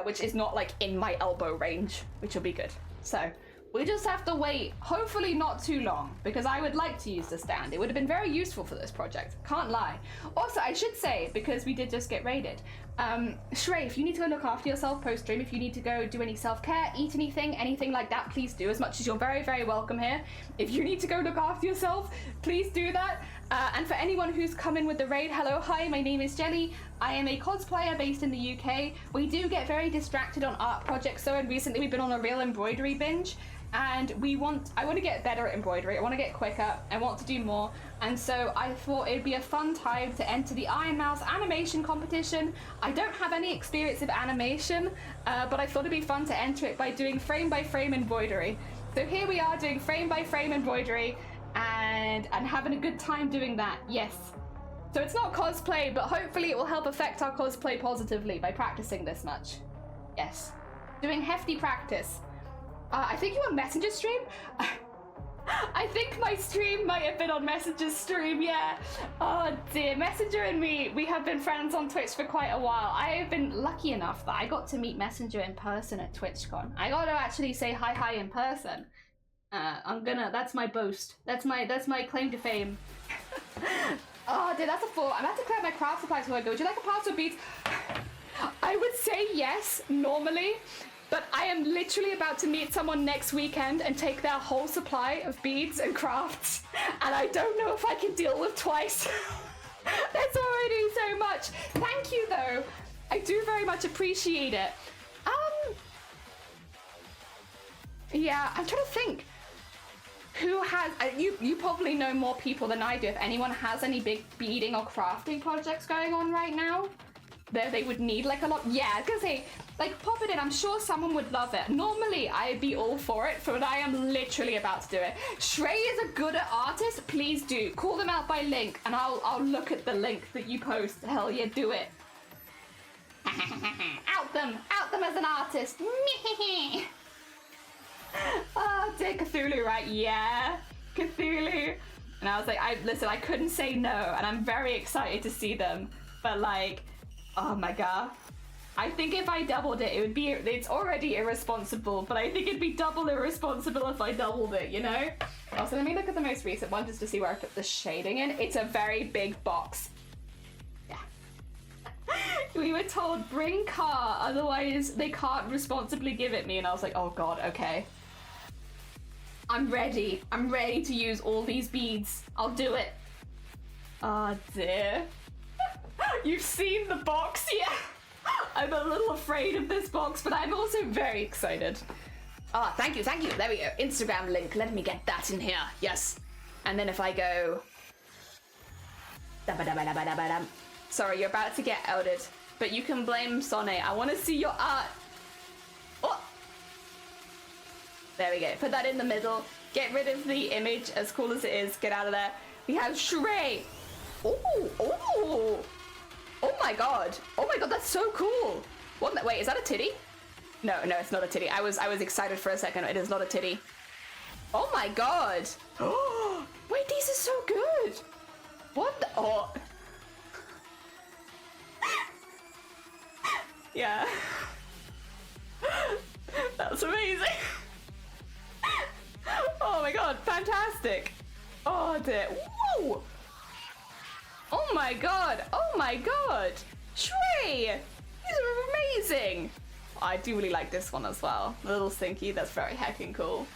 which is not like in my elbow range, which will be good. So we just have to wait, hopefully not too long, because I would like to use the stand. It would have been very useful for this project, can't lie. Also, I should say, because we did just get raided, Shrey, if you need to go look after yourself post-stream, if you need to go do any self-care, eat anything like that, please do, as much as you're very, very welcome here. If you need to go look after yourself, please do that. And for anyone who's come in with the raid, hello, hi, my name is Jelly. I am a cosplayer based in the UK. We do get very distracted on art projects, so and recently we've been on a real embroidery binge. And I want to get better at embroidery, I want to get quicker, I want to do more, and so I thought it'd be a fun time to enter the Iron Mouse animation competition. I don't have any experience of animation, but I thought it'd be fun to enter it by doing frame by frame embroidery. So here we are doing frame by frame embroidery and having a good time doing that, yes. So it's not cosplay, but hopefully it will help affect our cosplay positively by practicing this much. Yes, doing hefty practice. I think you on Messenger stream? I think my stream might have been on Messenger's stream, yeah. Oh dear, Messenger and me, we have been friends on Twitch for quite a while. I have been lucky enough that I got to meet Messenger in person at TwitchCon. I got to actually say hi in person. That's my boast. That's my claim to fame. Oh dear, that's a 4. I'm about to clear my craft supplies before I go. Would you like a parcel of beads? I would say yes, normally. But I am literally about to meet someone next weekend and take their whole supply of beads and crafts. And I don't know if I can deal with twice. That's already so much. Thank you though. I do very much appreciate it. Yeah, I'm trying to think. Who has, you probably know more people than I do. If anyone has any big beading or crafting projects going on right now, they would need like a lot. Yeah, I was gonna say, like, pop it in. I'm sure someone would love it. Normally, I'd be all for it, but I am literally about to do it. Shrey is a good artist. Please do. Call them out by link, and I'll look at the link that you post. Hell yeah, do it. Out them as an artist. Oh, dear Cthulhu, right? Yeah, Cthulhu. And I was like, listen, I couldn't say no, and I'm very excited to see them. But like, oh my god. I think if I doubled it, it's already irresponsible, but I think it'd be double irresponsible if I doubled it, you know? Also, let me look at the most recent one just to see where I put the shading in. It's a very big box. Yeah. We were told, bring car, otherwise they can't responsibly give it me. And I was like, oh god, okay. I'm ready. I'm ready to use all these beads. I'll do it. Oh dear. You've seen the box, yeah? I'm a little afraid of this box, but I'm also very excited. Ah, thank you. There we go. Instagram link. Let me get that in here. Yes. And then if I go... Sorry, you're about to get outed, but you can blame Sonne. I want to see your art. Oh. There we go. Put that in the middle. Get rid of the image, as cool as it is. Get out of there. We have Shrey. Oh. Oh my god, that's so cool. Wait, is that a titty? No, it's not a titty. I was excited for a second. It is not a titty. Oh my god. Oh, wait, these are so good. What the, oh. Yeah. That's amazing. Oh my god, fantastic. Oh dear, whoa. Oh my god! Shrey! These are amazing! I do really like this one as well. A little stinky, that's very heckin' cool.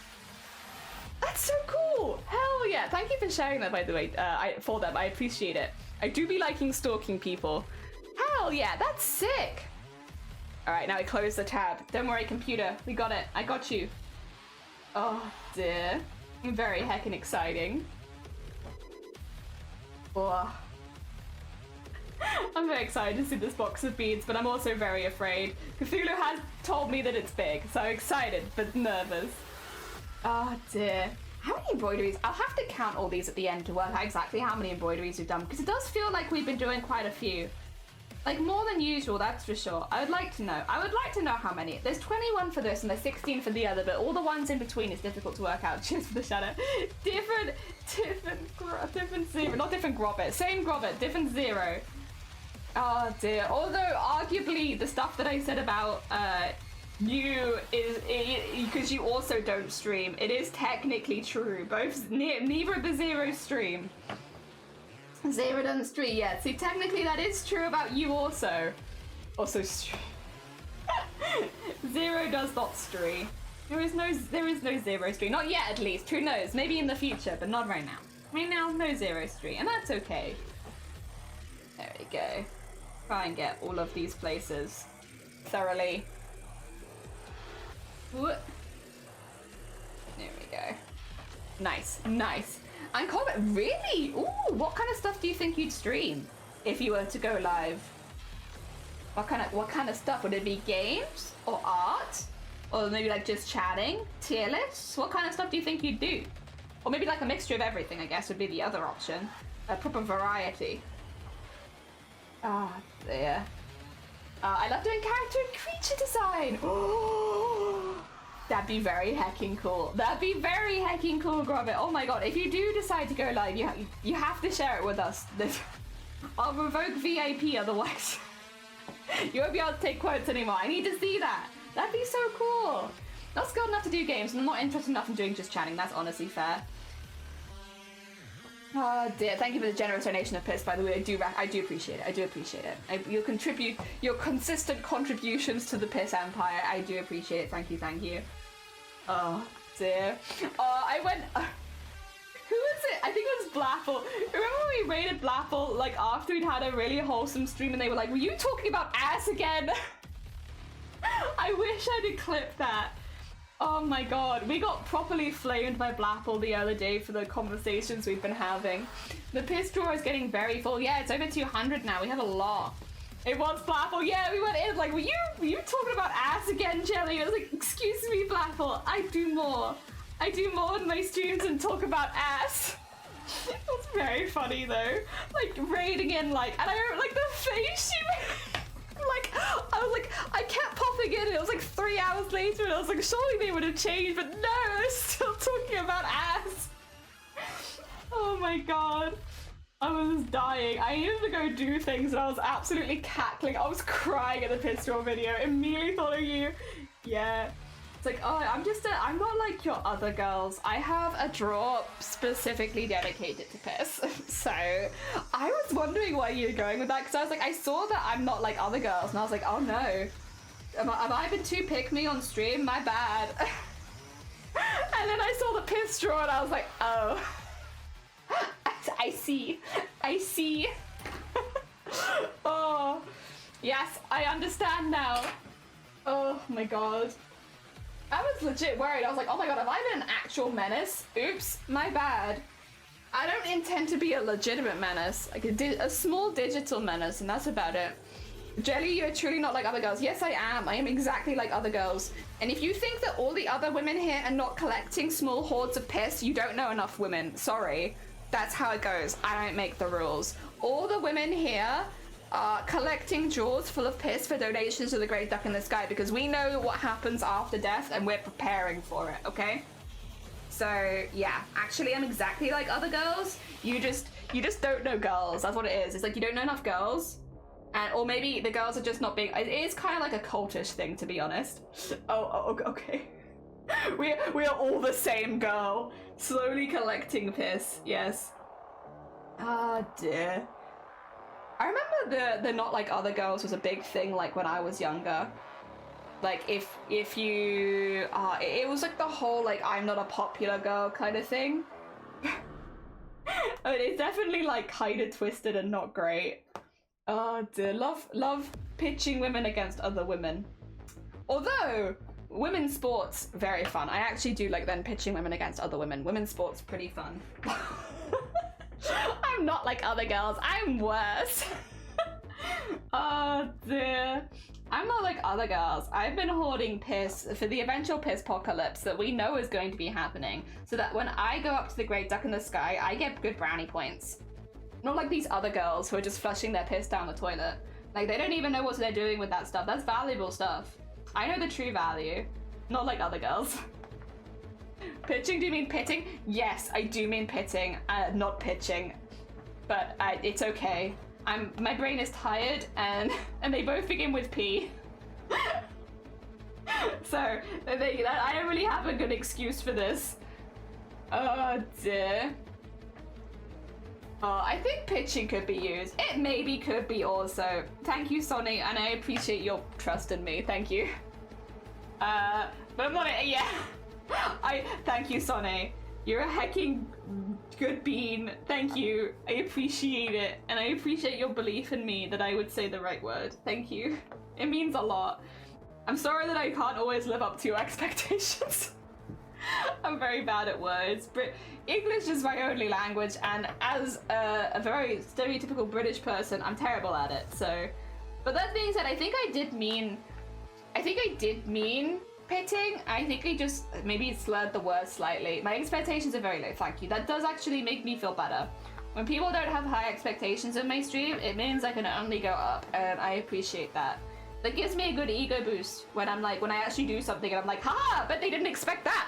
That's so cool! Hell yeah! Thank you for sharing that, by the way, for them. I appreciate it. I do be liking stalking people. Hell yeah, that's sick! Alright, now I close the tab. Don't worry, computer. We got it. I got you. Oh dear. Very heckin' exciting. Oh. I'm very excited to see this box of beads, but I'm also very afraid. Cthulhu has told me that it's big, so I'm excited, but nervous. Oh dear. How many embroideries? I'll have to count all these at the end to work out exactly how many embroideries we've done, because it does feel like we've been doing quite a few. Like, more than usual, that's for sure. I would like to know. I would like to know how many. There's 21 for this and there's 16 for the other, but all the ones in between is difficult to work out. Cheers for the shadow. Different zero. Not different grobbit. Same grobbit, different zero. Oh dear. Although, arguably, the stuff that I said about you is because you also don't stream. It is technically true. Neither of the zeros stream. Zero doesn't stream yet. See, technically that is true about you also. Also, Zero does not stream. There is no Zero stream. Not yet, at least. Who knows? Maybe in the future, but not right now. Right now, no Zero stream, and that's okay. There we go. Try and get all of these places thoroughly. Ooh. There we go. Nice, nice. And comment, really? Ooh, what kind of stuff do you think you'd stream if you were to go live? What kind of stuff? Would it be games or art? Or maybe like just chatting? Tier lists? What kind of stuff do you think you'd do? Or maybe like a mixture of everything, I guess, would be the other option. A proper variety. Ah, there. I love doing character and creature design. Oh, that'd be very hecking cool. That'd be very hecking cool, Grobbit. Oh my god, if you do decide to go live, you have to share it with us. I'll revoke VIP otherwise. You won't be able to take quotes anymore. I need to see that. That'd be so cool. Not skilled enough to do games, and I'm not interested enough in doing just chatting. That's honestly fair. Oh dear, thank you for the generous donation of piss, by the way. I do appreciate it. I do appreciate it. Your consistent contributions to the piss empire. I do appreciate it. Thank you, thank you. Oh dear. I went... who was it? I think it was Blapple. Remember when we raided Blapple, like, after we'd had a really wholesome stream and they were like, were you talking about ass again? I wish I'd have clipped that. Oh my god, we got properly flamed by Blapple the other day for the conversations we've been having. The piss drawer is getting very full. Yeah, it's over 200 now. We have a lot. It was Blapple. Yeah, we went in like, were you talking about ass again, Jelly? I was like, excuse me, Blapple. I do more in my streams and talk about ass. It was very funny though. Like raiding in like, and I remember like the face she made. Like, I was like, I kept popping in and it was like 3 hours later and I was like, surely they would have changed, but no, they're still talking about ass. Oh my god. I was dying. I needed to go do things and I was absolutely cackling. I was crying at the piss draw video. Immediately thought of you. Yeah. It's like, oh, I'm not like your other girls. I have a drawer specifically dedicated to piss. So I was wondering why you were going with that, because I was like, I saw that I'm not like other girls, and I was like, oh no. Have I been too pick-me on stream? My bad. And then I saw the piss drawer and I was like, oh. I see. I see. Oh. Yes, I understand now. Oh my god. I was legit worried. I was like, oh my god, have I been an actual menace? Oops, my bad. I don't intend to be a legitimate menace. Like a small digital menace, and that's about it. Jelly, you're truly not like other girls. Yes, I am. I am exactly like other girls. And if you think that all the other women here are not collecting small hordes of piss, you don't know enough women. Sorry. That's how it goes. I don't make the rules. All the women here are collecting drawers full of piss for donations to the Great Duck in the Sky, because we know what happens after death and we're preparing for it, okay? So yeah, actually I'm exactly like other girls. You just don't know girls. That's what it is. It's like you don't know enough girls, and or maybe the girls are just not being. It is kind of like a cultish thing, to be honest. Oh okay. We are all the same girl, slowly collecting piss. Yes. Ah dear. I remember the not like other girls was a big thing, like when I was younger. Like if you it was like the whole like I'm not a popular girl kind of thing. I mean, it's definitely like kind of twisted and not great. Oh dear, love pitching women against other women. Although women's sports very fun. I actually do like then pitching women against other women. Women's sports pretty fun. I'm not like other girls. I'm worse. Oh dear. I'm not like other girls. I've been hoarding piss for the eventual piss apocalypse that we know is going to be happening, so that when I go up to the Great Duck in the Sky, I get good brownie points. Not like these other girls who are just flushing their piss down the toilet. Like, they don't even know what they're doing with that stuff. That's valuable stuff. I know the true value. Not like other girls. Pitching, do you mean pitting? Yes, I do mean pitting, not pitching. But it's okay. My brain is tired, and they both begin with P. So I don't really have a good excuse for this. Oh dear. I think pitching could be used. It maybe could be also. Thank you, Sonny, and I appreciate your trust in me. Thank you. But I'm not. Yeah. Thank you, Sonny. You're a hecking good bean. Thank you. I appreciate it, and I appreciate your belief in me that I would say the right word. Thank you. It means a lot. I'm sorry that I can't always live up to your expectations. I'm very bad at words, but English is my only language, and as a very stereotypical British person, I'm terrible at it. So, but that being said, I think I did mean pitting. I think I just maybe slurred the word slightly. My expectations are very low. Thank you. That does actually make me feel better. When people don't have high expectations in my stream, it means I can only go up, and I appreciate that. That gives me a good ego boost when I'm like, when I actually do something and I'm like, haha, but they didn't expect that.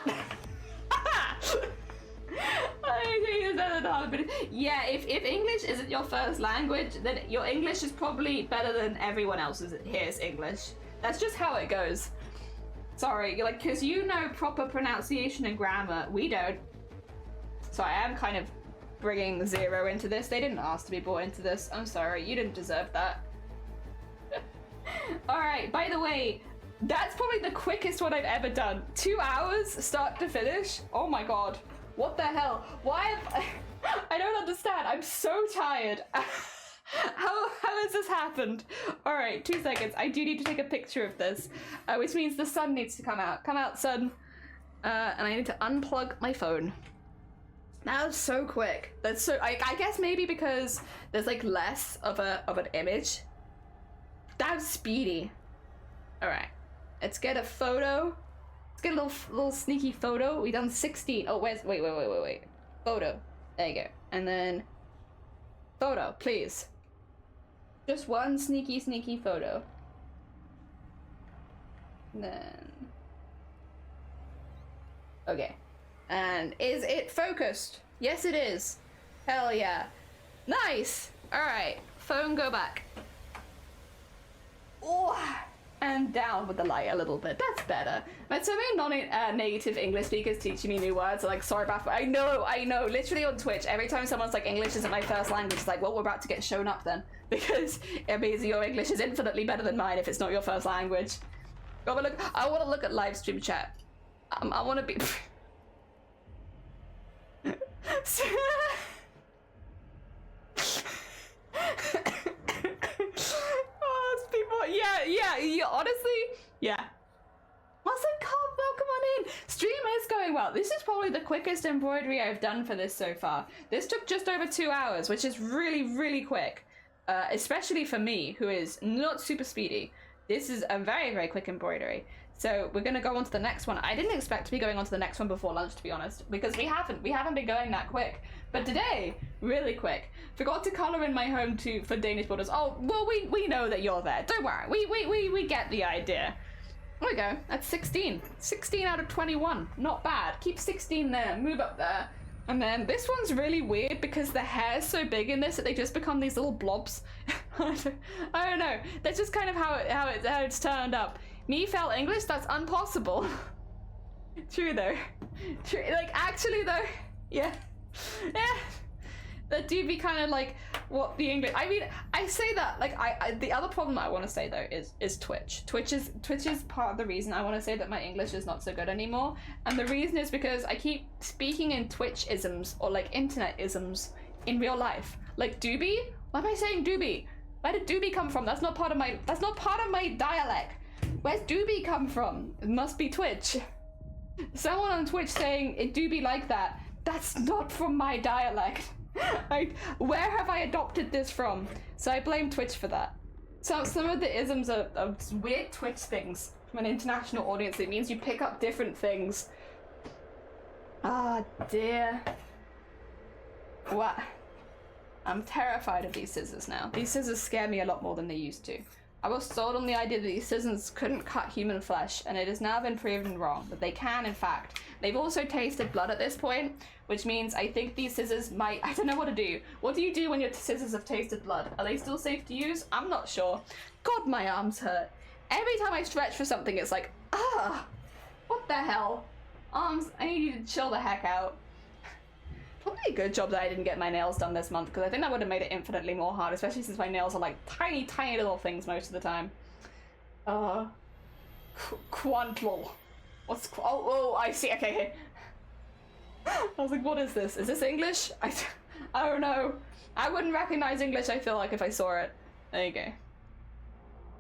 Yeah, if English isn't your first language, then your English is probably better than everyone else's here's English. That's just how it goes. Sorry, like, because you know proper pronunciation and grammar, we don't. So I am kind of bringing zero into this. They didn't ask to be brought into this. I'm sorry, you didn't deserve that. Alright, by the way, that's probably the quickest one I've ever done. 2 hours, start to finish? Oh my god. What the hell? Why have I don't understand. I'm so tired. How has this happened? Alright, 2 seconds. I do need to take a picture of this, which means the sun needs to come out. Come out, sun. And I need to unplug my phone. That was so quick. That's so, I guess maybe because there's like less of an image. That was speedy. Alright, let's get a photo. Let's get a little sneaky photo. We done 16. Oh, wait. Photo. There you go. And then photo, please. Just one sneaky photo. And then okay. And is it focused? Yes, it is. Hell yeah. Nice. Alright, phone, go back. Oh, and down with the light a little bit. That's better. But so many non-native English speakers teaching me new words. Like, sorry about. I know. Literally on Twitch, every time someone's like, English isn't my first language, it's like, well, we're about to get shown up then, because it means your English is infinitely better than mine if it's not your first language. I want to look at live stream chat. I want to be. Yeah, honestly, yeah. Also, Cobb, welcome on in. Stream is going well. This is probably the quickest embroidery I've done for this so far. This took just over 2 hours, which is really quick. Especially for me, who is not super speedy. This is a very quick embroidery. So we're gonna go on to the next one. I didn't expect to be going on to the next one before lunch, to be honest, because we haven't been going that quick. But today, really quick. Forgot to color in my home for Danish borders. Oh, well, we know that you're there. Don't worry. We get the idea. There we go. That's 16. 16 out of 21. Not bad. Keep 16 there. Move up there. And then this one's really weird because the hair's so big in this that they just become these little blobs. I don't know. That's just kind of how it's turned up. Me fail English? That's impossible. True though. True. Like, actually though, yeah. That do be kind of like what the English. I mean, I say that like the other problem I want to say though is Twitch. Twitch is part of the reason I want to say that my English is not so good anymore, and the reason is because I keep speaking in Twitch isms or like internet isms in real life. Like doobie. Why am I saying doobie? Where did doobie come from? That's not part of my dialect. Where's doobie come from? It must be Twitch. Someone on Twitch saying it do be like that. That's not from my dialect. Where have I adopted this from? So I blame Twitch for that. So some of the isms are weird Twitch things from an international audience. It means you pick up different things. Ah, dear. What? I'm terrified of these scissors now. These scissors scare me a lot more than they used to. I was sold on the idea that these scissors couldn't cut human flesh, and it has now been proven wrong, that they can, in fact. They've also tasted blood at this point, which means I think these scissors might... I don't know what to do. What do you do when your scissors have tasted blood? Are they still safe to use? I'm not sure. God, my arms hurt. Every time I stretch for something, it's like, what the hell? Arms, I need you to chill the heck out. Probably pretty good job that I didn't get my nails done this month, because I think that would have made it infinitely more hard, especially since my nails are like tiny, tiny little things most of the time. Quantl. Oh, I see. Okay. I was like, what is this? Is this English? I don't know. I wouldn't recognize English, I feel like, if I saw it. There you go.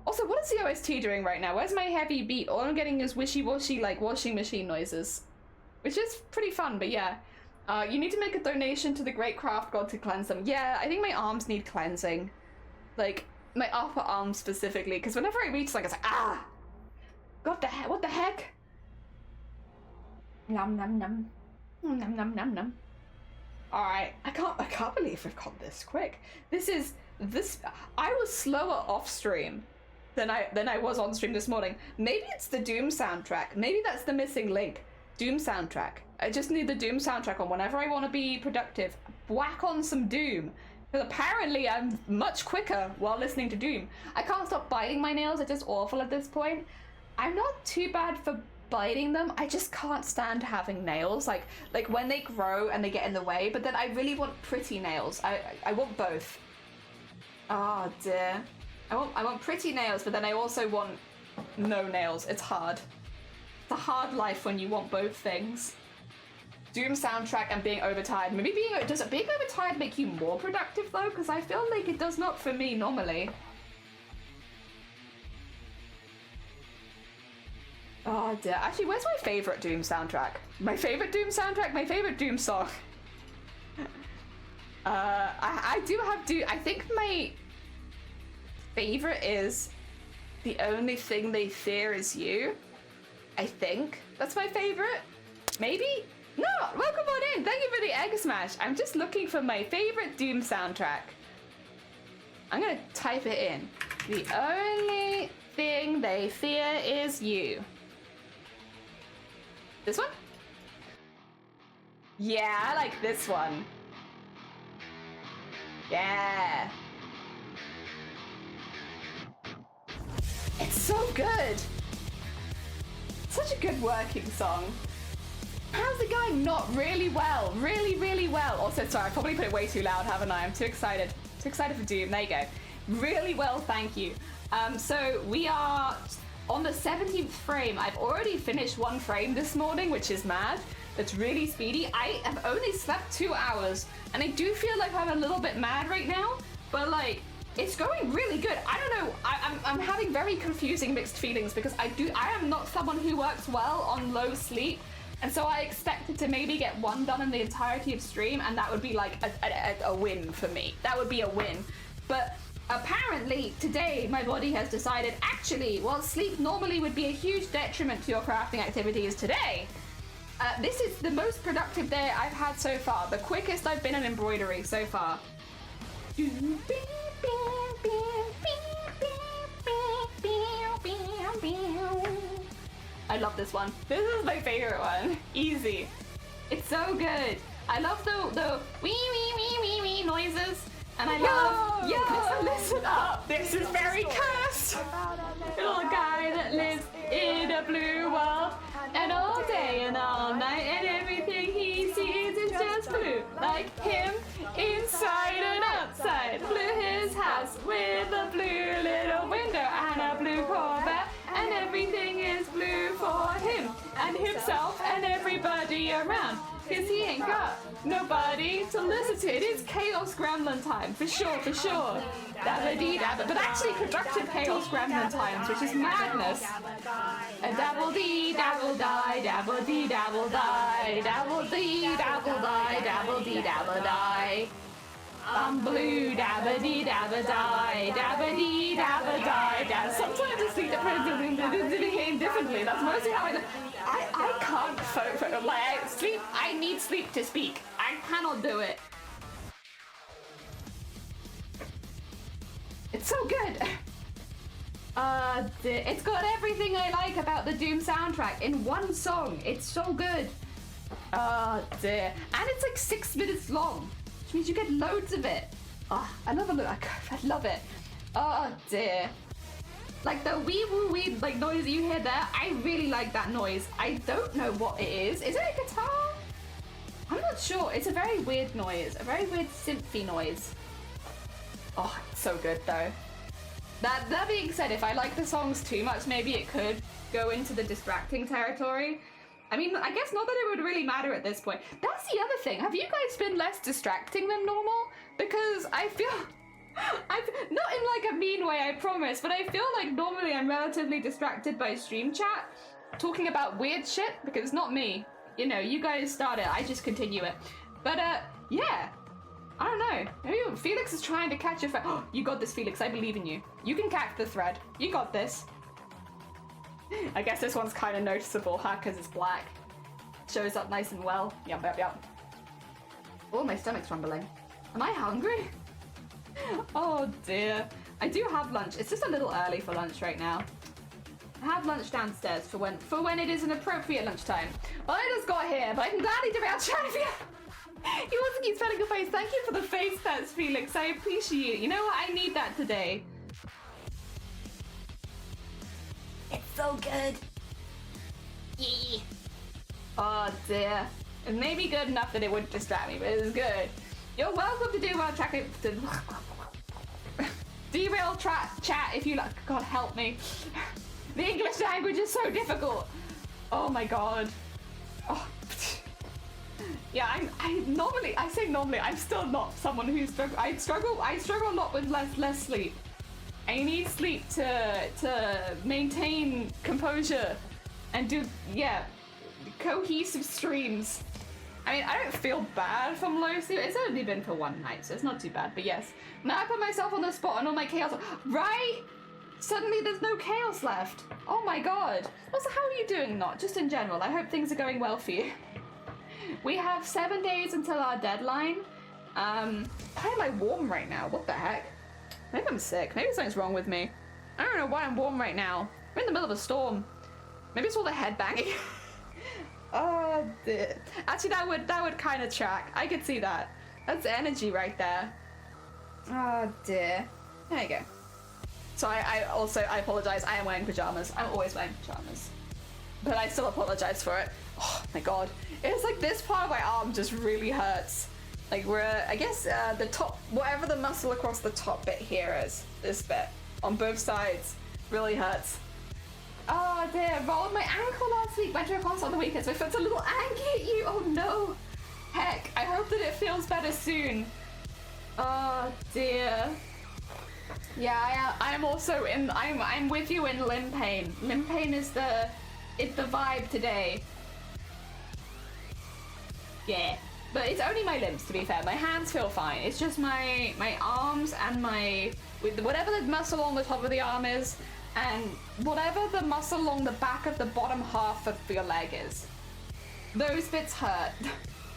Also, what is the OST doing right now? Where's my heavy beat? All I'm getting is wishy-washy, like, washing machine noises. Which is pretty fun, but yeah. You need to make a donation to the Great Craft God to cleanse them. Yeah, I think my arms need cleansing. Like, my upper arms specifically, because whenever I reach, like, it's like, ah! What the heck? Nom nom nom. Nom nom nom nom. Alright, I can't believe we've got this quick. I was slower off stream than I was on stream this morning. Maybe it's the Doom soundtrack. Maybe that's the missing link. Doom soundtrack. I just need the Doom soundtrack on whenever I want to be productive. Whack on some Doom. Because apparently I'm much quicker while listening to Doom. I can't stop biting my nails. It's just awful at this point. I'm not too bad for biting them. I just can't stand having nails. Like when they grow and they get in the way. But then I really want pretty nails. I want both. Oh dear. I want pretty nails, but then I also want no nails. It's hard. It's a hard life when you want both things. Doom soundtrack and being overtired. Maybe does being overtired make you more productive though? Because I feel like it does not for me normally. Oh dear. Actually, where's my favorite Doom soundtrack? My favorite Doom soundtrack? My favorite Doom song. I do have Doom. I think my favorite is The Only Thing They Fear Is You. I think that's my favorite. Maybe? No, welcome on in. Thank you for the egg smash. I'm just looking for my favorite Doom soundtrack. I'm gonna type it in. The only thing they fear is you. This one? Yeah, I like this one. Yeah. It's so good. Such a good working song. How's it going? Not really well. Really, really well. Also, sorry, I probably put it way too loud, haven't I? I'm too excited. Too excited for Doom. There you go. Really well, thank you. So we are on the 17th frame. I've already finished one frame this morning, which is mad. That's really speedy. I have only slept 2 hours, and I do feel like I'm a little bit mad right now, but like, it's going really good. I don't know. I'm having very confusing mixed feelings because I am not someone who works well on low sleep. And so I expected to maybe get one done in the entirety of stream, and that would be like a win for me. That would be a win. But apparently today my body has decided, actually, while sleep normally would be a huge detriment to your crafting activities today, this is the most productive day I've had so far. The quickest I've been in embroidery so far. I love this one. This is my favorite one. Easy. It's so good. I love the wee noises. And I love, listen up. This is very cursed. Little guy that lives in a blue world. And all day and all night, and everything he sees is just blue. Like him, inside and outside. Blew his house with a blue little window and a blue Corvette. And everything is blue for him and himself and everybody around. Cause he ain't got nobody to listen to. It is chaos gremlin time, for sure, for sure. Dabba-dee-dabba, but actually productive chaos gremlin times, which is madness. A dabble-dee-dabble-die, dabble-dee-dabble-die, dabble-dee-dabble-die, dabble-dee-dabble-die. I'm blue, dabba-dee-dabba-die, dabba-dee-dabba-die. Sometimes I sleep differently. That's mostly how I can't sleep. I need sleep to speak. I cannot do it. It's so good. It's got everything I like about the Doom soundtrack in one song. It's so good. Dear. And it's like 6 minutes long, which means you get loads of it. I love it. I love it. Oh dear. Like the wee woo wee like noise you hear there, I really like that noise. I don't know what it is. Is it a guitar? I'm not sure. It's a very weird noise. A very weird synthy noise. Oh, it's so good though. That being said, if I like the songs too much, maybe it could go into the distracting territory. I mean, I guess not that it would really matter at this point. That's the other thing. Have you guys been less distracting than normal? Because I feel... I've not in like a mean way, I promise, but I feel like normally I'm relatively distracted by stream chat, talking about weird shit, because it's not me. You know, you guys start it, I just continue it. But, yeah. I don't know. Maybe Felix is trying to catch a Oh, you got this, Felix. I believe in you. You can catch the thread. You got this. I guess this one's kind of noticeable, huh? Because it's black. Shows up nice and well. Yep, yep, yep. Oh, my stomach's rumbling. Am I hungry? Oh, dear. I do have lunch. It's just a little early for lunch right now. I have lunch downstairs for when it is an appropriate lunchtime. Well, I just got here, but I'm glad he did it. I'll try to be... He wants to keep spelling your face. Thank you for the face pets, Felix. I appreciate it. You know what? I need that today. It's so good. Yeah. Oh dear. It may be good enough that it wouldn't distract me, but it is good. You're welcome to do tracking. Derail chat if you like. God help me. The English language is so difficult. Oh my god. Oh. Yeah, I say normally, I'm still not someone who I struggle a lot with less sleep. I need sleep to maintain composure and do, yeah, cohesive streams. I mean, I don't feel bad from low sleep. It's only been for one night, so it's not too bad, but yes. Now I put myself on the spot and all my chaos, right? Suddenly there's no chaos left. Oh my god. Also, how are you doing not? Just in general, I hope things are going well for you. We have 7 days until our deadline. Why am I warm right now? What the heck? Maybe I'm sick. Maybe something's wrong with me. I don't know why I'm warm right now. I'm in the middle of a storm. Maybe it's all the head banging. Oh, dear. Actually, that would kind of track. I could see that. That's energy right there. Oh, dear. There you go. So I apologize. I am wearing pajamas. I'm always wearing pajamas. But I still apologize for it. Oh my god. It's like this part of my arm just really hurts. Like I guess the top, whatever the muscle across the top bit here is, this bit, on both sides, really hurts. Oh dear, rolled my ankle last week, went to a concert on the weekend, so my foot's a little angry at you. Oh no. Heck, I hope that it feels better soon. Oh dear. Yeah, I'm also I'm with you in limb pain. Limb pain is the vibe today. Yeah, but it's only my limbs, to be fair. My hands feel fine. It's just my arms and with whatever the muscle on the top of the arm is, and whatever the muscle along the back of the bottom half of your leg is. Those bits hurt.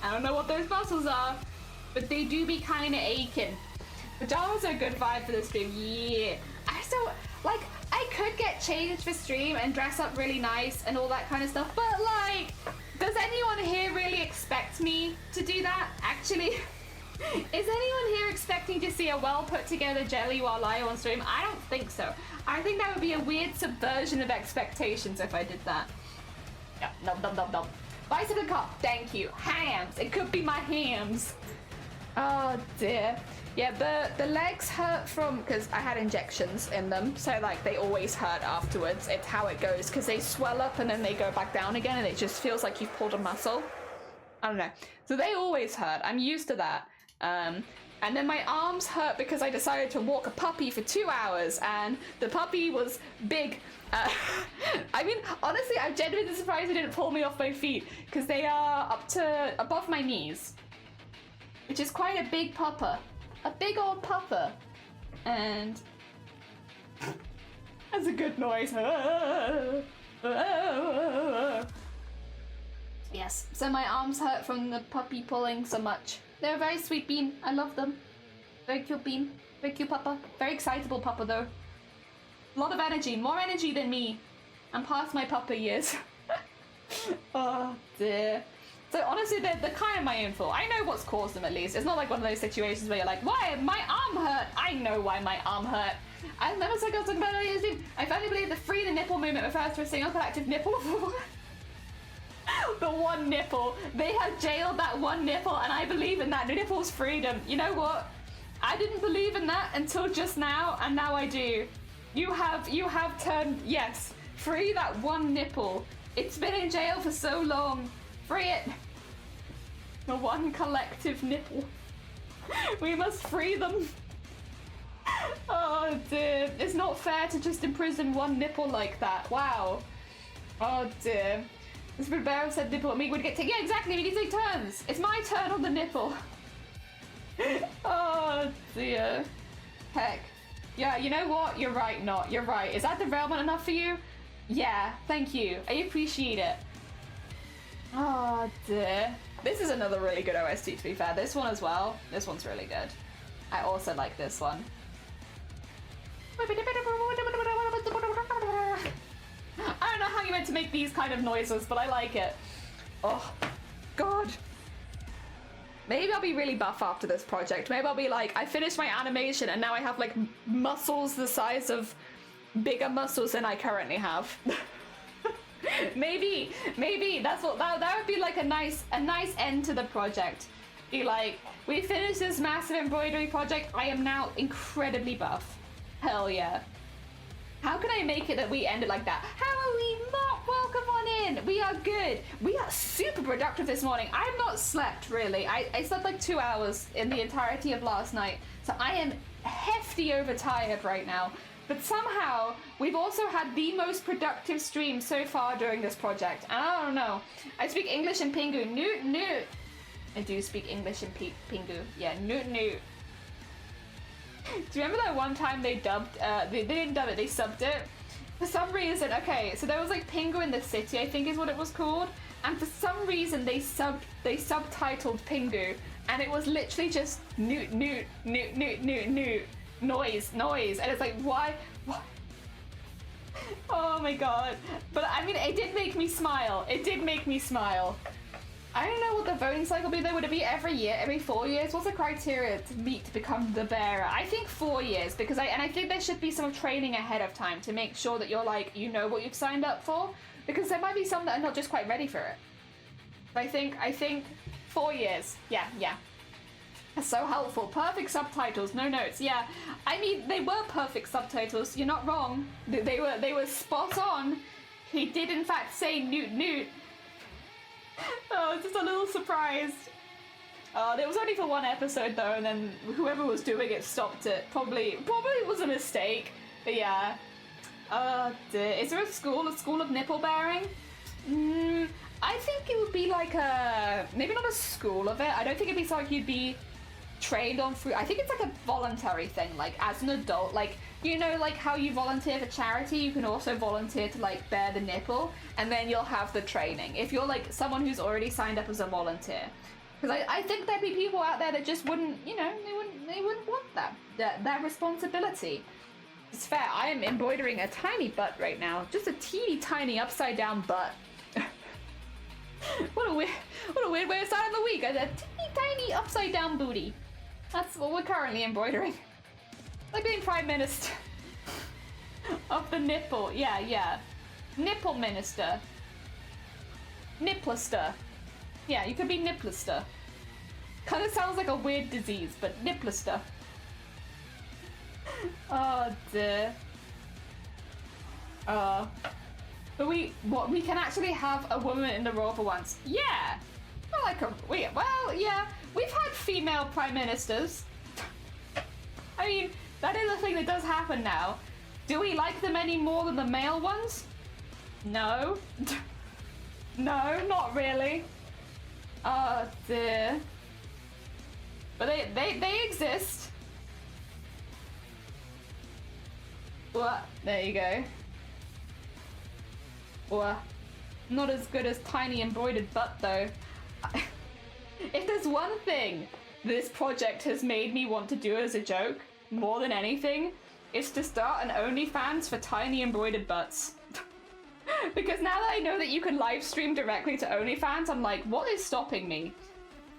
I don't know what those muscles are, but they do be kind of aching. Pajamas are a good vibe for the stream. Yeah. I could get changed for stream and dress up really nice and all that kind of stuff, but like, does anyone here really expect me to do that? Actually, is anyone here expecting to see a well put together jelly while I on stream? I don't think so. I think that would be a weird subversion of expectations if I did that. Yeah, nom. Bicycle cop, thank you. Hams, it could be my hams. Oh dear. Yeah, the legs hurt because I had injections in them, so like they always hurt afterwards. It's how it goes, because they swell up and then they go back down again, and it just feels like you've pulled a muscle. I don't know. So they always hurt. I'm used to that. And then my arms hurt because I decided to walk a puppy for 2 hours, and the puppy was big. I mean, honestly, I'm genuinely surprised it didn't pull me off my feet, because they are up to above my knees, which is quite a big pupper. A big old pupper. And that's a good noise. Yes, so my arms hurt from the puppy pulling so much. They're a very sweet bean. I love them. Very cute bean. Very cute pupper. Very excitable pupper though. A lot of energy. More energy than me. I'm past my pupper years. Oh dear. So honestly, they're kind of my own fault. I know what's caused them at least. It's not like one of those situations where you're like, why? My arm hurt. I know why my arm hurt. I remember I was talking about it. I firmly believe the free the nipple movement refers to a single collective nipple. The one nipple. They have jailed that one nipple, and I believe in that nipple's freedom. You know what? I didn't believe in that until just now, and now I do. You have turned, yes, free that one nipple. It's been in jail for so long. Free it. The one collective nipple. We must free them. Oh dear. It's not fair to just imprison one nipple like that. Wow. Oh dear. This Bear said nipple and me would get taken. Yeah, exactly. We need to take turns. It's my turn on the nipple. Oh dear. Heck. Yeah, you know what? You're right, not. You're right. Is that derailment enough for you? Yeah, thank you. I appreciate it. Oh dear. This is another really good OST, to be fair. This one as well. This one's really good. I also like this one. I don't know how you meant to make these kind of noises, but I like it. Oh, God. Maybe I'll be really buff after this project. Maybe I'll be like, I finished my animation and now I have like muscles the size of bigger muscles than I currently have. maybe that's what that would be like a nice end to the project. Be like, we finished this massive embroidery project. I am now incredibly buff. Hell yeah. How can I make it that we end it like that? How are we not? Welcome on in. We are good. We are super productive this morning. I have not slept really. I slept like 2 hours in the entirety of last night. So I am hefty overtired right now. But somehow we've also had the most productive stream so far during this project. And I don't know. I speak English in Pingu. Newt. I do speak English in Pingu. Yeah, Newt. Do you remember that one time they dubbed, they didn't dub it, they subbed it? For some reason, okay, so there was like Pingu in the City, I think is what it was called. And for some reason they subtitled Pingu. And it was literally just Newt, noise. And it's like, why? Oh my god. But I mean, it did make me smile. I don't know what the voting cycle would be though. Would it be every year, every 4 years? What's the criteria to meet to become the bearer? I think 4 years, because I think there should be some training ahead of time to make sure that you're like, you know what you've signed up for, because there might be some that are not just quite ready for it. I think 4 years. Yeah. That's so helpful. Perfect subtitles, no notes. Yeah, I mean they were perfect subtitles. You're not wrong. They were spot on. He did in fact say Newt. Oh, just a little surprised. It was only for one episode though, and then whoever was doing it stopped it. Probably was a mistake. But yeah. Dear. Is there a school of nipple bearing? I think it would be like maybe not a school of it. I don't think it'd be something you'd be trained on through. I think it's like a voluntary thing, like as an adult, like, you know, like how you volunteer for charity, you can also volunteer to like bear the nipple, and then you'll have the training if you're like someone who's already signed up as a volunteer. Because I think there'd be people out there that just wouldn't, you know, they wouldn't want that responsibility. It's fair. I am embroidering a tiny butt right now, just a teeny tiny upside down butt. What a weird way of starting the week. A teeny tiny upside down booty. That's what we're currently embroidering. Like being Prime Minister of the nipple. Yeah. Nipple Minister. Nipplister. Yeah, you could be Nipplister. Kind of sounds like a weird disease, but Nipplister. Oh dear. But we can actually have a woman in the role for once. Yeah. Not like we've had female prime ministers. I mean, that is a thing that does happen now. Do we like them any more than the male ones? No. No, not really. Oh dear. But they exist. What? There you go. Well, not as good as tiny embroidered butt though. If there's one thing this project has made me want to do as a joke, more than anything, it's to start an OnlyFans for tiny embroidered butts. Because now that I know that you can live stream directly to OnlyFans, I'm like, what is stopping me?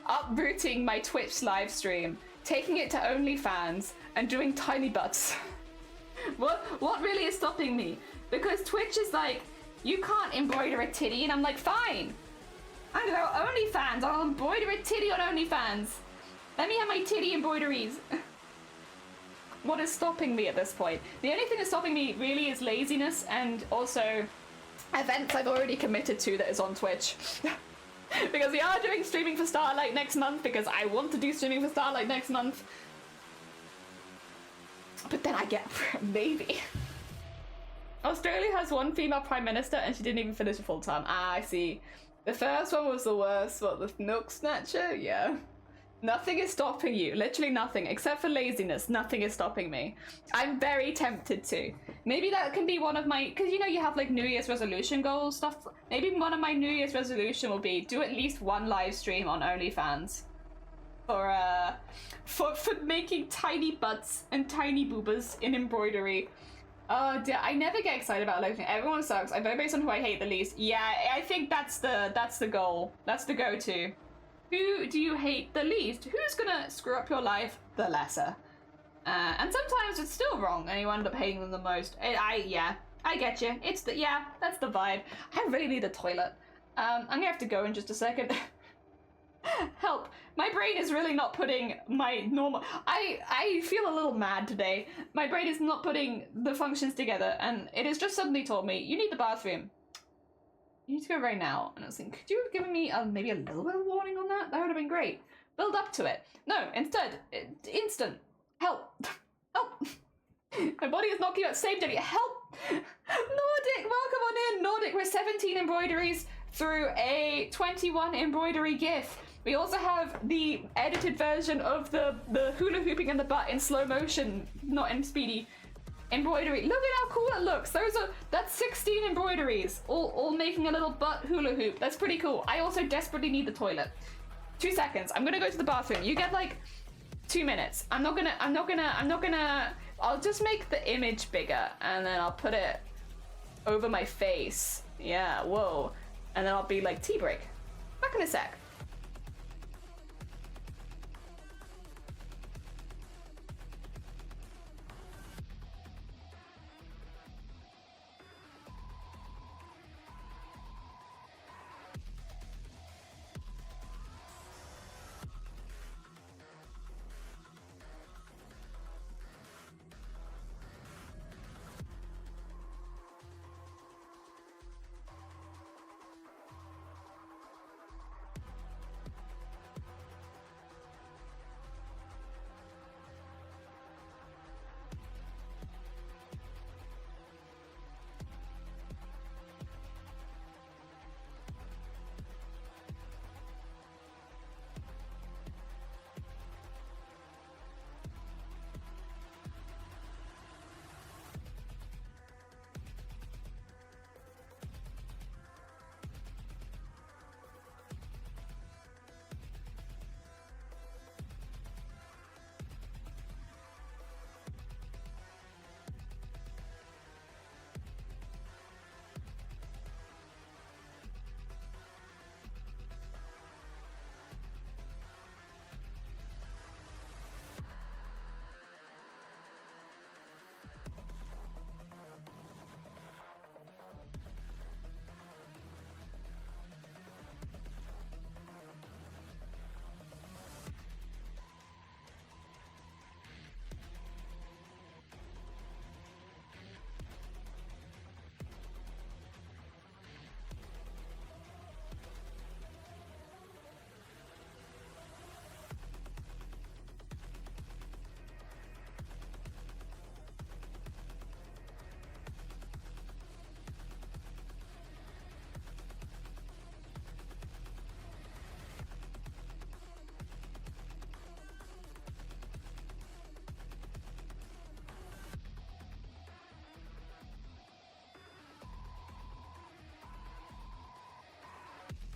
Uprooting my Twitch live stream, taking it to OnlyFans, and doing tiny butts. What really is stopping me? Because Twitch is like, you can't embroider a titty, and I'm like, fine. I'm gonna go OnlyFans. I'll embroider a titty on OnlyFans. Let me have my titty embroideries. What is stopping me at this point? The only thing that's stopping me really is laziness and also events I've already committed to that is on Twitch. Because we are doing streaming for Starlight next month because I want to do streaming for Starlight next month. But then I get maybe. Australia has one female prime minister and she didn't even finish a full term. Ah, I see. The first one was the worst. What, the milk snatcher? Yeah. Nothing is stopping you. Literally nothing. Except for laziness. Nothing is stopping me. I'm very tempted to. Maybe that can be one of my... Because, you know, you have, like, New Year's resolution goals, stuff. Maybe one of my New Year's resolution will be do at least one live stream on OnlyFans. For making tiny butts and tiny boobas in embroidery. Oh dear, I never get excited about live stream. Everyone sucks. I vote based on who I hate the least. Yeah, I think that's the goal. That's the go-to. Who do you hate the least? Who's gonna screw up your life the lesser? And sometimes it's still wrong and you end up hating them the most. Yeah, I get you. That's the vibe. I really need a toilet. I'm gonna have to go in just a second. Help. My brain is really not putting my normal... I feel a little mad today. My brain is not putting the functions together and it has just suddenly told me, you need the bathroom. You need to go right now. And I was thinking, could you have given me maybe a little bit of warning on that? That would have been great. Build up to it. No, instead, instant. Help. Help. My body is not keeping up. Save Debbie. Help. Nordic, welcome on in. Nordic, we're 17 embroideries through a 21 embroidery GIF. We also have the edited version of the hula hooping in the butt in slow motion, not in speedy. Embroidery. Look at how cool it looks. That's 16 embroideries, all making a little butt hula hoop. That's pretty cool. I also desperately need the toilet. 2 seconds. I'm gonna go to the bathroom. You get like 2 minutes. I'll just make the image bigger and then I'll put it over my face. Yeah, whoa. And then I'll be like, tea break. Back in a sec.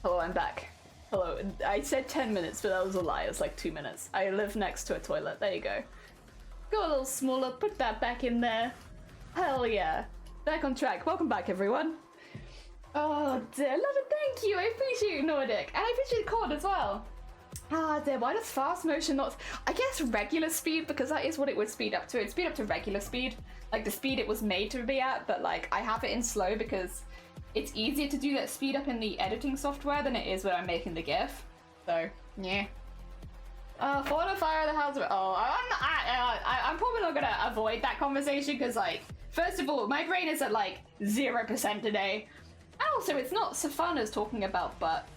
Hello, I'm back. Hello. I said 10 minutes, but that was a lie. It's like 2 minutes. I live next to a toilet. There you go. Go a little smaller. Put that back in there. Hell yeah. Back on track. Welcome back, everyone. Oh, dear. Love it. Thank you. I appreciate you, Nordic. And I appreciate COD as well. Ah, dear. Why does fast motion not... I guess regular speed, because that is what it would speed up to. It'd speed up to regular speed. Like, the speed it was made to be at, but, like, I have it in slow because... it's easier to do that speed up in the editing software than it is when I'm making the GIF. So, yeah. Fortify the house. Oh, I'm probably not gonna avoid that conversation because, like, first of all, my brain is at like 0% today. And also, it's not so fun as talking about butt.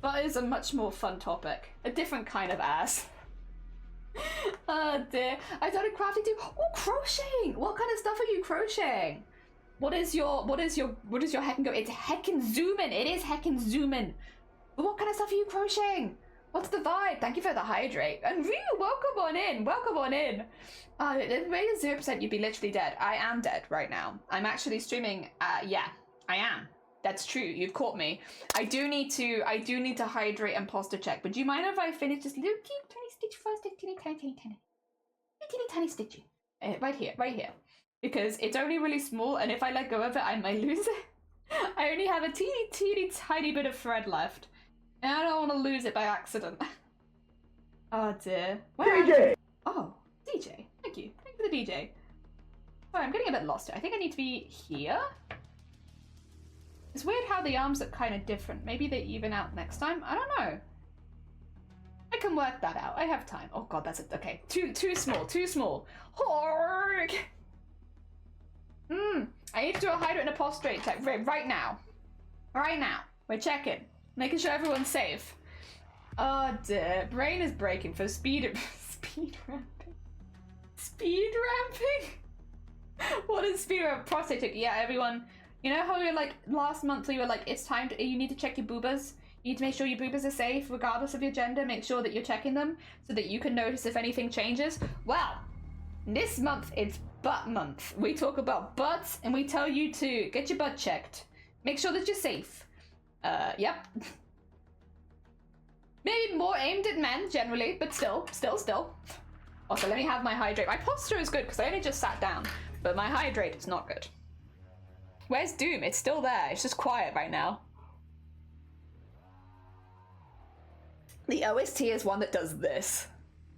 Butt is a much more fun topic. A different kind of ass. Oh dear. I started crafting too. Oh, crocheting! What kind of stuff are you crocheting? What is your heckin' go? It's heckin' zoomin'. It is heckin' zoomin'. But what kind of stuff are you crocheting? What's the vibe? Thank you for the hydrate. And Ryu, welcome on in. Welcome on in. If it is 0%, you'd be literally dead. I am dead right now. I'm actually streaming. Yeah, I am. That's true. You've caught me. I do need to hydrate and posture check. But do you mind if I finish this little tiny stitch first? Teeny tiny stitchy. Right here. Because it's only really small, and if I let go of it, I might lose it. I only have a teeny tiny bit of thread left. And I don't want to lose it by accident. Oh dear. DJ! Oh, DJ. Thank you. Thank you for the DJ. Sorry, I'm getting a bit lost here. I think I need to be here? It's weird how the arms look kind of different. Maybe they even out next time? I don't know. I can work that out. I have time. Oh god, that's it. Okay. Too small. Hork! I need to do a hydrate and a prostrate check right now. Right now. We're checking. Making sure everyone's safe. Oh dear. Brain is breaking for speed ramping. Speed ramping? What is speed ramp? Prostate check. Yeah, everyone. You know how we were like, last month we were like, it's time to, you need to check your boobas. You need to make sure your boobas are safe, regardless of your gender. Make sure that you're checking them so that you can notice if anything changes. Well, this month it's butt month. We talk about butts and we tell you to get your butt checked. Make sure that you're safe. Yep. Maybe more aimed at men generally, but still. Also, let me have my hydrate. My posture is good because I only just sat down, but my hydrate is not good. Where's Doom? It's still there. It's just quiet right now. The OST is one that does this.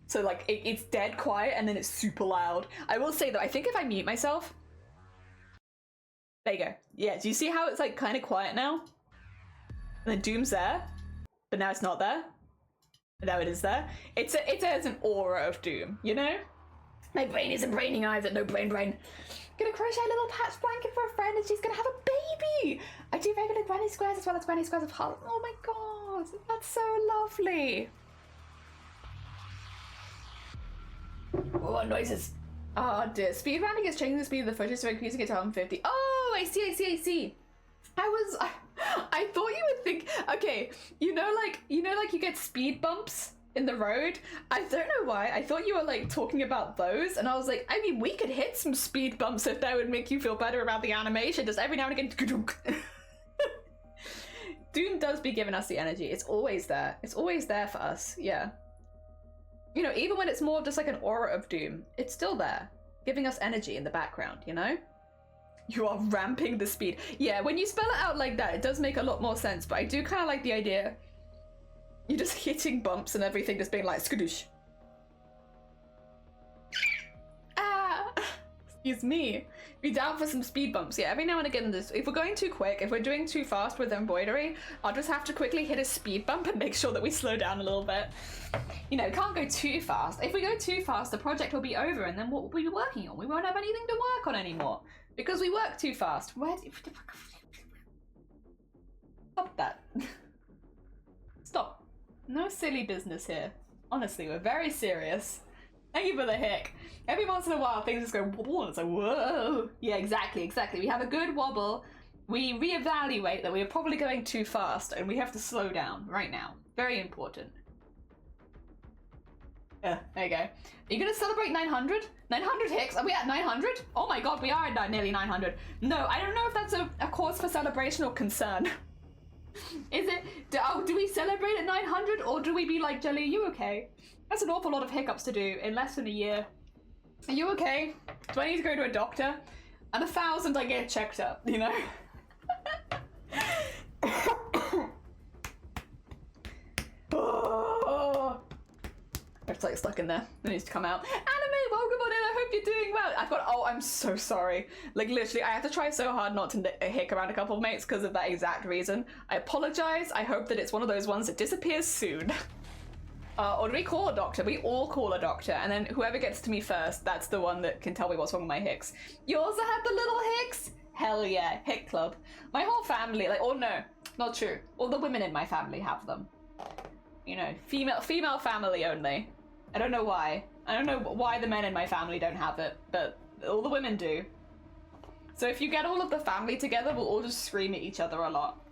So, like, it's dead quiet and then it's super loud. I will say, though, I think if I mute myself... There you go. Yeah, do you see how it's, like, kind of quiet now? And then Doom's there, but now it's not there. And now it is there. It has an aura of Doom, you know? My brain isn't braining either. No brain. Gonna crochet a little patch blanket for a friend and she's gonna have a baby! I do regular granny squares as well as granny squares of heart. Oh my god, that's so lovely. Oh, noises. Oh dear. Speed rounding is changing the speed of the footage so increasing it to 150. Oh, I see. I thought you would think, okay, you know like you get speed bumps in the road. I don't know why. I thought you were like talking about those, and I was like, I mean, we could hit some speed bumps if that would make you feel better about the animation. Just every now and again. Doom does be giving us the energy. It's always there. It's always there for us. Yeah. You know, even when it's more just like an aura of Doom, it's still there, giving us energy in the background. You know. You are ramping the speed. Yeah, when you spell it out like that, it does make a lot more sense, but I do kind of like the idea. You're just hitting bumps and everything just being like, skadoosh. Ah! Excuse me. Be down for some speed bumps. Yeah, every now and again, if we're going too quick, if we're doing too fast with embroidery, I'll just have to quickly hit a speed bump and make sure that we slow down a little bit. You know, can't go too fast. If we go too fast, the project will be over, and then what will we be working on? We won't have anything to work on anymore. Because we work too fast. Stop that. Stop. No silly business here. Honestly, we're very serious. Thank you for the hick. Every once in a while, things just go wobble, and it's like, whoa. Yeah, exactly. We have a good wobble. We reevaluate that we are probably going too fast, and we have to slow down right now. Very important. There you go. Are you gonna celebrate 900? 900 hicks? Are we at 900? Oh my god, we are at nearly 900. No, I don't know if that's a cause for celebration or concern. Is it? Do we celebrate at 900 or do we be like, Jelly, are you okay? That's an awful lot of hiccups to do in less than a year. Are you okay? Do I need to go to a doctor? At 1,000 I get checked up, you know? Oh. It's like stuck in there. It needs to come out. Anime, welcome on in. I hope you're doing well. I'm so sorry. Like, literally, I have to try so hard not to hick around a couple of mates because of that exact reason. I apologize. I hope that it's one of those ones that disappears soon. Or do we call a doctor? We all call a doctor, and then whoever gets to me first, that's the one that can tell me what's wrong with my hicks. You also have the little hicks? Hell yeah, hick club. My whole family, like, oh no, not true. All the women in my family have them. You know, female family only. I don't know why. I don't know why the men in my family don't have it, but all the women do. So if you get all of the family together, we'll all just scream at each other a lot.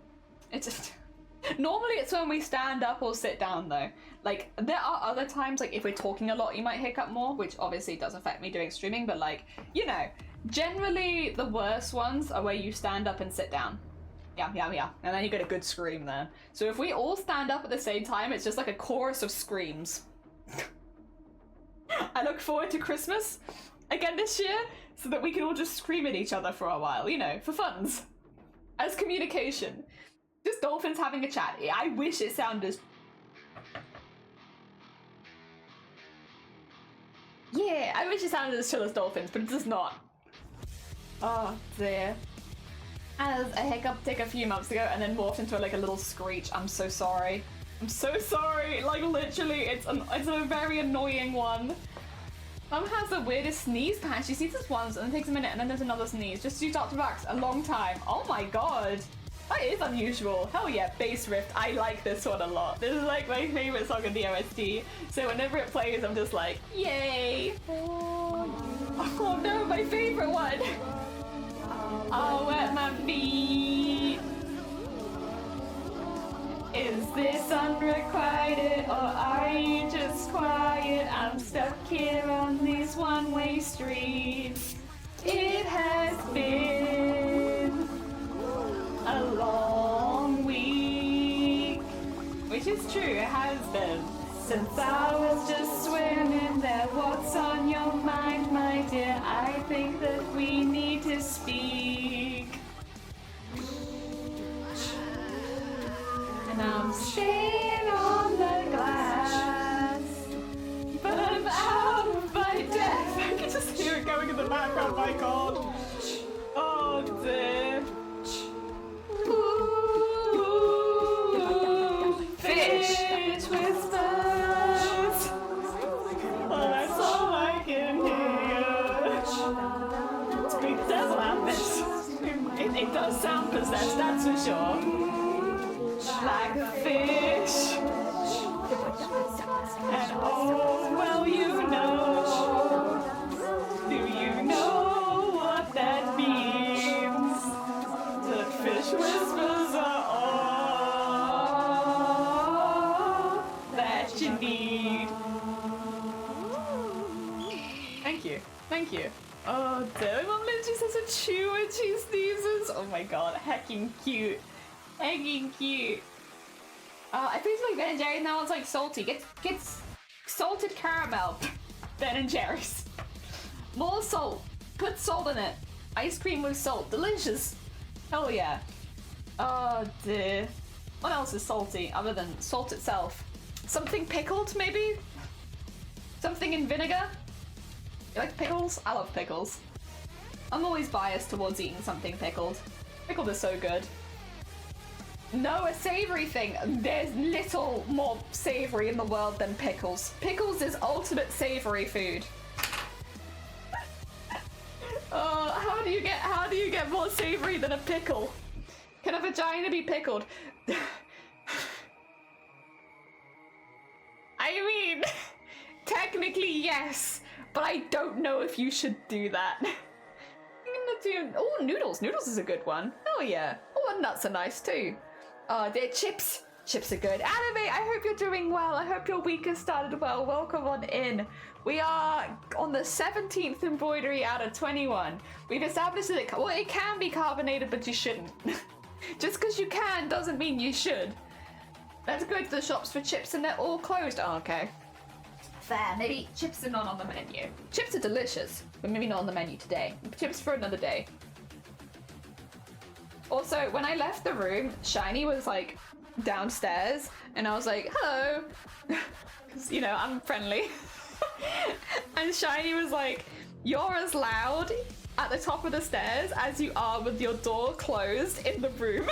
It's just... Normally it's when we stand up or sit down though. Like, there are other times, like if we're talking a lot, you might hiccup more, which obviously does affect me doing streaming, but like, you know, generally the worst ones are where you stand up and sit down. Yeah, and then you get a good scream there. So if we all stand up at the same time, it's just like a chorus of screams. I look forward to Christmas again this year so that we can all just scream at each other for a while, you know, for funs. As communication. Just dolphins having a chat. I wish it sounded... Yeah, I wish it sounded as chill as dolphins, but it does not. Oh dear. As a hiccup tick a few months ago and then morphed into like a little screech. I'm so sorry. I'm so sorry. Like literally, it's a very annoying one. Mum has the weirdest sneeze patch. She sneezes once and then takes a minute and then there's another sneeze. Just to start to relax a long time. Oh my god. That is unusual. Hell yeah, Bass Rift. I like this one a lot. This is like my favorite song in the OST. So whenever it plays, I'm just like, yay. Oh no, my favorite one. I'll wet my feet. Is this unrequited or are you just quiet? I'm stuck here on these one-way streets. It has been a long week, which is true, it has been. Since I was just swimming there, what's on your mind, my dear? I think that we need to speak. And I'm staying on the glass, but I'm out of my depth. I can just hear it going in the background, my god. Oh dear. Ooh, fish whispers. Well, that's all I can hear. It does have this. It does sound possessed, that's for sure. Like a fish. And oh, well, you know. Do you know what that means? The fish whispers are all that you need. Thank you. Thank you. Oh, dear. My mom literally says a chew when she sneezes. Oh my god, hecking cute. Hecking cute. I think it's like Ben and Jerry's now. It's like salty. Get salted caramel. Ben and Jerry's. More salt. Put salt in it. Ice cream with salt. Delicious. Hell yeah. Oh dear. What else is salty other than salt itself? Something pickled, maybe? Something in vinegar? You like pickles? I love pickles. I'm always biased towards eating something pickled. Pickled is so good. No, a savoury thing. There's little more savoury in the world than pickles. Pickles is ultimate savoury food. How do you get more savoury than a pickle? Can a vagina be pickled? I mean, technically yes, but I don't know if you should do that. Oh, noodles. Noodles is a good one. Oh yeah. Oh, and nuts are nice too. They're chips. Chips are good. Anime, I hope you're doing well. I hope your week has started well. Welcome on in. We are on the 17th embroidery out of 21. We've established that it can be carbonated, but you shouldn't. Just because you can doesn't mean you should. Let's go to the shops for chips and they're all closed. Oh, okay. Fair. Maybe chips are not on the menu. Chips are delicious, but maybe not on the menu today. Chips for another day. Also, when I left the room, Shiny was like downstairs and I was like, hello. Because, you know, I'm friendly. And Shiny was like, You're as loud at the top of the stairs as you are with your door closed in the room.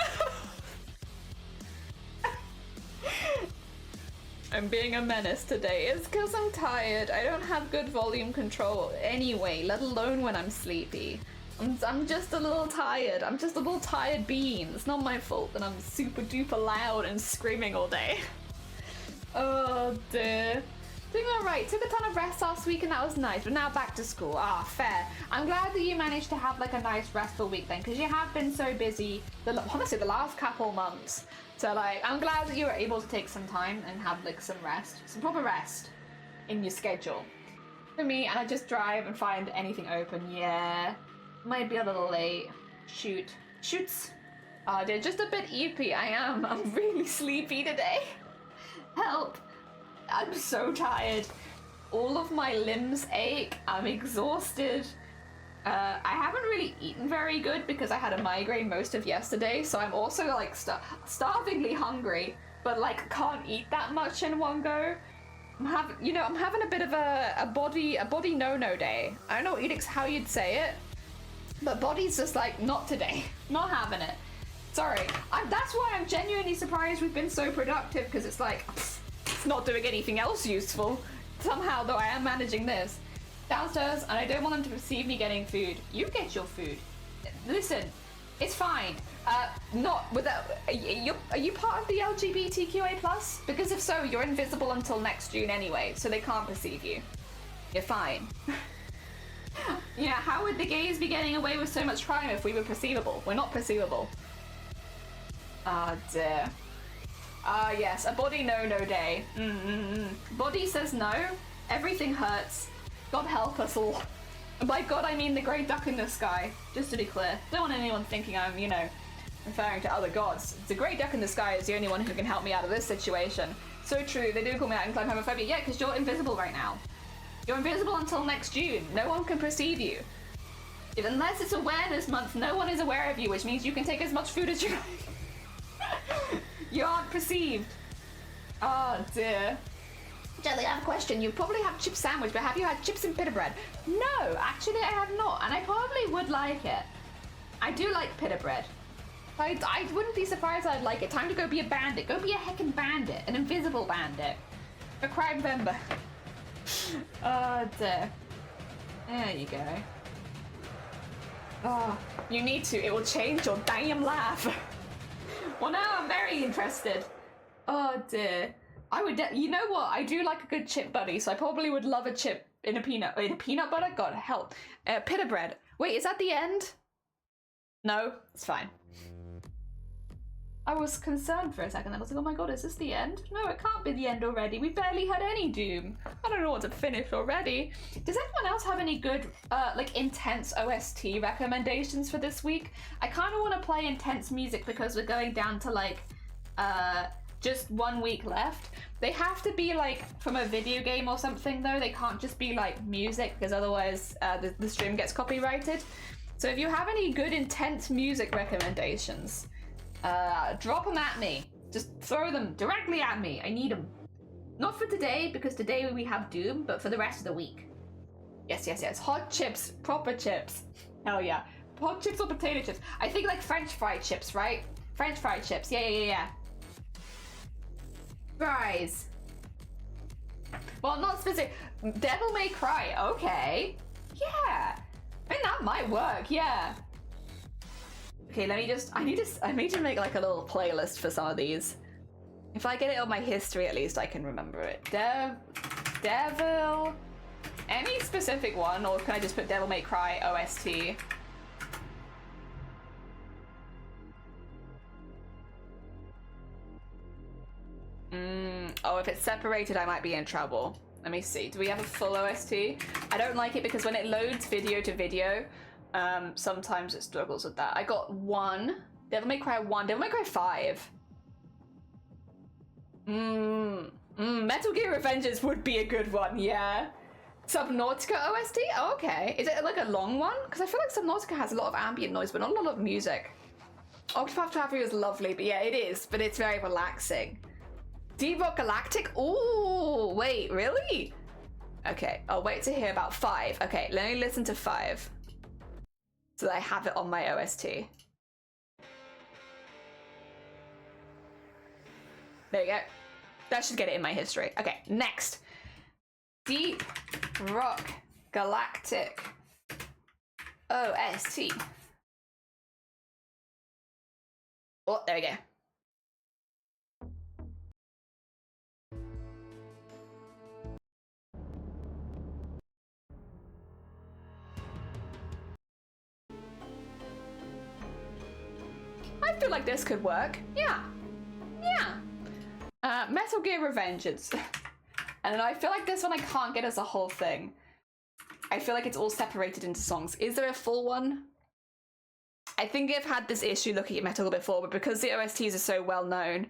I'm being a menace today. It's because I'm tired. I don't have good volume control anyway, let alone when I'm sleepy. I'm just a little tired. I'm just a little tired bean. It's not my fault that I'm super duper loud and screaming all day. Oh dear. Doing alright. Took a ton of rest last week and that was nice, but now back to school. Ah, fair. I'm glad that you managed to have like a nice restful week then, because you have been so busy, honestly, the last couple months. So like, I'm glad that you were able to take some time and have like some rest, some proper rest in your schedule. For me, and I just drive and find anything open. Yeah, might be a little late. Shoots. Oh dear, just a bit eepy. I'm really sleepy today. Help. I'm so tired. All of my limbs ache. I'm exhausted. I haven't really eaten very good because I had a migraine most of yesterday, so I'm also like starvingly hungry, but like can't eat that much in one go. I'm having a bit of a body no-no day. I don't know how you'd say it, but body's just like, not today, not having it. Sorry. That's why I'm genuinely surprised we've been so productive, because it's like, it's not doing anything else useful. Somehow, though, I am managing this. Downstairs, and I don't want them to perceive me getting food. You get your food. Listen, it's fine. Not without. Are you part of the LGBTQA+? Because if so, you're invisible until next June anyway, so they can't perceive you. You're fine. Yeah, how would the gays be getting away with so much crime if we were perceivable? We're not perceivable. Ah, dear. Ah, yes, a body no-no day. Body says no. Everything hurts. God help us all. And by God, I mean the grey duck in the sky. Just to be clear. Don't want anyone thinking I'm, referring to other gods. The grey duck in the sky is the only one who can help me out of this situation. So true, they do call me that in climb homophobia. Yeah, because you're invisible right now. You're invisible until next June. No one can perceive you. Unless it's awareness month, no one is aware of you, which means you can take as much food as you like. You aren't perceived. Oh dear. Jelly, I have a question. You probably have chip sandwich, but have you had chips and pita bread? No, actually I have not, and I probably would like it. I do like pita bread. I wouldn't be surprised I'd like it. Time to go be a bandit. Go be a heckin' bandit. An invisible bandit. A crime member. Oh dear. There you go. Oh, you need to. It will change your damn life. Well, now I'm very interested. Oh dear. I would, you know what? I do like a good chip buddy, so I probably would love a chip in a peanut butter. God help. Pita bread. Wait, is that the end? No, it's fine. I was concerned for a second. I was like, oh my god, is this the end? No, it can't be the end already. We barely had any Doom. I don't know what to finish already. Does anyone else have any good, like, intense OST recommendations for this week? I kind of want to play intense music because we're going down to, like, just 1 week left. They have to be, like, from a video game or something, though. They can't just be, like, music, because otherwise the stream gets copyrighted. So if you have any good intense music recommendations, drop them at me. Just throw them directly at me. I need them. Not for today, because today we have Doom, but for the rest of the week. Yes, yes, yes. Hot chips. Proper chips. Hell yeah. Hot chips or potato chips. I think like French fried chips, right? French fried chips. Yeah, yeah, yeah, yeah. Fries. Well, not specific. Devil May Cry. Okay. Yeah. I mean, that might work. Yeah. Okay, I need to make like a little playlist for some of these. If I get it on my history, at least I can remember it. Devil, any specific one, or can I just put Devil May Cry OST? Oh, if it's separated, I might be in trouble. Let me see. Do we have a full OST? I don't like it because when it loads video to video, sometimes it struggles with that. I got 1. Devil May Cry 1. Devil May Cry 5. Metal Gear Revengeance would be a good one, yeah. Subnautica OST? Oh, okay. Is it like a long one? Because I feel like Subnautica has a lot of ambient noise, but not a lot of music. Octopath Traveler is lovely, but yeah, it is. But it's very relaxing. Deep Rock Galactic? Ooh, wait, really? Okay, I'll wait to hear about 5. Okay, let me listen to 5 so that I have it on my OST. There you go. That should get it in my history. Okay, next. Deep Rock Galactic OST. Oh, there we go. I feel like this could work. Yeah. Yeah. Metal Gear Revengeance. And I feel like this one I can't get as a whole thing. I feel like it's all separated into songs. Is there a full one? I think I've had this issue looking at Metal Gear before, but because the OSTs are so well known,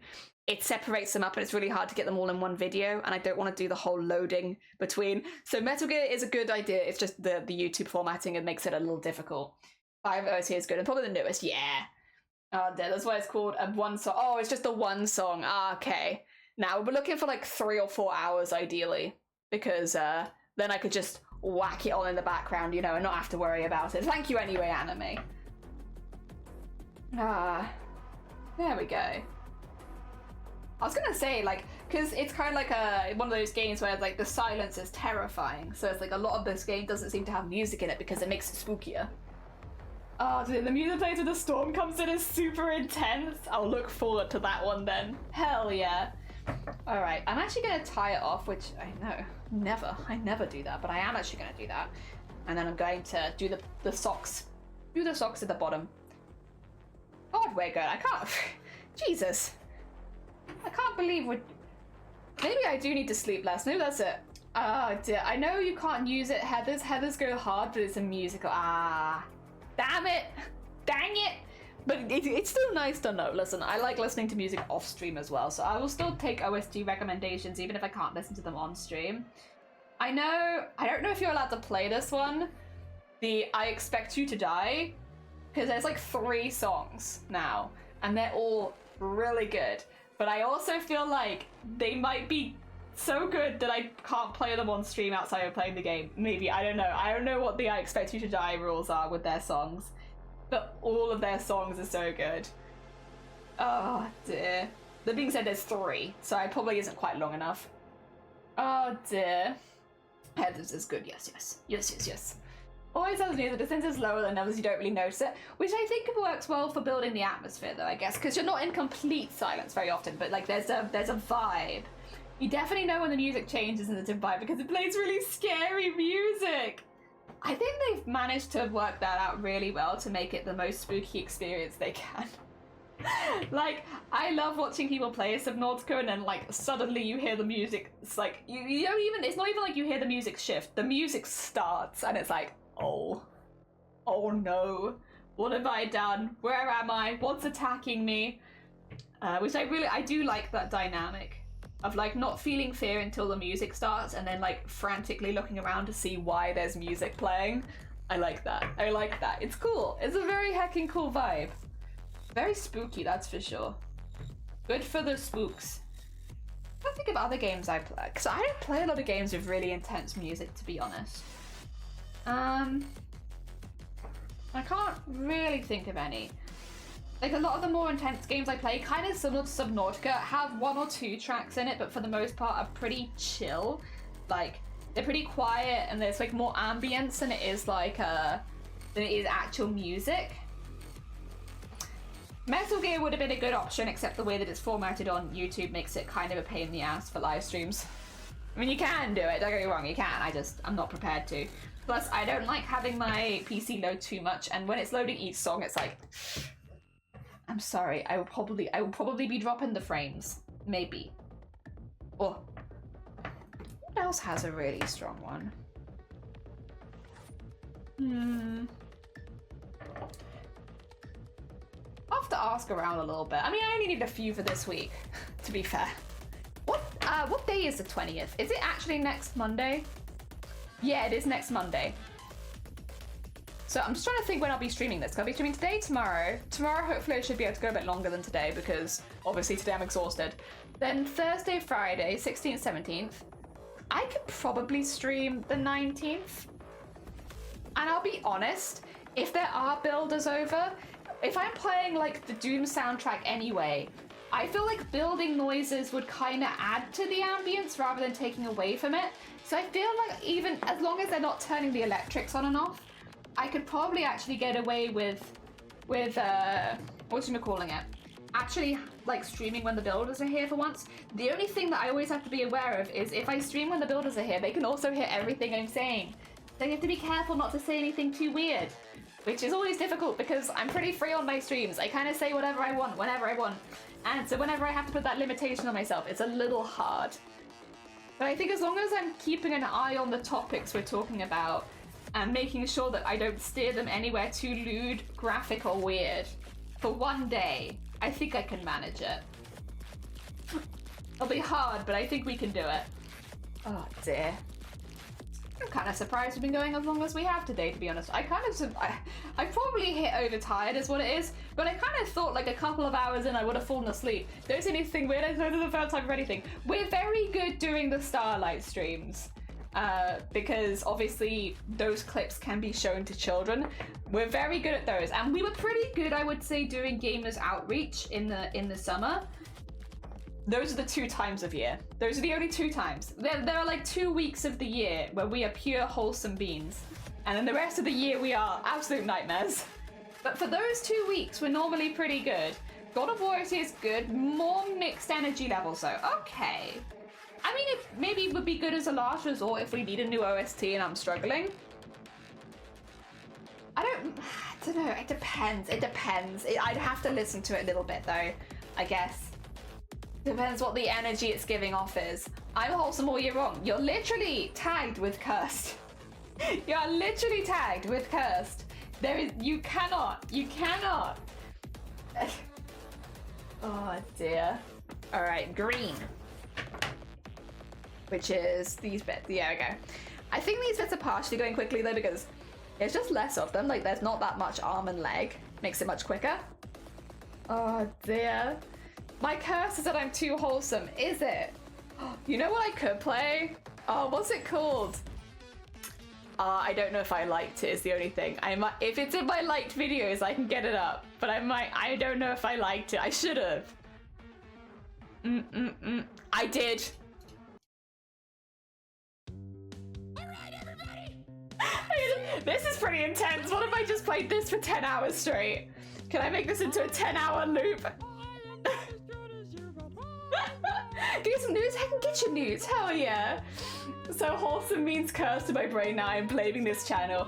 it separates them up and it's really hard to get them all in one video, and I don't want to do the whole loading between. So Metal Gear is a good idea, it's just the YouTube formatting and makes it a little difficult. 5 OST is good, and probably the newest, yeah. Oh, that's why it's called a one song. Oh, it's just a one song. Ah, okay. Now we're looking for like 3 or 4 hours ideally, because then I could just whack it on in the background, you know, and not have to worry about it. Thank you anyway, anime. There we go. I was gonna say, like, because it's kind of like one of those games where like the silence is terrifying, so it's like a lot of this game doesn't seem to have music in it because it makes it spookier. Oh, dude, the music plays when the storm comes in is super intense. I'll look forward to that one then. Hell yeah. All right, I'm actually gonna tie it off, which I know, I never do that, but I am actually gonna do that. And then I'm going to do the socks. Do the socks at the bottom. God, we're good. I can't. Jesus. I can't believe we're. Maybe I do need to sleep less. Maybe that's it. Oh dear. I know you can't use it. Heathers go hard, but it's a musical. Ah. Damn it. Dang it. But it's still nice to know. Listen, I like listening to music off stream as well, so I will still take OST recommendations even if I can't listen to them on stream. I don't know if you're allowed to play this one. The I Expect You to Die. Because there's like 3 songs now, and they're all really good. But I also feel like they might be so good that I can't play them on stream outside of playing the game. Maybe, I don't know. I don't know what the I Expect You to Die rules are with their songs. But all of their songs are so good. Oh dear. That being said, there's 3, so it probably isn't quite long enough. Oh dear. Heathers is good, yes. Always sounds new, the distance is lower than others, you don't really notice it, which I think works well for building the atmosphere though, I guess, because you're not in complete silence very often, but like there's a vibe. You definitely know when the music changes in the vibe because it plays really scary music. I think they've managed to work that out really well to make it the most spooky experience they can. Like, I love watching people play Subnautica and then like suddenly you hear the music, it's like, you don't even, it's not even like you hear the music shift, the music starts and it's like, oh no, what have I done? Where am I? What's attacking me? Which I do like that dynamic of like not feeling fear until the music starts and then like frantically looking around to see why there's music playing. I like that. It's cool. It's a very heckin' cool vibe. Very spooky, that's for sure. Good for the spooks. I think of other games I play, because I don't play a lot of games with really intense music, to be honest. I can't really think of any. Like, a lot of the more intense games I play, kind of similar to Subnautica, have 1 or 2 tracks in it, but for the most part are pretty chill. Like, they're pretty quiet, and there's like more ambience than it is like than it is actual music. Metal Gear would have been a good option, except the way that it's formatted on YouTube makes it kind of a pain in the ass for live streams. I mean, you can do it, don't get me wrong, you can, I'm not prepared to. Plus, I don't like having my PC load too much, and when it's loading each song, it's like, I'm sorry, I will probably be dropping the frames. Maybe. Oh. What else has a really strong one? I'll have to ask around a little bit. I mean, I only need a few for this week, to be fair. What day is the 20th? Is it actually next Monday? Yeah, it is next Monday. So I'm just trying to think when I'll be streaming this. I'll be streaming today, tomorrow. Tomorrow, hopefully I should be able to go a bit longer than today because obviously today I'm exhausted. Then Thursday, Friday, 16th, 17th. I could probably stream the 19th. And I'll be honest, if there are builders over, if I'm playing like the Doom soundtrack anyway, I feel like building noises would kind of add to the ambience rather than taking away from it. So I feel like even as long as they're not turning the electrics on and off, I could probably actually get away with what's calling it? Actually, like streaming when the builders are here for once. The only thing that I always have to be aware of is if I stream when the builders are here, they can also hear everything I'm saying. So you have to be careful not to say anything too weird, which is always difficult because I'm pretty free on my streams. I kind of say whatever I want, whenever I want. And so whenever I have to put that limitation on myself, it's a little hard. But I think as long as I'm keeping an eye on the topics we're talking about and making sure that I don't steer them anywhere too lewd, graphic, or weird, for one day, I think I can manage it. It'll be hard, but I think we can do it. Oh dear. I'm kind of surprised we've been going as long as we have today, to be honest. I probably hit overtired is what it is, but I kind of thought like a couple of hours in I would have fallen asleep. Don't say anything weird, I know this is the first time for anything. We're very good doing the Starlight streams. Because obviously those clips can be shown to children. We're very good at those, and we were pretty good, I would say, doing Gamers Outreach in the summer. Those are the 2 times of year. Those are the only 2 times. There are like 2 weeks of the year where we are pure wholesome beans, and then the rest of the year we are absolute nightmares. But for those 2 weeks, we're normally pretty good. God of War is good, more mixed energy levels though. Okay. I mean, it maybe would be good as a last resort if we need a new OST and I'm struggling. I don't know, it depends. I'd have to listen to it a little bit though, I guess. Depends what the energy it's giving off is. I'm wholesome all year long. You're literally tagged with cursed. You're literally tagged with cursed. You cannot. Oh dear. All right, green. Which is these bits. Yeah, okay. I think these bits are partially going quickly though because there's just less of them. Like there's not that much arm and leg. Makes it much quicker. Oh dear. My curse is that I'm too wholesome. Is it? You know what I could play? Oh, what's it called? I don't know if I liked it is the only thing. If it's in my liked videos, I can get it up. But I don't know if I liked it. I should have. I did. This is pretty intense. What if I just played this for 10 hours straight? Can I make this into a 10-hour loop? Get some news? I can get you news. Hell yeah. So wholesome means curse to my brain now. I'm blaming this channel.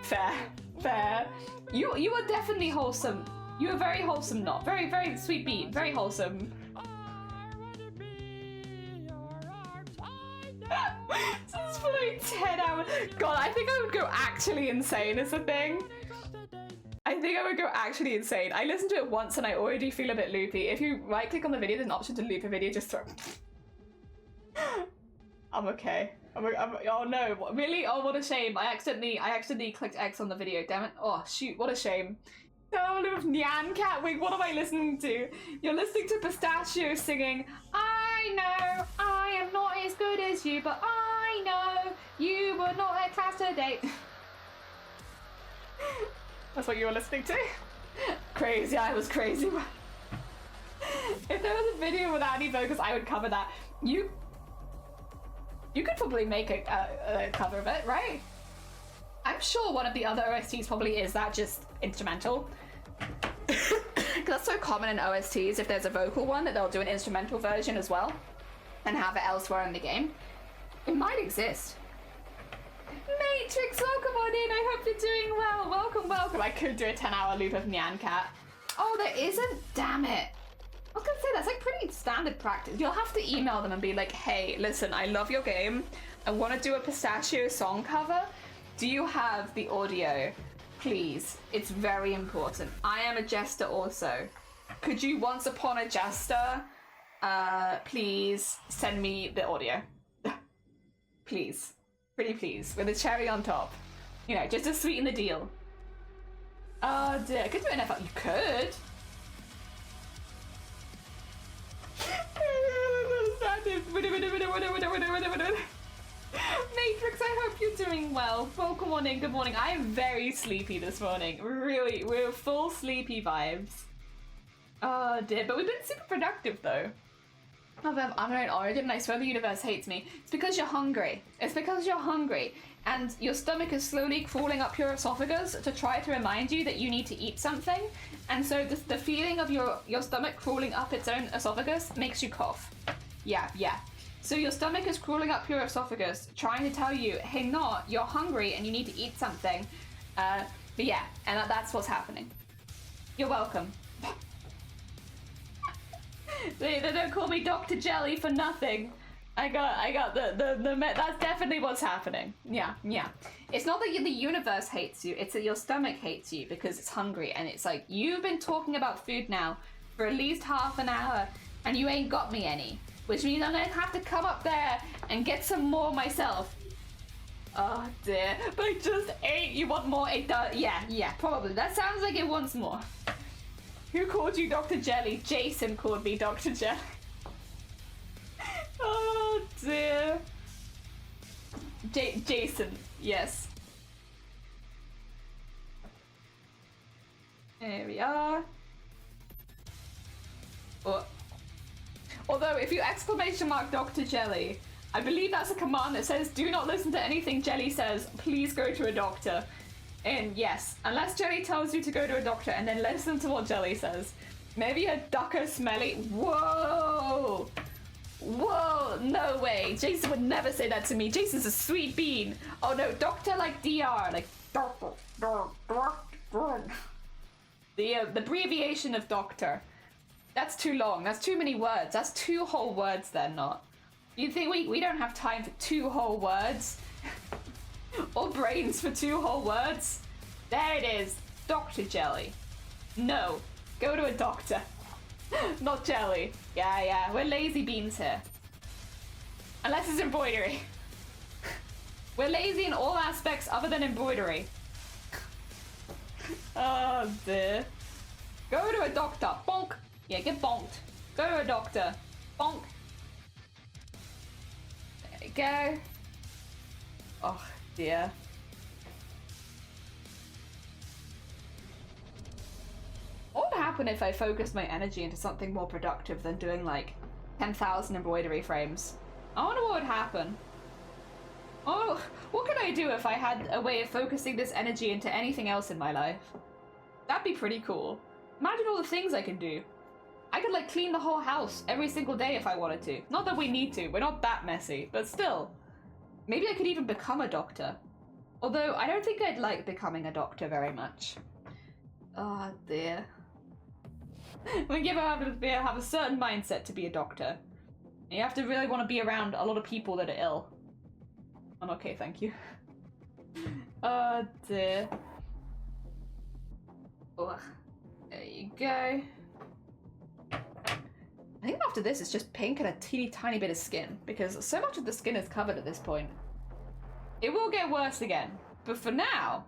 Fair. You are definitely wholesome. You are very wholesome, not very, very sweet beat. Very wholesome. This is for like 10 hours. God, I think I would go actually insane is the thing. I think I would go actually insane. I listened to it once and I already feel a bit loopy. If you right click on the video, there's an option to loop a video, just throw. I'm okay. Oh no, really? Oh, what a shame. I accidentally clicked X on the video, damn it. Oh shoot, what a shame. Oh, of Nyan Cat. Wait, what am I listening to? You're listening to Pistachio singing, I know I am not as good as you, but I know you were not at class today. That's what you were listening to? Crazy, I was crazy. If there was a video without any vocals, I would cover that. You could probably make a cover of it, right? I'm sure one of the other OSTs probably is that just instrumental. Because that's so common in OSTs, if there's a vocal one, that they'll do an instrumental version as well and have it elsewhere in the game. It might exist. Matrix, welcome on in. I hope you're doing well. Welcome. I could do a 10-hour loop of Nyan Cat. Oh, there isn't? Damn it. I was gonna say, that's like pretty standard practice. You'll have to email them and be like, hey, listen, I love your game. I want to do a Pistachio song cover. Do you have the audio? Please. It's very important. I am a jester also. Could you, once upon a jester, please send me the audio? Please. Pretty please. With a cherry on top. You know, just to sweeten the deal. Oh dear. I could do an FL. You could. doing well. Welcome on in, good morning. I am very sleepy this morning. Really, we're full sleepy vibes. Oh dear, but we've been super productive though. Of unknown origin, and I swear the universe hates me. It's because you're hungry. It's because you're hungry. And your stomach is slowly crawling up your esophagus to try to remind you that you need to eat something. And so the feeling of your stomach crawling up its own esophagus makes you cough. Yeah. So your stomach is crawling up your esophagus, trying to tell you, hey, no, you're hungry and you need to eat something. But yeah, and that's what's happening. You're welcome. They don't call me Dr. Jelly for nothing. I got the that's definitely what's happening. Yeah. It's not that the universe hates you, it's that your stomach hates you because it's hungry, and it's like, you've been talking about food now for at least half an hour and you ain't got me any, which means I'm gonna have to come up there and get some more myself. Oh dear, but I just ate. You want more? It does. Yeah, probably. That sounds like it wants more. Who called you Dr. Jelly? Jason called me Dr. Jelly. Oh dear. Jason, yes. There we are. Oh. Although, if you exclamation mark Dr. Jelly, I believe that's a command that says, do not listen to anything Jelly says, please go to a doctor. And yes, unless Jelly tells you to go to a doctor and then listen to what Jelly says. Maybe a ducker smelly. Whoa! Whoa, no way. Jason would never say that to me. Jason's a sweet bean. Oh no, doctor like DR, like the abbreviation of doctor. That's too long. That's too many words. That's 2 whole words then, not. You think we don't have time for 2 whole words? Or brains for 2 whole words? There it is. Dr. Jelly. No. Go to a doctor. Not Jelly. Yeah. We're lazy beans here. Unless it's embroidery. We're lazy in all aspects other than embroidery. Oh dear. Go to a doctor. Bonk. Yeah, get bonked. Go to a doctor. Bonk. There you go. Oh dear. What would happen if I focused my energy into something more productive than doing like 10,000 embroidery frames? I wonder what would happen. Oh, what could I do if I had a way of focusing this energy into anything else in my life? That'd be pretty cool. Imagine all the things I can do. I could like clean the whole house every single day if I wanted to. Not that we need to, we're not that messy, but still. Maybe I could even become a doctor. Although I don't think I'd like becoming a doctor very much. Oh dear. When you have a certain mindset to be a doctor. You have to really want to be around a lot of people that are ill. I'm okay, thank you. Oh dear. Ugh. There you go. I think after this it's just pink and a teeny tiny bit of skin, because so much of the skin is covered at this point. It will get worse again, but for now,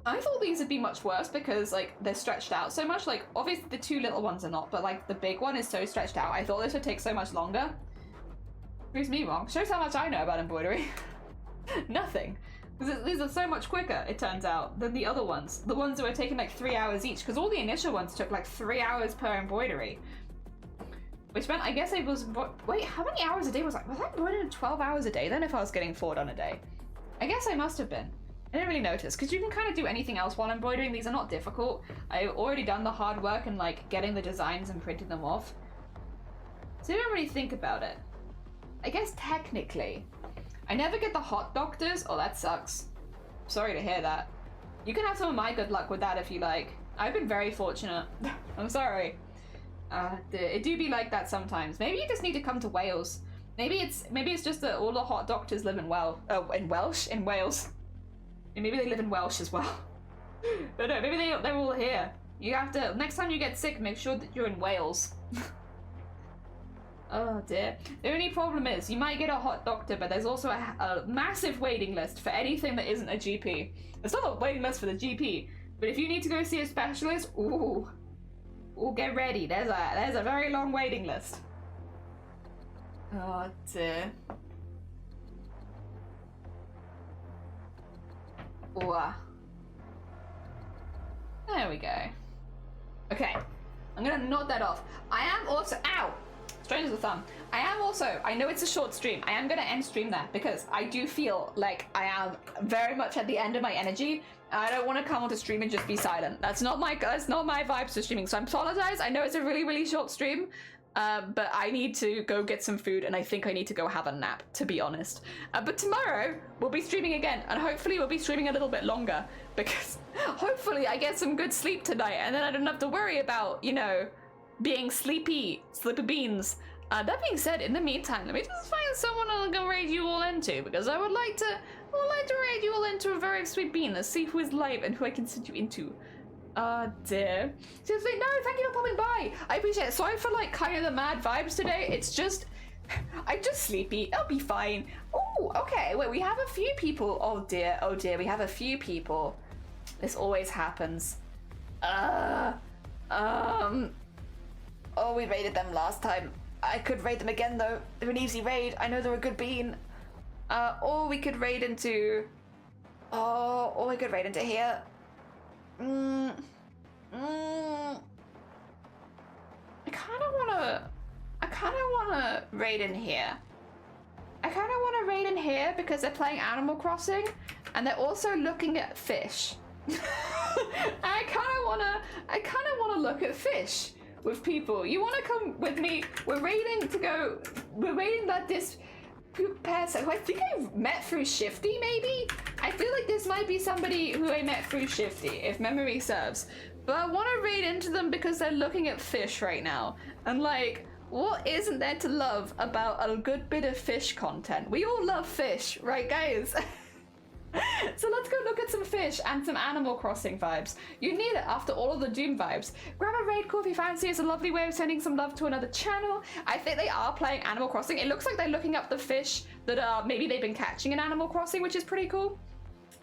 I thought these would be much worse because like they're stretched out so much. Like obviously the 2 little ones are not, but like the big one is so stretched out. I thought this would take so much longer. Proves me wrong. Shows how much I know about embroidery. Nothing. Because these are so much quicker, it turns out, than the other ones. The ones that were taking like 3 hours each, because all the initial ones took like 3 hours per embroidery. Which meant I guess I was, wait, how many hours a day was I embroidering 12 hours a day then if I was getting 4 done a day? I guess I must have been. I didn't really notice, because you can kind of do anything else while embroidering. These are not difficult. I've already done the hard work and like getting the designs and printing them off. So you don't really think about it. I guess technically, I never get the hot doctors. Oh, that sucks. Sorry to hear that. You can have some of my good luck with that if you like. I've been very fortunate. I'm sorry. It do be like that sometimes. Maybe you just need to come to Wales. Maybe it's just that all the hot doctors live in Wales. And maybe they live in Welsh as well. But no, maybe they're all here. You have to, next time you get sick, make sure that you're in Wales. Oh dear. The only problem is, you might get a hot doctor, but there's also a massive waiting list for anything that isn't a GP. It's not a waiting list for the GP, but if you need to go see a specialist, ooh, get ready. There's a very long waiting list. Oh dear. Ooh. There we go. Okay, I'm gonna nod that off. I am also, ow! Strange as a thumb. I know it's a short stream. I am gonna end stream there because I do feel like I am very much at the end of my energy. I don't want to come onto stream and just be silent. That's not my vibes to streaming. So I apologize. I know it's a really, really short stream, but I need to go get some food and I think I need to go have a nap, to be honest. But tomorrow we'll be streaming again, and hopefully we'll be streaming a little bit longer because hopefully I get some good sleep tonight, and then I don't have to worry about, you know, being sleepy beans. That being said, in the meantime, let me just find someone I'll go raid you all into, because I would like to raid you all into a very sweet bean. Let's see who is live and who I can send you into. Dear. Seriously, no, thank you for popping by. I appreciate it. Sorry for like kind of the mad vibes today. It's just, I'm just sleepy. It'll be fine. Oh, okay. Wait, we have a few people. Oh dear, we have a few people. This always happens. Oh, we raided them last time. I could raid them again though. They're an easy raid. I know they're a good bean. Or we could raid into... or we could raid into here. I kinda wanna raid in here. I kinda wanna raid in here because they're playing Animal Crossing and they're also looking at fish. I kinda wanna look at fish with people. You wanna come with me? We're raiding that this person who I think I met through Shifty, maybe? I feel like this might be somebody who I met through Shifty, if memory serves. But I want to raid into them because they're looking at fish right now. And like, what isn't there to love about a good bit of fish content? We all love fish, right guys? So let's go look at some fish and some Animal Crossing vibes. You need it after all of the Doom vibes. Grab a raid call if you fancy. It's a lovely way of sending some love to another channel. I think they are playing Animal Crossing. It looks like they're looking up the fish that maybe they've been catching in Animal Crossing, which is pretty cool.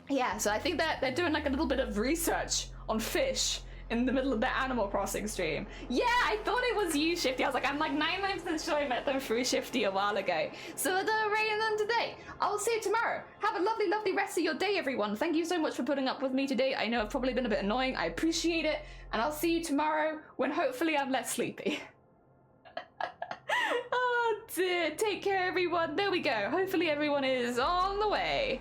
Yeah, so I think that they're doing like a little bit of research on fish in the middle of the Animal Crossing stream. Yeah, I thought it was you, Shifty. I was like, I'm like 99% sure I met them through Shifty a while ago. So they're raiding them today. I'll see you tomorrow. Have a lovely, lovely rest of your day, everyone. Thank you so much for putting up with me today. I know I've probably been a bit annoying. I appreciate it. And I'll see you tomorrow when hopefully I'm less sleepy. Oh dear. Take care, everyone. There we go. Hopefully everyone is on the way.